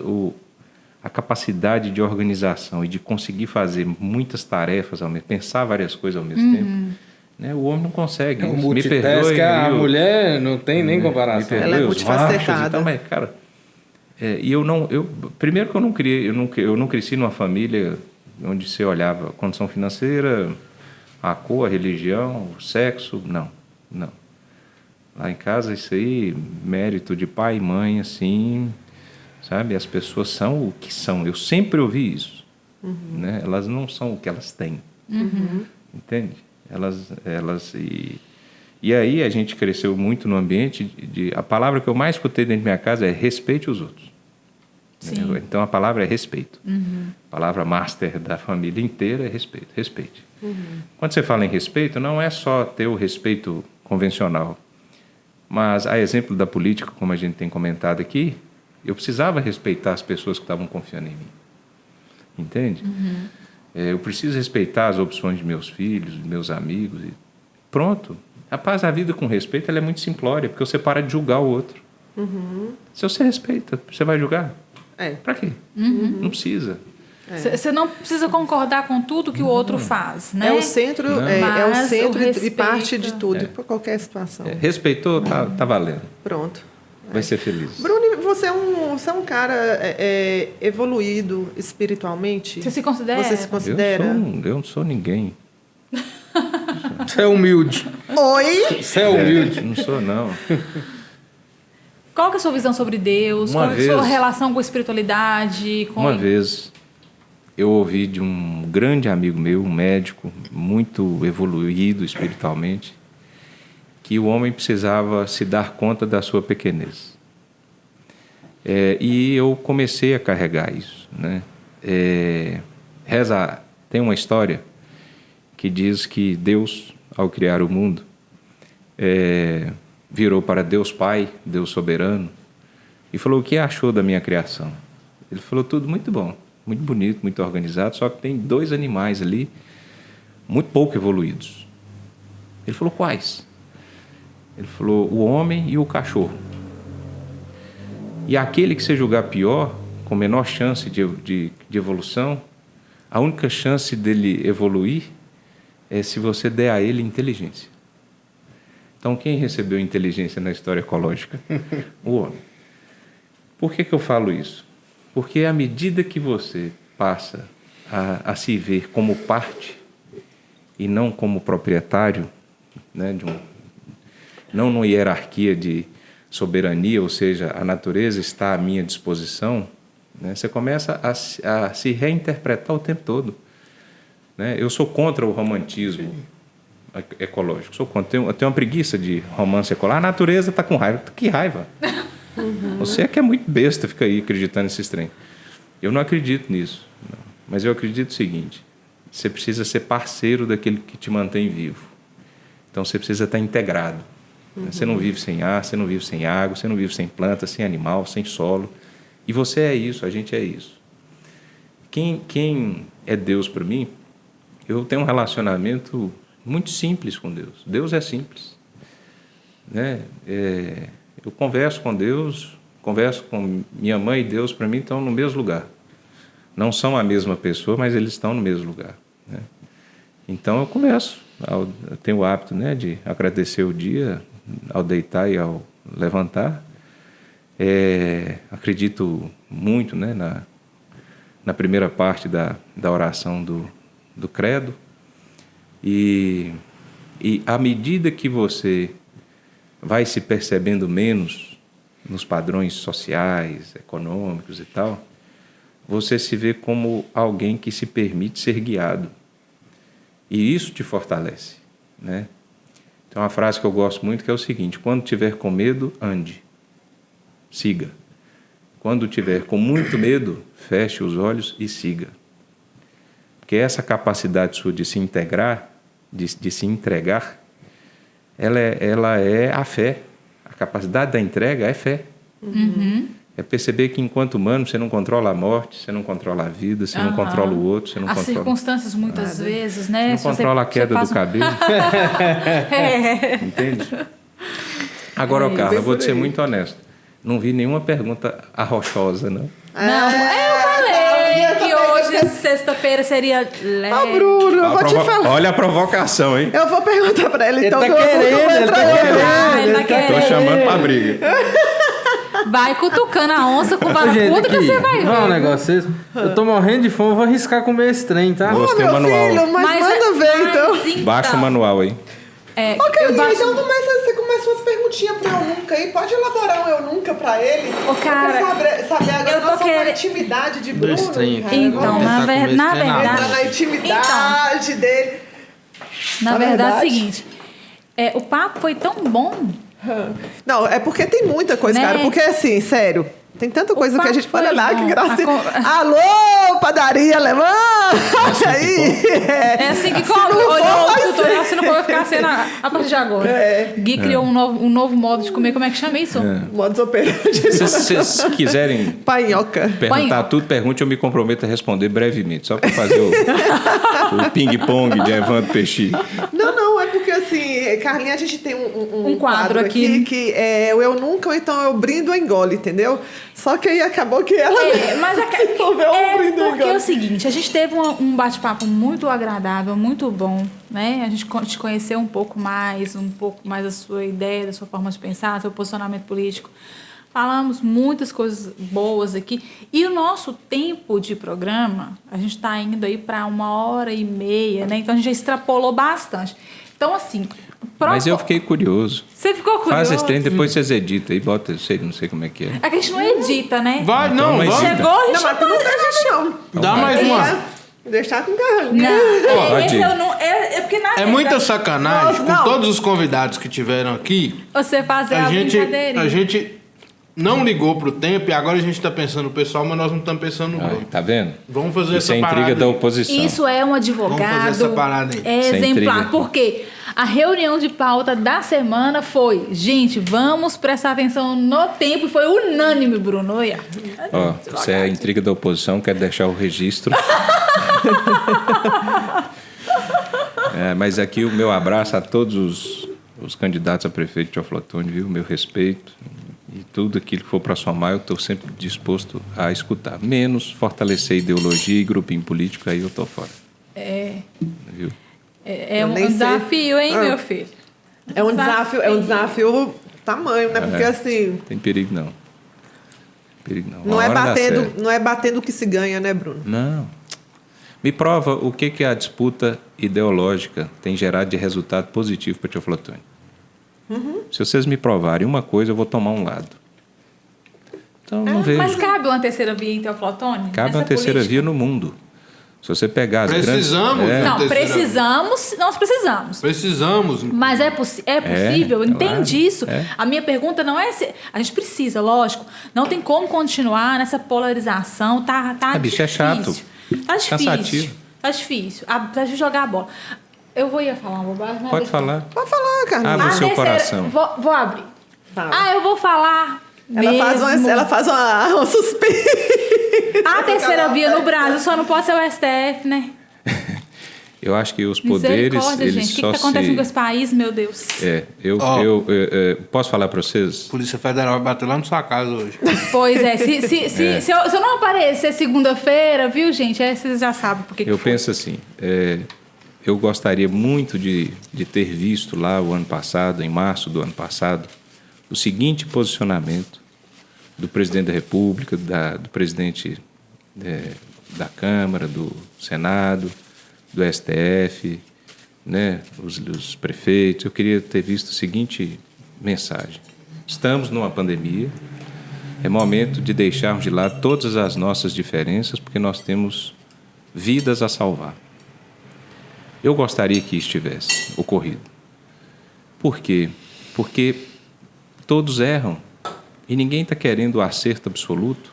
[SPEAKER 2] a capacidade de organização e de conseguir fazer muitas tarefas ao mesmo tempo, pensar várias coisas ao mesmo tempo, né? O homem não consegue.
[SPEAKER 1] O multitask, a mulher não tem nem comparação.
[SPEAKER 3] Ela é multifacetada.
[SPEAKER 2] Então, mas, cara, primeiro que eu não cresci numa família onde você olhava a condição financeira, a cor, a religião, o sexo, não. Lá em casa, isso aí, mérito de pai e mãe, assim, sabe? As pessoas são o que são. Eu sempre ouvi isso, né? Elas não são o que elas têm, entende? E aí a gente cresceu muito no ambiente a palavra que eu mais escutei dentro da minha casa é respeite os outros.
[SPEAKER 4] Sim.
[SPEAKER 2] Então a palavra é respeito. A palavra master da família inteira é respeito. Respeite. Quando você fala em respeito, não é só ter o respeito convencional, mas a exemplo da política, como a gente tem comentado aqui, eu precisava respeitar as pessoas que estavam confiando em mim. Entende? Eu preciso respeitar as opções de meus filhos, de meus amigos. E pronto. Rapaz, a vida com respeito ela é muito simplória, porque você para de julgar o outro. Se você respeita, você vai julgar? Para quê? Não precisa.
[SPEAKER 4] Você não precisa concordar com tudo que o outro faz, né?
[SPEAKER 3] É o centro, e parte de tudo, por qualquer situação.
[SPEAKER 2] Respeitou, tá valendo.
[SPEAKER 3] Pronto.
[SPEAKER 2] Vai ser feliz.
[SPEAKER 3] Bruno, você é um cara evoluído espiritualmente?
[SPEAKER 4] Você se considera?
[SPEAKER 3] Você se considera?
[SPEAKER 2] Eu não sou ninguém.
[SPEAKER 1] Você é humilde.
[SPEAKER 3] Oi?
[SPEAKER 1] Você é humilde.
[SPEAKER 2] Não sou, não.
[SPEAKER 4] Qual que é a sua visão sobre Deus? Qual é a sua relação com a espiritualidade?
[SPEAKER 2] Uma vez eu ouvi de um grande amigo meu, um médico muito evoluído espiritualmente, que o homem precisava se dar conta da sua pequenez. E eu comecei a carregar isso, né? Tem uma história que diz que Deus, ao criar o mundo, virou para Deus Pai, Deus soberano, e falou: o que achou da minha criação? Ele falou: tudo muito bom, muito bonito, muito organizado, só que tem 2 animais ali, muito pouco evoluídos. Ele falou: quais? Ele falou: o homem e o cachorro. E aquele que você julgar pior, com menor chance de evolução, a única chance dele evoluir é se você der a ele inteligência. Então, quem recebeu inteligência na história ecológica? O homem. Por que eu falo isso? Porque à medida que você passa a se ver como parte e não como proprietário, né, não numa hierarquia de soberania, ou seja, a natureza está à minha disposição, né, você começa a se reinterpretar o tempo todo. Né? Eu sou contra o romantismo ecológico. Sou contra. Eu tenho uma preguiça de romance ecológico. A natureza está com raiva. Que raiva? Você é que é muito besta, fica aí acreditando nesses trem. Eu não acredito nisso, não. Mas eu acredito o seguinte: você precisa ser parceiro daquele que te mantém vivo. Então você precisa estar integrado. Você não vive sem ar, você não vive sem água, você não vive sem planta, sem animal, sem solo. E você é isso, a gente é isso. Quem é Deus para mim, eu tenho um relacionamento muito simples com Deus. Deus é simples. Né? Eu converso com Deus, converso com minha mãe e Deus, para mim, estão no mesmo lugar. Não são a mesma pessoa, mas eles estão no mesmo lugar. Né? Então eu converso. Eu tenho o hábito, né, de agradecer o dia ao deitar e ao levantar. Acredito muito, né, na primeira parte da oração do credo. E à medida que você vai se percebendo menos nos padrões sociais, econômicos e tal, você se vê como alguém que se permite ser guiado. E isso te fortalece, né? Tem uma frase que eu gosto muito que é o seguinte: quando tiver com medo, ande, siga. Quando tiver com muito medo, feche os olhos e siga. Porque essa capacidade sua de se integrar, de se entregar, ela é a fé. A capacidade da entrega é fé.
[SPEAKER 4] Uhum.
[SPEAKER 2] É perceber que enquanto humano você não controla a morte, você não controla a vida, você não controla o outro, você não controla...
[SPEAKER 4] As circunstâncias muitas vezes, né?
[SPEAKER 2] Você não controla a queda do cabelo. Entende? Agora, Carla, eu vou te ser muito honesto. Não vi nenhuma pergunta arrochosa, não.
[SPEAKER 4] Não, eu falei que hoje, sexta-feira, seria leve.
[SPEAKER 3] Bruno, eu vou te falar.
[SPEAKER 2] Olha a provocação, hein?
[SPEAKER 3] Eu vou perguntar pra ele, então.
[SPEAKER 1] Ele tá querendo.
[SPEAKER 2] Tô chamando pra briga.
[SPEAKER 4] Vai cutucando a onça com vara curta que você vai ver.
[SPEAKER 1] Vamos um negócio. Eu tô morrendo de fome, vou arriscar comer esse trem, tá?
[SPEAKER 2] Gostei do manual.
[SPEAKER 3] Filho, mas manda ver, então.
[SPEAKER 2] Baixa o manual aí.
[SPEAKER 3] Carlinhos, então você começa umas perguntinhas pro Eu Nunca aí. Pode elaborar um Eu Nunca pra ele?
[SPEAKER 4] Cara,
[SPEAKER 3] saber agora a intimidade de Bruno.
[SPEAKER 4] Então, na verdade...
[SPEAKER 3] Entrar na intimidade dele.
[SPEAKER 4] Na verdade é o seguinte, o papo foi tão bom...
[SPEAKER 3] Não, é porque tem muita coisa, né? Cara. Porque assim, sério, tem tanta coisa que a gente... Olha lá, que graça. Alô, padaria alemã! Olha aí!
[SPEAKER 4] É assim que olhou o tutorial, se não for, vai ficar sendo a partir de agora. Gui criou um novo modo de comer. Como é que chama isso?
[SPEAKER 3] Modus operandi.
[SPEAKER 2] Se vocês quiserem perguntar tudo, pergunte, eu me comprometo a responder brevemente. Só para fazer o ping-pong de Evandro Peixi.
[SPEAKER 3] Não, é porque assim, Carlinha, a gente tem um
[SPEAKER 4] quadro aqui
[SPEAKER 3] que é o Eu Nunca, ou então eu brindo ou engole, entendeu? Só que aí acabou que ela se envolveu um brindo ou engole.
[SPEAKER 4] Porque é o seguinte, a gente teve um bate-papo muito agradável, muito bom, né? A gente te conheceu um pouco mais da sua ideia, da sua forma de pensar, do seu posicionamento político. Falamos muitas coisas boas aqui. E o nosso tempo de programa, a gente está indo aí para 1h30, né? Então a gente já extrapolou bastante. Então, assim...
[SPEAKER 2] Mas eu fiquei curioso.
[SPEAKER 4] Você ficou curioso?
[SPEAKER 2] Faz esse trem, depois vocês editam aí, bota, não sei como é que é.
[SPEAKER 4] É que a gente não edita, né?
[SPEAKER 1] Vai,
[SPEAKER 2] então,
[SPEAKER 1] não,
[SPEAKER 2] vai.
[SPEAKER 4] Chegou, a gente
[SPEAKER 3] não, mas não.
[SPEAKER 1] Dá mais uma.
[SPEAKER 3] Deixar com Carlinhos.
[SPEAKER 4] Não,
[SPEAKER 2] Pode
[SPEAKER 4] esse
[SPEAKER 2] ir.
[SPEAKER 4] eu não... É porque na verdade,
[SPEAKER 1] muita sacanagem
[SPEAKER 3] Não.
[SPEAKER 1] com todos os convidados que tiveram aqui.
[SPEAKER 4] você fazer a brincadeirinha.
[SPEAKER 1] A gente não ligou pro tempo e agora a gente tá pensando no pessoal, mas nós não estamos pensando no Bruno.
[SPEAKER 2] Tá vendo?
[SPEAKER 1] Vamos fazer
[SPEAKER 2] Isso
[SPEAKER 1] essa
[SPEAKER 2] é
[SPEAKER 1] parada.
[SPEAKER 2] intriga da oposição.
[SPEAKER 4] Isso é um advogado.
[SPEAKER 1] Vamos fazer essa parada aí.
[SPEAKER 2] Isso é
[SPEAKER 4] Exemplar.
[SPEAKER 2] intriga.
[SPEAKER 4] Por quê? A reunião de pauta da semana foi: gente, vamos prestar atenção no tempo. E foi unânime, Bruno. Olha.
[SPEAKER 2] Ó, isso é a intriga da oposição, quero deixar o registro. Mas aqui o meu abraço a todos os candidatos a prefeito de Teoflotone, viu? Meu respeito. E tudo aquilo que for para somar, eu estou sempre disposto a escutar. Menos fortalecer ideologia e grupinho político, aí eu estou fora. Viu?
[SPEAKER 4] É um desafio, hein, meu filho?
[SPEAKER 3] É um desafio tamanho, né? Porque assim...
[SPEAKER 2] Tem perigo não. Perigo não.
[SPEAKER 3] Não é batendo que se ganha, né, Bruno?
[SPEAKER 2] Não. Me prova o que a disputa ideológica tem gerado de resultado positivo para Teoflotone. Se vocês me provarem uma coisa, eu vou tomar um lado. Então, não vejo.
[SPEAKER 4] Mas cabe uma terceira via em Teoflotone?
[SPEAKER 2] Cabe uma terceira via no mundo. Se você pegar as
[SPEAKER 5] precisamos,
[SPEAKER 2] grandes...
[SPEAKER 4] Não, precisamos, nós precisamos.
[SPEAKER 5] Precisamos.
[SPEAKER 4] Mas é possível, eu entendi
[SPEAKER 2] claro,
[SPEAKER 4] isso. A minha pergunta não é se... A gente precisa, lógico. Não tem como continuar nessa polarização. Tá
[SPEAKER 2] bicho,
[SPEAKER 4] difícil.
[SPEAKER 2] é chato.
[SPEAKER 4] Tá difícil.
[SPEAKER 2] Cansativo.
[SPEAKER 4] Tá difícil. Tá de jogar a bola. Eu ia falar uma bobagem.
[SPEAKER 2] Pode falar.
[SPEAKER 3] Pode falar, Carlinhos.
[SPEAKER 2] Abra o seu coração.
[SPEAKER 4] Vou abrir.
[SPEAKER 3] Fala.
[SPEAKER 4] Eu vou falar
[SPEAKER 3] Ela faz um suspense.
[SPEAKER 4] A terceira via no Brasil só não pode ser o STF, né?
[SPEAKER 2] Eu acho que os poderes...
[SPEAKER 4] Misericórdia, gente. O que está acontecendo com esse país, meu Deus?
[SPEAKER 2] Eu posso falar para vocês?
[SPEAKER 5] Polícia Federal vai bater lá na sua casa hoje.
[SPEAKER 4] Pois é. Se eu não aparecer segunda-feira, viu, gente? Vocês já sabem por que
[SPEAKER 2] Eu
[SPEAKER 4] foi.
[SPEAKER 2] penso assim, eu gostaria muito de ter visto lá o ano passado, em março do ano passado, o seguinte posicionamento do presidente da República, do presidente da Câmara, do Senado, do STF, né, os prefeitos. Eu queria ter visto a seguinte mensagem. Estamos numa pandemia, é momento de deixarmos de lado todas as nossas diferenças, porque nós temos vidas a salvar. Eu gostaria que isso tivesse ocorrido. Por quê? Porque todos erram e ninguém está querendo o acerto absoluto,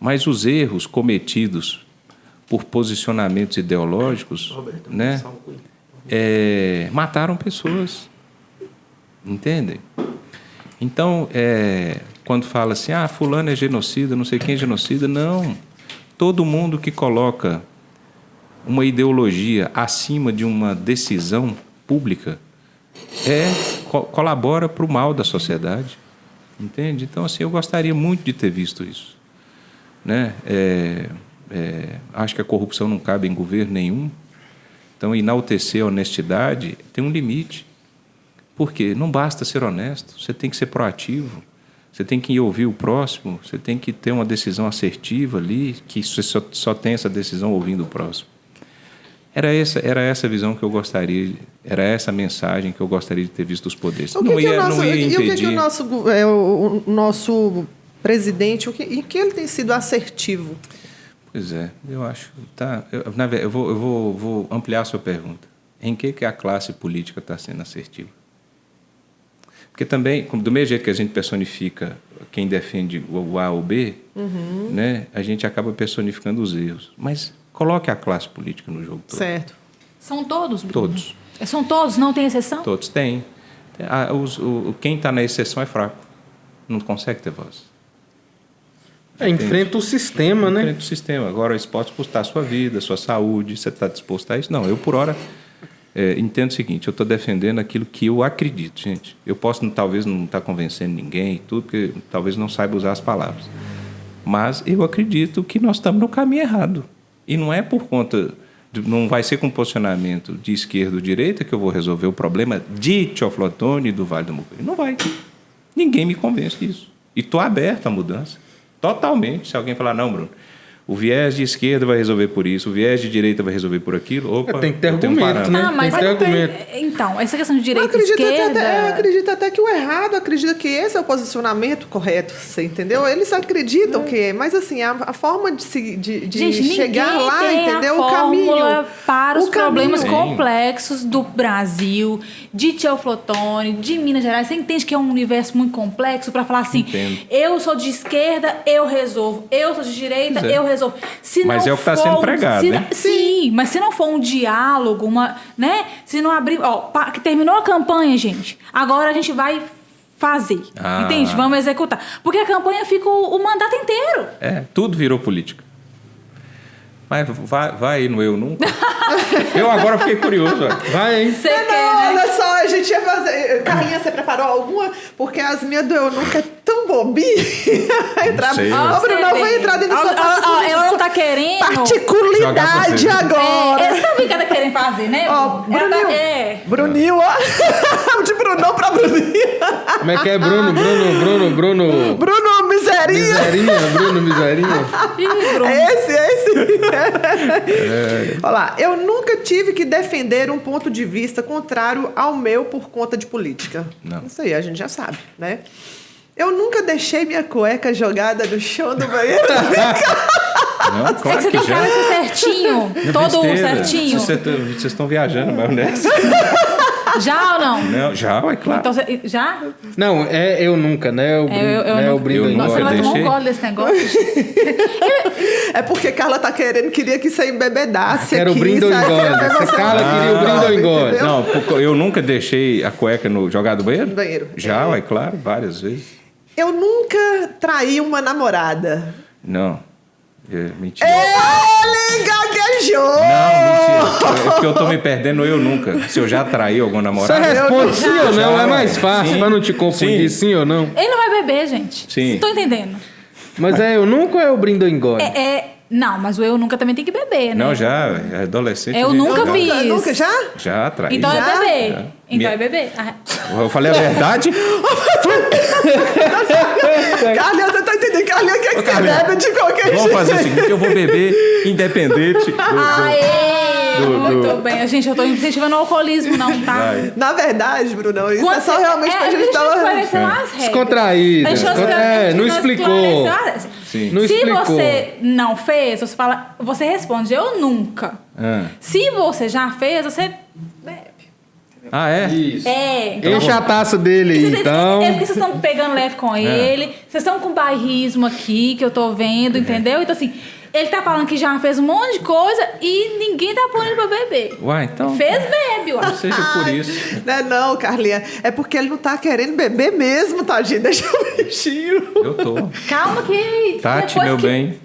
[SPEAKER 2] mas os erros cometidos por posicionamentos ideológicos, né, mataram pessoas, entendem? Então, quando fala assim, fulano é genocida, não sei quem é genocida, não. Todo mundo que coloca uma ideologia acima de uma decisão pública colabora para o mal da sociedade, entende? Então, assim, eu gostaria muito de ter visto isso, né? Acho que a corrupção não cabe em governo nenhum. Então, enaltecer a honestidade tem um limite. Porque não basta ser honesto, você tem que ser proativo, você tem que ouvir o próximo, você tem que ter uma decisão assertiva ali, que você só tem essa decisão ouvindo o próximo. Era essa visão que eu gostaria, era essa mensagem que eu gostaria de ter visto os poderes. Não ia impedir.
[SPEAKER 3] E o que o nosso presidente, em que ele tem sido assertivo?
[SPEAKER 2] Pois é, eu acho. Eu vou ampliar a sua pergunta. Em que a classe política está sendo assertiva? Porque também, do mesmo jeito que a gente personifica quem defende o A ou B, né, a gente acaba personificando os erros. Mas coloque a classe política no jogo todo.
[SPEAKER 3] Certo.
[SPEAKER 4] São todos, Bruno?
[SPEAKER 2] Todos.
[SPEAKER 4] São todos, não tem exceção?
[SPEAKER 2] Todos têm. Quem está na exceção é fraco. Não consegue ter voz.
[SPEAKER 1] Enfrenta o sistema, né?
[SPEAKER 2] Enfrenta o sistema. Agora, isso pode custar a sua vida, a sua saúde. Você está disposto a isso? Não, eu, por hora, entendo o seguinte. Eu estou defendendo aquilo que eu acredito, gente. Eu posso, talvez, não estar convencendo ninguém, tudo, porque talvez não saiba usar as palavras. Mas eu acredito que nós estamos no caminho errado. E não é por conta... Não vai ser com posicionamento de esquerda ou direita que eu vou resolver o problema de Teoflotone e do Vale do Mucuri. Não vai. Ninguém me convence disso. E estou aberto à mudança. Totalmente. Se alguém falar, não, Bruno, o viés de esquerda vai resolver por isso, o viés de direita vai resolver por aquilo. Opa,
[SPEAKER 1] tem que ter argumento, né?
[SPEAKER 4] Mas
[SPEAKER 1] tem que ter argumento.
[SPEAKER 4] Então, essa questão de direita e esquerda...
[SPEAKER 3] Eu acredito até que o errado acredita que esse é o posicionamento correto, você entendeu? Eles acreditam que é, mas assim, a forma de
[SPEAKER 4] Gente,
[SPEAKER 3] chegar lá,
[SPEAKER 4] tem
[SPEAKER 3] entendeu?
[SPEAKER 4] A
[SPEAKER 3] o caminho
[SPEAKER 4] para os problemas
[SPEAKER 2] caminho.
[SPEAKER 4] complexos do Brasil, de Teoflotone, de Minas Gerais. Você entende que é um universo muito complexo para falar assim,
[SPEAKER 2] Entendo.
[SPEAKER 4] eu sou de esquerda, eu resolvo. Eu sou de direita, eu resolvo.
[SPEAKER 2] Mas é o que está sendo pregado, né?
[SPEAKER 4] Sim, mas se não for um diálogo, né? Se não abrir... que terminou a campanha, gente. Agora a gente vai fazer. Entende? Vamos executar. Porque a campanha fica o mandato inteiro.
[SPEAKER 2] Tudo virou política. Mas vai no Eu Nunca. Eu agora fiquei curioso.
[SPEAKER 1] Vai, hein?
[SPEAKER 4] Você quer, né?
[SPEAKER 3] Olha só, a gente ia fazer... Carlinha, você preparou alguma? Porque as minhas do Eu Nunca é tão bobinha.
[SPEAKER 2] sei.
[SPEAKER 3] Bruno, eu vou entrar dentro da sua
[SPEAKER 4] ela não tá querendo...
[SPEAKER 3] particularidade agora.
[SPEAKER 4] Você sabe o que ela tá querendo fazer, né?
[SPEAKER 3] Bruninho, ó. De Brunão pra Bruninho.
[SPEAKER 1] Como é que é, Bruno?
[SPEAKER 3] Bruno Miserinha.
[SPEAKER 1] Bruno Miserinha.
[SPEAKER 4] Ih, Bruno.
[SPEAKER 3] Esse. Olha lá, eu nunca tive que defender um ponto de vista contrário ao meu por conta de política.
[SPEAKER 2] Não.
[SPEAKER 3] Isso aí a gente já sabe, né? Eu nunca deixei minha cueca jogada no chão do banheiro.
[SPEAKER 2] Não, claro
[SPEAKER 4] Você
[SPEAKER 2] que
[SPEAKER 4] tem cara de ser certinho, todo certinho.
[SPEAKER 2] Vocês estão viajando, maionese.
[SPEAKER 4] Já ou não?
[SPEAKER 2] Não, já, é claro.
[SPEAKER 4] Então, já?
[SPEAKER 1] Não, eu nunca, né?
[SPEAKER 4] Eu
[SPEAKER 1] o Brindo
[SPEAKER 2] nunca.
[SPEAKER 4] Nossa, você vai tomar um gole desse negócio?
[SPEAKER 3] É porque Carla tá queria que você embebedasse
[SPEAKER 1] Quero
[SPEAKER 3] aqui.
[SPEAKER 1] o Brindo engole. Se Carla queria o Brindo engole.
[SPEAKER 3] entendeu?
[SPEAKER 2] Não, porque eu nunca deixei a cueca jogar do banheiro?
[SPEAKER 3] No banheiro.
[SPEAKER 2] Já, é claro, várias vezes.
[SPEAKER 3] Eu nunca traí uma namorada.
[SPEAKER 2] Não. Mentira.
[SPEAKER 3] Ele gaguejou!
[SPEAKER 2] Não, mentira. É porque eu tô me perdendo eu nunca. Se eu já traí alguma
[SPEAKER 1] Você
[SPEAKER 2] namorada.
[SPEAKER 1] responde sim ou não, é mais fácil,
[SPEAKER 2] Sim.
[SPEAKER 1] pra não te confundir, sim ou não.
[SPEAKER 4] Ele não vai beber, gente.
[SPEAKER 2] Sim.
[SPEAKER 4] Tô entendendo.
[SPEAKER 1] Mas eu nunca ou é o Brindo engole?
[SPEAKER 4] Não, mas o eu nunca também tem que beber, né?
[SPEAKER 2] Não, já, é adolescente.
[SPEAKER 4] Eu
[SPEAKER 2] a gente
[SPEAKER 4] nunca
[SPEAKER 2] já-
[SPEAKER 4] fiz.
[SPEAKER 3] Nunca já?
[SPEAKER 2] Já traí.
[SPEAKER 4] Então
[SPEAKER 3] Já?
[SPEAKER 4] é beber.
[SPEAKER 2] Já.
[SPEAKER 4] Então é beber. Ah,
[SPEAKER 2] Eu falei a verdade?
[SPEAKER 3] Carlinha, você tá entendendo? Carlinha quer que você
[SPEAKER 2] Carlinha,
[SPEAKER 3] bebe de qualquer jeito.
[SPEAKER 2] Vamos fazer o seguinte, eu vou beber independente
[SPEAKER 4] Aê! Muito bem. Gente, eu tô incentivando o alcoolismo, não, tá?
[SPEAKER 2] Vai.
[SPEAKER 3] Na verdade, Brunão, isso
[SPEAKER 4] Quando
[SPEAKER 3] é só
[SPEAKER 4] você-
[SPEAKER 3] realmente pra
[SPEAKER 4] a
[SPEAKER 3] gente
[SPEAKER 4] gente
[SPEAKER 3] dar uma...
[SPEAKER 4] esclareceu as regras.
[SPEAKER 1] Descontraída.
[SPEAKER 4] A gente
[SPEAKER 1] Não
[SPEAKER 4] esclareceu
[SPEAKER 1] explicou.
[SPEAKER 4] as regras.
[SPEAKER 2] Sim.
[SPEAKER 1] Não
[SPEAKER 4] Se
[SPEAKER 1] explicou.
[SPEAKER 4] você não fez, você fala, você responde, eu nunca.
[SPEAKER 2] Ah.
[SPEAKER 4] Se você já fez, você bebe.
[SPEAKER 2] Ah, é?
[SPEAKER 1] Isso.
[SPEAKER 4] Então,
[SPEAKER 1] Enche a taça dele aí, então.
[SPEAKER 4] É porque vocês estão pegando leve com ele, vocês estão com bairrismo aqui, que eu tô vendo, entendeu? Então, assim, ele tá falando que já fez um monte de coisa e ninguém tá pondo ele pra beber.
[SPEAKER 2] Uai, então.
[SPEAKER 4] Fez, bebe, ué.
[SPEAKER 2] Seja por isso.
[SPEAKER 3] Não, Carlinha. É porque ele não tá querendo beber mesmo, tadinho. Deixa o bichinho.
[SPEAKER 2] Eu tô.
[SPEAKER 4] Calma que...
[SPEAKER 2] Tati,
[SPEAKER 4] depois
[SPEAKER 2] meu
[SPEAKER 4] que...
[SPEAKER 2] bem.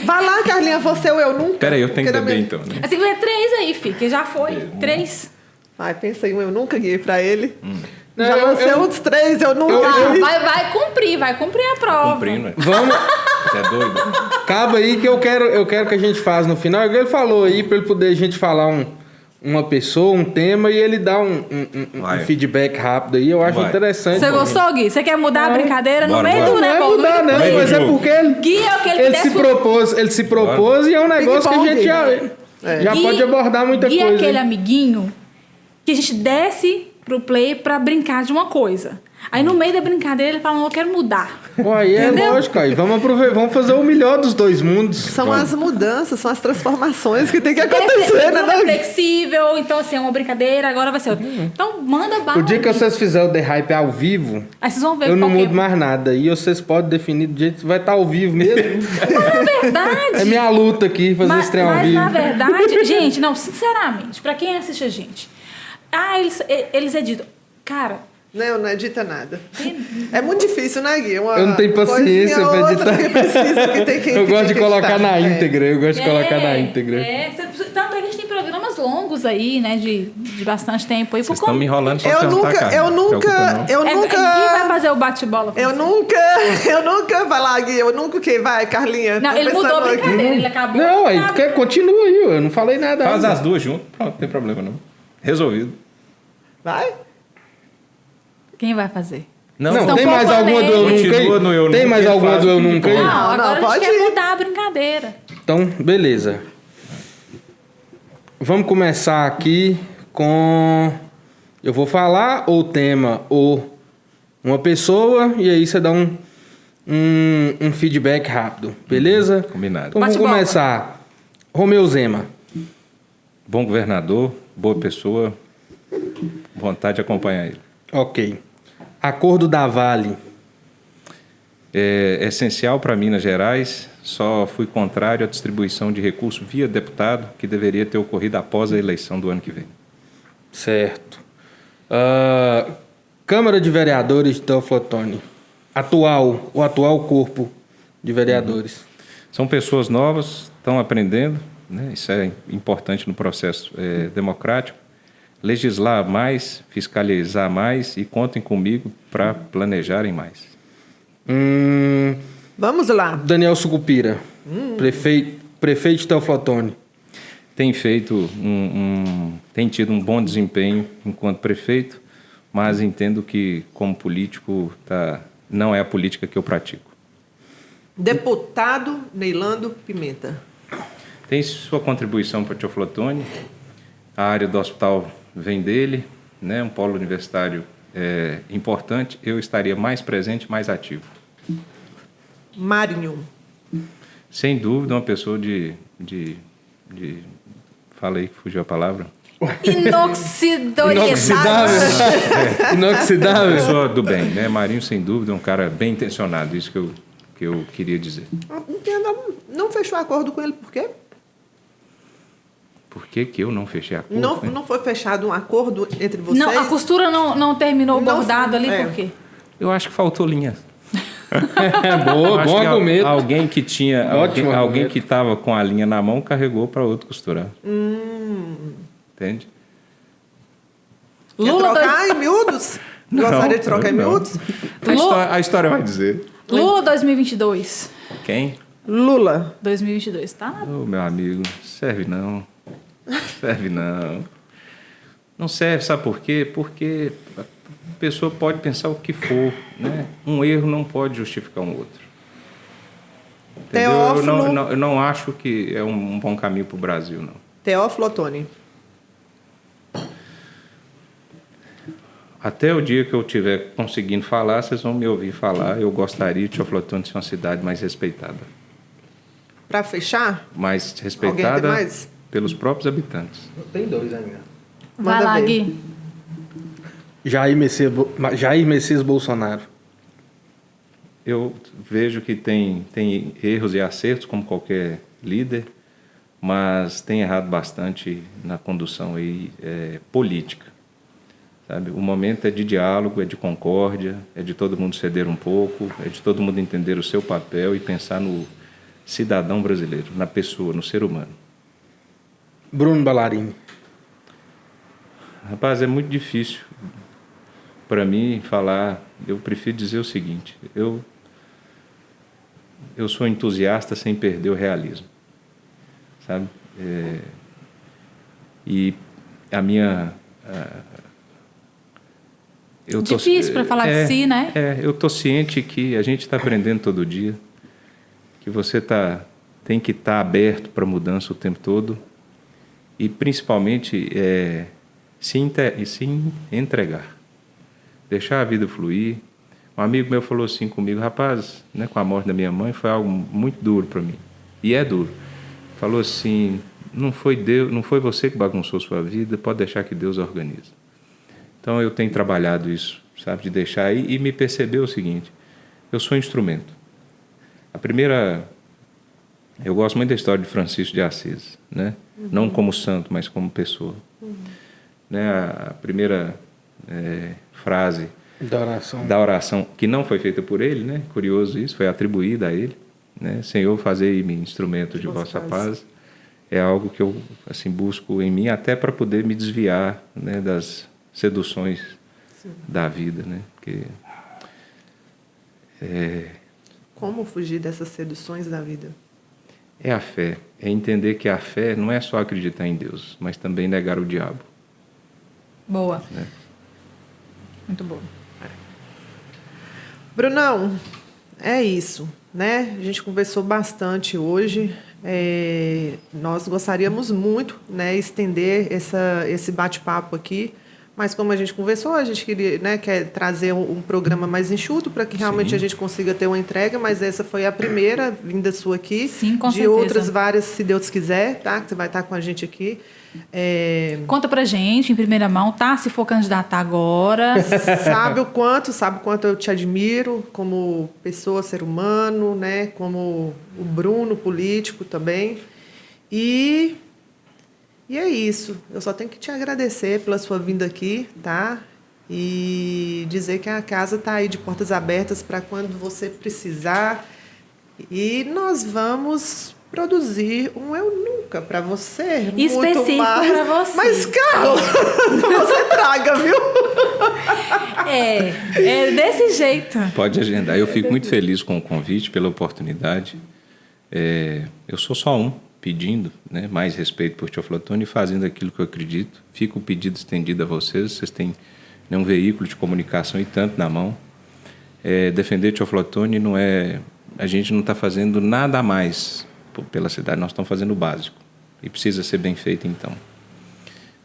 [SPEAKER 3] Vai lá, Carlinha, você ou eu nunca.
[SPEAKER 2] Peraí, eu tenho que
[SPEAKER 3] Porque
[SPEAKER 2] beber
[SPEAKER 3] na
[SPEAKER 2] então, né?
[SPEAKER 4] Assim, é 3 aí, fi, que já foi. 3.
[SPEAKER 3] Ai, pensa em um eu nunca guiei pra ele.
[SPEAKER 1] Não,
[SPEAKER 3] Já lancei
[SPEAKER 1] eu-
[SPEAKER 3] uns 3, eu nunca
[SPEAKER 1] eu-
[SPEAKER 3] guiei.
[SPEAKER 4] Vai cumprir a prova.
[SPEAKER 2] Cumprindo, né?
[SPEAKER 1] Vamos.
[SPEAKER 2] Você é doido?
[SPEAKER 1] Acaba aí que eu quero que a gente faça no final. Ele falou aí pra ele poder a gente falar uma pessoa, um tema e ele dar um
[SPEAKER 2] Vai.
[SPEAKER 1] feedback rápido aí. Eu acho
[SPEAKER 2] Vai.
[SPEAKER 1] interessante.
[SPEAKER 4] Você gostou, Gui? Você quer mudar a brincadeira no
[SPEAKER 2] Bora,
[SPEAKER 4] meio
[SPEAKER 2] bora.
[SPEAKER 4] do
[SPEAKER 1] Não é
[SPEAKER 4] negócio?
[SPEAKER 1] mudar, não,
[SPEAKER 2] meio do
[SPEAKER 1] mas é
[SPEAKER 2] jogo.
[SPEAKER 1] porque ele,
[SPEAKER 4] Gui é o que ele
[SPEAKER 1] ele se propôs e é um negócio que a gente já
[SPEAKER 4] Gui-
[SPEAKER 1] pode abordar muita
[SPEAKER 4] Gui
[SPEAKER 1] coisa.
[SPEAKER 4] é aquele
[SPEAKER 1] hein?
[SPEAKER 4] amiguinho que a gente desce pro play pra brincar de uma coisa. Aí no meio da brincadeira ele fala, não, eu quero mudar.
[SPEAKER 1] Pô, aí é
[SPEAKER 4] Entendeu?
[SPEAKER 1] lógico, aí vamos fazer o melhor dos dois mundos.
[SPEAKER 3] São as mudanças, são as transformações que tem que
[SPEAKER 4] Ele
[SPEAKER 3] acontecer,
[SPEAKER 4] é
[SPEAKER 3] né?
[SPEAKER 4] flexível, então assim, é uma brincadeira, agora vai ser outra. Então manda bala.
[SPEAKER 1] O dia que vocês fizerem o The Hype ao vivo,
[SPEAKER 4] Aí vocês vão ver
[SPEAKER 1] eu não
[SPEAKER 4] qual que
[SPEAKER 1] mudo mais nada. E vocês podem definir do jeito que vai estar ao vivo mesmo.
[SPEAKER 4] Na verdade...
[SPEAKER 1] É minha luta aqui, fazer esse trem ao
[SPEAKER 4] mas
[SPEAKER 1] vivo.
[SPEAKER 4] na verdade, gente, não, sinceramente, pra quem assiste a gente, eles editam. Cara,
[SPEAKER 3] Não edita nada. É muito difícil, né, Gui?
[SPEAKER 1] Eu não tenho paciência
[SPEAKER 3] coisinha
[SPEAKER 1] pra
[SPEAKER 3] outra
[SPEAKER 1] editar.
[SPEAKER 3] Que precisa, que tem que,
[SPEAKER 1] Eu
[SPEAKER 3] que
[SPEAKER 1] gosto
[SPEAKER 3] tem
[SPEAKER 1] de
[SPEAKER 3] que
[SPEAKER 1] colocar
[SPEAKER 3] editar.
[SPEAKER 1] na
[SPEAKER 3] É.
[SPEAKER 1] íntegra. Eu gosto de colocar na íntegra.
[SPEAKER 4] Tanto é que a gente tem programas longos aí, né, de bastante tempo. E
[SPEAKER 2] Vocês estão me enrolando só
[SPEAKER 3] Eu
[SPEAKER 2] perguntar,
[SPEAKER 3] nunca,
[SPEAKER 2] cara.
[SPEAKER 3] eu
[SPEAKER 2] Não preocupa,
[SPEAKER 3] nunca,
[SPEAKER 2] não.
[SPEAKER 3] eu
[SPEAKER 4] Quem vai
[SPEAKER 3] nunca,
[SPEAKER 4] fazer o bate-bola com
[SPEAKER 3] eu
[SPEAKER 4] você?
[SPEAKER 3] nunca, vai lá, Gui, eu nunca, quem vai, Carlinha?
[SPEAKER 4] Não,
[SPEAKER 3] Tô
[SPEAKER 4] ele mudou a
[SPEAKER 3] pensando aqui.
[SPEAKER 4] brincadeira, ele acabou.
[SPEAKER 1] Não, aí
[SPEAKER 4] Sabe?
[SPEAKER 1] continua aí. Eu não falei nada.
[SPEAKER 2] Faz
[SPEAKER 1] ainda.
[SPEAKER 2] as duas juntas, pronto, não tem problema não. Resolvido.
[SPEAKER 3] Vai?
[SPEAKER 4] Quem vai fazer?
[SPEAKER 1] Não,
[SPEAKER 4] Estão
[SPEAKER 1] tem mais alguma do eu nunca
[SPEAKER 2] Continua
[SPEAKER 1] aí?
[SPEAKER 2] no eu
[SPEAKER 1] Tem
[SPEAKER 2] nunca,
[SPEAKER 1] mais
[SPEAKER 2] ele
[SPEAKER 1] alguma
[SPEAKER 2] faz
[SPEAKER 1] do eu
[SPEAKER 2] o
[SPEAKER 1] nunca aí?
[SPEAKER 2] ping-pong.
[SPEAKER 4] Não, agora a gente
[SPEAKER 3] pode
[SPEAKER 4] quer
[SPEAKER 3] ir.
[SPEAKER 4] mudar a brincadeira.
[SPEAKER 1] Então, beleza. Vamos começar aqui com... Eu vou falar ou tema ou uma pessoa e aí você dá um feedback rápido, beleza?
[SPEAKER 2] Combinado.
[SPEAKER 1] Então vamos
[SPEAKER 4] Bate-bola.
[SPEAKER 1] começar. Romeu Zema.
[SPEAKER 2] Bom governador, boa pessoa, vontade de acompanhar ele.
[SPEAKER 1] Ok. Acordo da Vale.
[SPEAKER 2] É essencial para Minas Gerais, só fui contrário à distribuição de recursos via deputado, que deveria ter ocorrido após a eleição do ano que vem.
[SPEAKER 1] Certo. Câmara de Vereadores de Teoflotone. O atual corpo de vereadores.
[SPEAKER 2] São pessoas novas, estão aprendendo, né? Isso é importante no processo democrático. Legislar mais, fiscalizar mais e contem comigo para planejarem mais.
[SPEAKER 3] Vamos lá.
[SPEAKER 1] Daniel Sucupira, prefeito de Teoflotone.
[SPEAKER 2] Tem feito tem tido um bom desempenho enquanto prefeito, mas entendo que como político não é a política que eu pratico.
[SPEAKER 3] Deputado Neilando Pimenta.
[SPEAKER 2] Tem sua contribuição para Teoflotone, a área do hospital vem dele, né? Um polo universitário importante, eu estaria mais presente, mais ativo.
[SPEAKER 3] Marinho.
[SPEAKER 2] sem dúvida, uma pessoa de fala aí que fugiu a palavra.
[SPEAKER 4] Inoxidável.
[SPEAKER 1] Inoxidável.
[SPEAKER 2] Pessoa do bem, né? Marinho, sem dúvida, é um cara bem intencionado. Isso que eu queria dizer.
[SPEAKER 3] Não fechou acordo com ele por quê?
[SPEAKER 2] Por que eu não fechei acordo?
[SPEAKER 3] Não foi fechado um acordo entre vocês?
[SPEAKER 4] Não, a costura não terminou o bordado ali, por quê?
[SPEAKER 2] Eu acho que faltou linha.
[SPEAKER 1] Bom argumento.
[SPEAKER 2] Alguém que tinha, alguém que estava com a linha na mão carregou para outro costurar. Entende?
[SPEAKER 3] Quer trocar em miúdos? Gostaria de trocar em miúdos?
[SPEAKER 2] A história vai dizer.
[SPEAKER 4] Lula 2022.
[SPEAKER 2] Quem?
[SPEAKER 3] Lula
[SPEAKER 4] 2022, tá?
[SPEAKER 2] Ô, meu amigo, serve não. Serve não. Não serve, sabe por quê? Porque a pessoa pode pensar o que for, né? Um erro não pode justificar um outro. Entendeu? Eu não acho que é um bom caminho para o Brasil, não.
[SPEAKER 3] Teófilo Otoni.
[SPEAKER 2] Até o dia que eu estiver conseguindo falar, vocês vão me ouvir falar. Eu gostaria de Teófilo Otoni ser uma cidade mais respeitada.
[SPEAKER 3] Para fechar?
[SPEAKER 2] Mais respeitada pelos próprios habitantes.
[SPEAKER 1] Tem 2 ainda.
[SPEAKER 4] Vai lá, Gui.
[SPEAKER 1] Jair Messias Bolsonaro.
[SPEAKER 2] Eu vejo que tem erros e acertos, como qualquer líder, mas tem errado bastante na condução aí, política. Sabe? O momento é de diálogo, é de concórdia, é de todo mundo ceder um pouco, é de todo mundo entender o seu papel e pensar no cidadão brasileiro, na pessoa, no ser humano.
[SPEAKER 1] Bruno Ballarini.
[SPEAKER 2] Rapaz, é muito difícil para mim falar. Eu prefiro dizer o seguinte: eu sou entusiasta sem perder o realismo, sabe? E a minha
[SPEAKER 4] difícil para falar de si, né?
[SPEAKER 2] Eu tô ciente que a gente está aprendendo todo dia, que você tem que estar aberto para mudança o tempo todo e principalmente se entregar, deixar a vida fluir. Um amigo meu falou assim comigo: rapaz, né, com a morte da minha mãe foi algo muito duro para mim, e é duro. Falou assim: não foi Deus, não foi você que bagunçou sua vida, pode deixar que Deus organiza. Então eu tenho trabalhado isso, sabe, de deixar aí e me perceber o seguinte: eu sou instrumento. Eu gosto muito da história de Francisco de Assis, né? Não como santo, mas como pessoa. Né? A primeira frase da oração, que não foi feita por ele, né? Curioso isso, foi atribuída a ele, né? Senhor, fazei-me instrumento de vossa paz. É algo que eu assim busco em mim, até para poder me desviar, né, das seduções da vida, né? Porque
[SPEAKER 3] como fugir dessas seduções da vida?
[SPEAKER 2] É a fé, é entender que a fé não é só acreditar em Deus, mas também negar o diabo.
[SPEAKER 4] Boa.
[SPEAKER 2] Né?
[SPEAKER 4] Muito boa.
[SPEAKER 3] Brunão, é isso, né? A gente conversou bastante hoje. Nós gostaríamos muito, né, estender esse bate-papo aqui, mas como a gente conversou, a gente quer trazer um programa mais enxuto para que realmente a gente consiga ter uma entrega, mas essa foi a primeira vinda sua aqui.
[SPEAKER 4] Sim, com
[SPEAKER 3] de
[SPEAKER 4] certeza.
[SPEAKER 3] Outras várias, se Deus quiser, tá? Que você vai estar com a gente aqui.
[SPEAKER 4] Conta pra gente, em primeira mão, tá? Se for candidatar agora.
[SPEAKER 3] Sabe o quanto eu te admiro como pessoa, ser humano, né? Como o Bruno, político também. E é isso. Eu só tenho que te agradecer pela sua vinda aqui, tá? E dizer que a casa está aí de portas abertas para quando você precisar. E nós vamos produzir um Eu Nunca para você.
[SPEAKER 4] Específico para você.
[SPEAKER 3] Mas, Carla, você traga, viu?
[SPEAKER 4] É desse jeito.
[SPEAKER 2] Pode agendar. Eu fico muito feliz com o convite, pela oportunidade. Eu sou só um pedindo, né, mais respeito por Teófilo Otoni e fazendo aquilo que eu acredito. Fica o pedido estendido a vocês. Vocês têm, né, um veículo de comunicação e tanto na mão. Defender Teófilo Otoni não é... A gente não está fazendo nada a mais pela cidade. Nós estamos fazendo o básico. E precisa ser bem feito, então.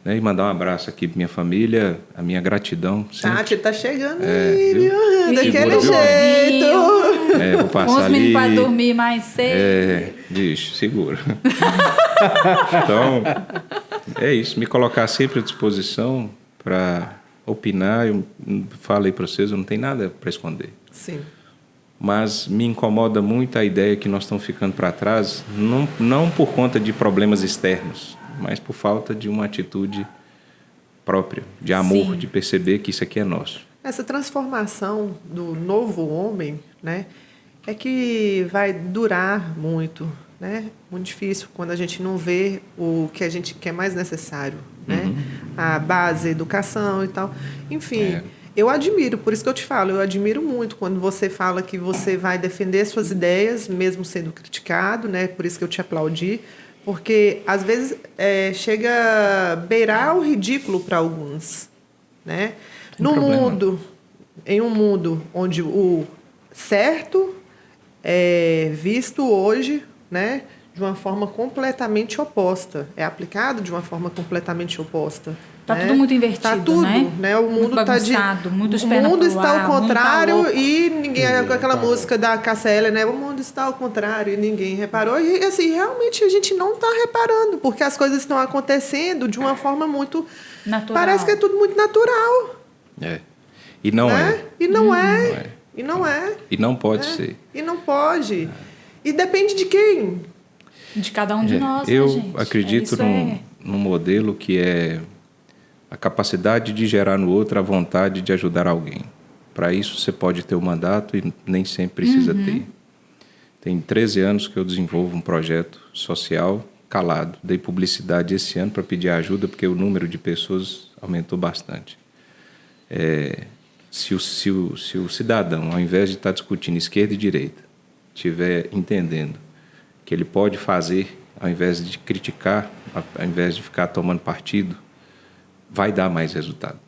[SPEAKER 2] Né? E mandar um abraço aqui para minha família, a minha gratidão.
[SPEAKER 3] Tati, tá chegando aí, viu? Daquele
[SPEAKER 2] segura,
[SPEAKER 3] jeito.
[SPEAKER 2] Vou passar
[SPEAKER 4] os
[SPEAKER 2] ali.
[SPEAKER 4] meninos para dormir mais cedo.
[SPEAKER 2] Bicho, segura. Então, é isso. Me colocar sempre à disposição para opinar. Eu falei para vocês, eu não tenho nada para esconder.
[SPEAKER 3] Sim.
[SPEAKER 2] Mas me incomoda muito a ideia que nós estamos ficando para trás, não por conta de problemas externos, mas por falta de uma atitude própria, de amor, Sim. de perceber que isso aqui é nosso.
[SPEAKER 3] Essa transformação do novo homem, né, é que vai durar muito, né? Muito difícil quando a gente não vê o que a gente quer mais necessário, né? A base, a educação e tal. Enfim, eu admiro, por isso que eu te falo, eu admiro muito quando você fala que você vai defender suas ideias, mesmo sendo criticado, né? Por isso que eu te aplaudi. Porque, às vezes, chega a beirar o ridículo para alguns. Né? Em um mundo onde o certo é visto hoje, né, de uma forma completamente oposta. É aplicado de uma forma completamente oposta.
[SPEAKER 4] Está tudo muito invertido,
[SPEAKER 3] tá tudo, né? O mundo está o mundo está ao contrário e ninguém... Aquela música da Cássia, né? O mundo está ao contrário e ninguém reparou. E, assim, realmente a gente não está reparando, porque as coisas estão acontecendo de uma forma muito... Natural. Parece que é tudo muito natural.
[SPEAKER 2] E não é.
[SPEAKER 3] E não é. E não é.
[SPEAKER 2] E não pode ser.
[SPEAKER 3] E não pode. E depende de quem?
[SPEAKER 4] De cada um de nós,
[SPEAKER 2] Eu
[SPEAKER 4] gente?
[SPEAKER 2] acredito num modelo que é a capacidade de gerar no outro a vontade de ajudar alguém. Para isso, você pode ter o mandato e nem sempre precisa ter. Tem 13 anos que eu desenvolvo um projeto social calado. Dei publicidade esse ano para pedir ajuda, porque o número de pessoas aumentou bastante. Se o cidadão, ao invés de estar discutindo esquerda e direita, estiver entendendo que ele pode fazer, ao invés de criticar, ao invés de ficar tomando partido, vai dar mais resultado.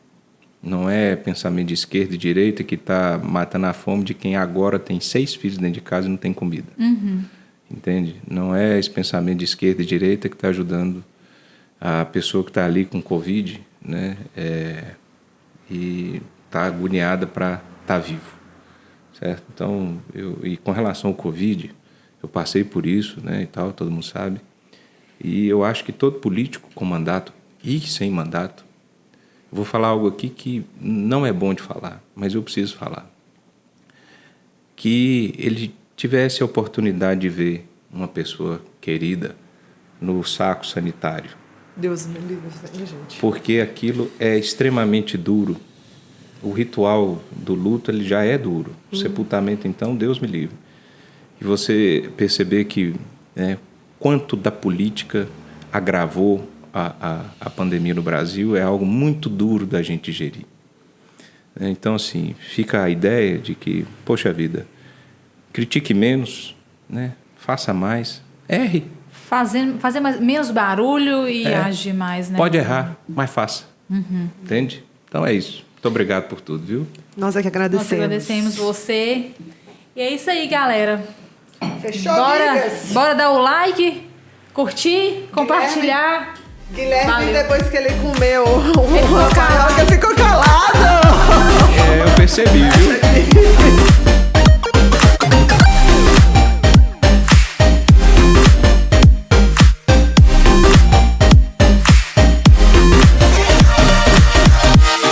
[SPEAKER 2] Não é pensamento de esquerda e direita que está matando a fome de quem agora tem 6 filhos dentro de casa e não tem comida. Entende? Não é esse pensamento de esquerda e direita que está ajudando a pessoa que está ali com Covid, né? E está agoniada para estar vivo. Certo? Então, e com relação ao Covid, eu passei por isso, né, e tal, todo mundo sabe. E eu acho que todo político com mandato e sem mandato, vou falar algo aqui que não é bom de falar, mas eu preciso falar. Que ele tivesse a oportunidade de ver uma pessoa querida no saco sanitário.
[SPEAKER 3] Deus me livre, gente.
[SPEAKER 2] Porque aquilo é extremamente duro. O ritual do luto ele já é duro. O sepultamento, então, Deus me livre. E você perceber que quanto da política agravou a pandemia no Brasil é algo muito duro da gente gerir. Então, assim, fica a ideia de que, poxa vida, critique menos, né? Faça mais, erre.
[SPEAKER 4] Fazer menos barulho e agir mais, né?
[SPEAKER 2] Pode errar, mas faça. Entende? Então é isso. Muito obrigado por tudo, viu?
[SPEAKER 3] Nós é que agradecemos.
[SPEAKER 4] Nós agradecemos você. E é isso aí, galera.
[SPEAKER 3] Fechou, amigas?
[SPEAKER 4] Bora dar o like, curtir, compartilhar.
[SPEAKER 3] Guilherme, depois que ele comeu o carioca, ficou calado.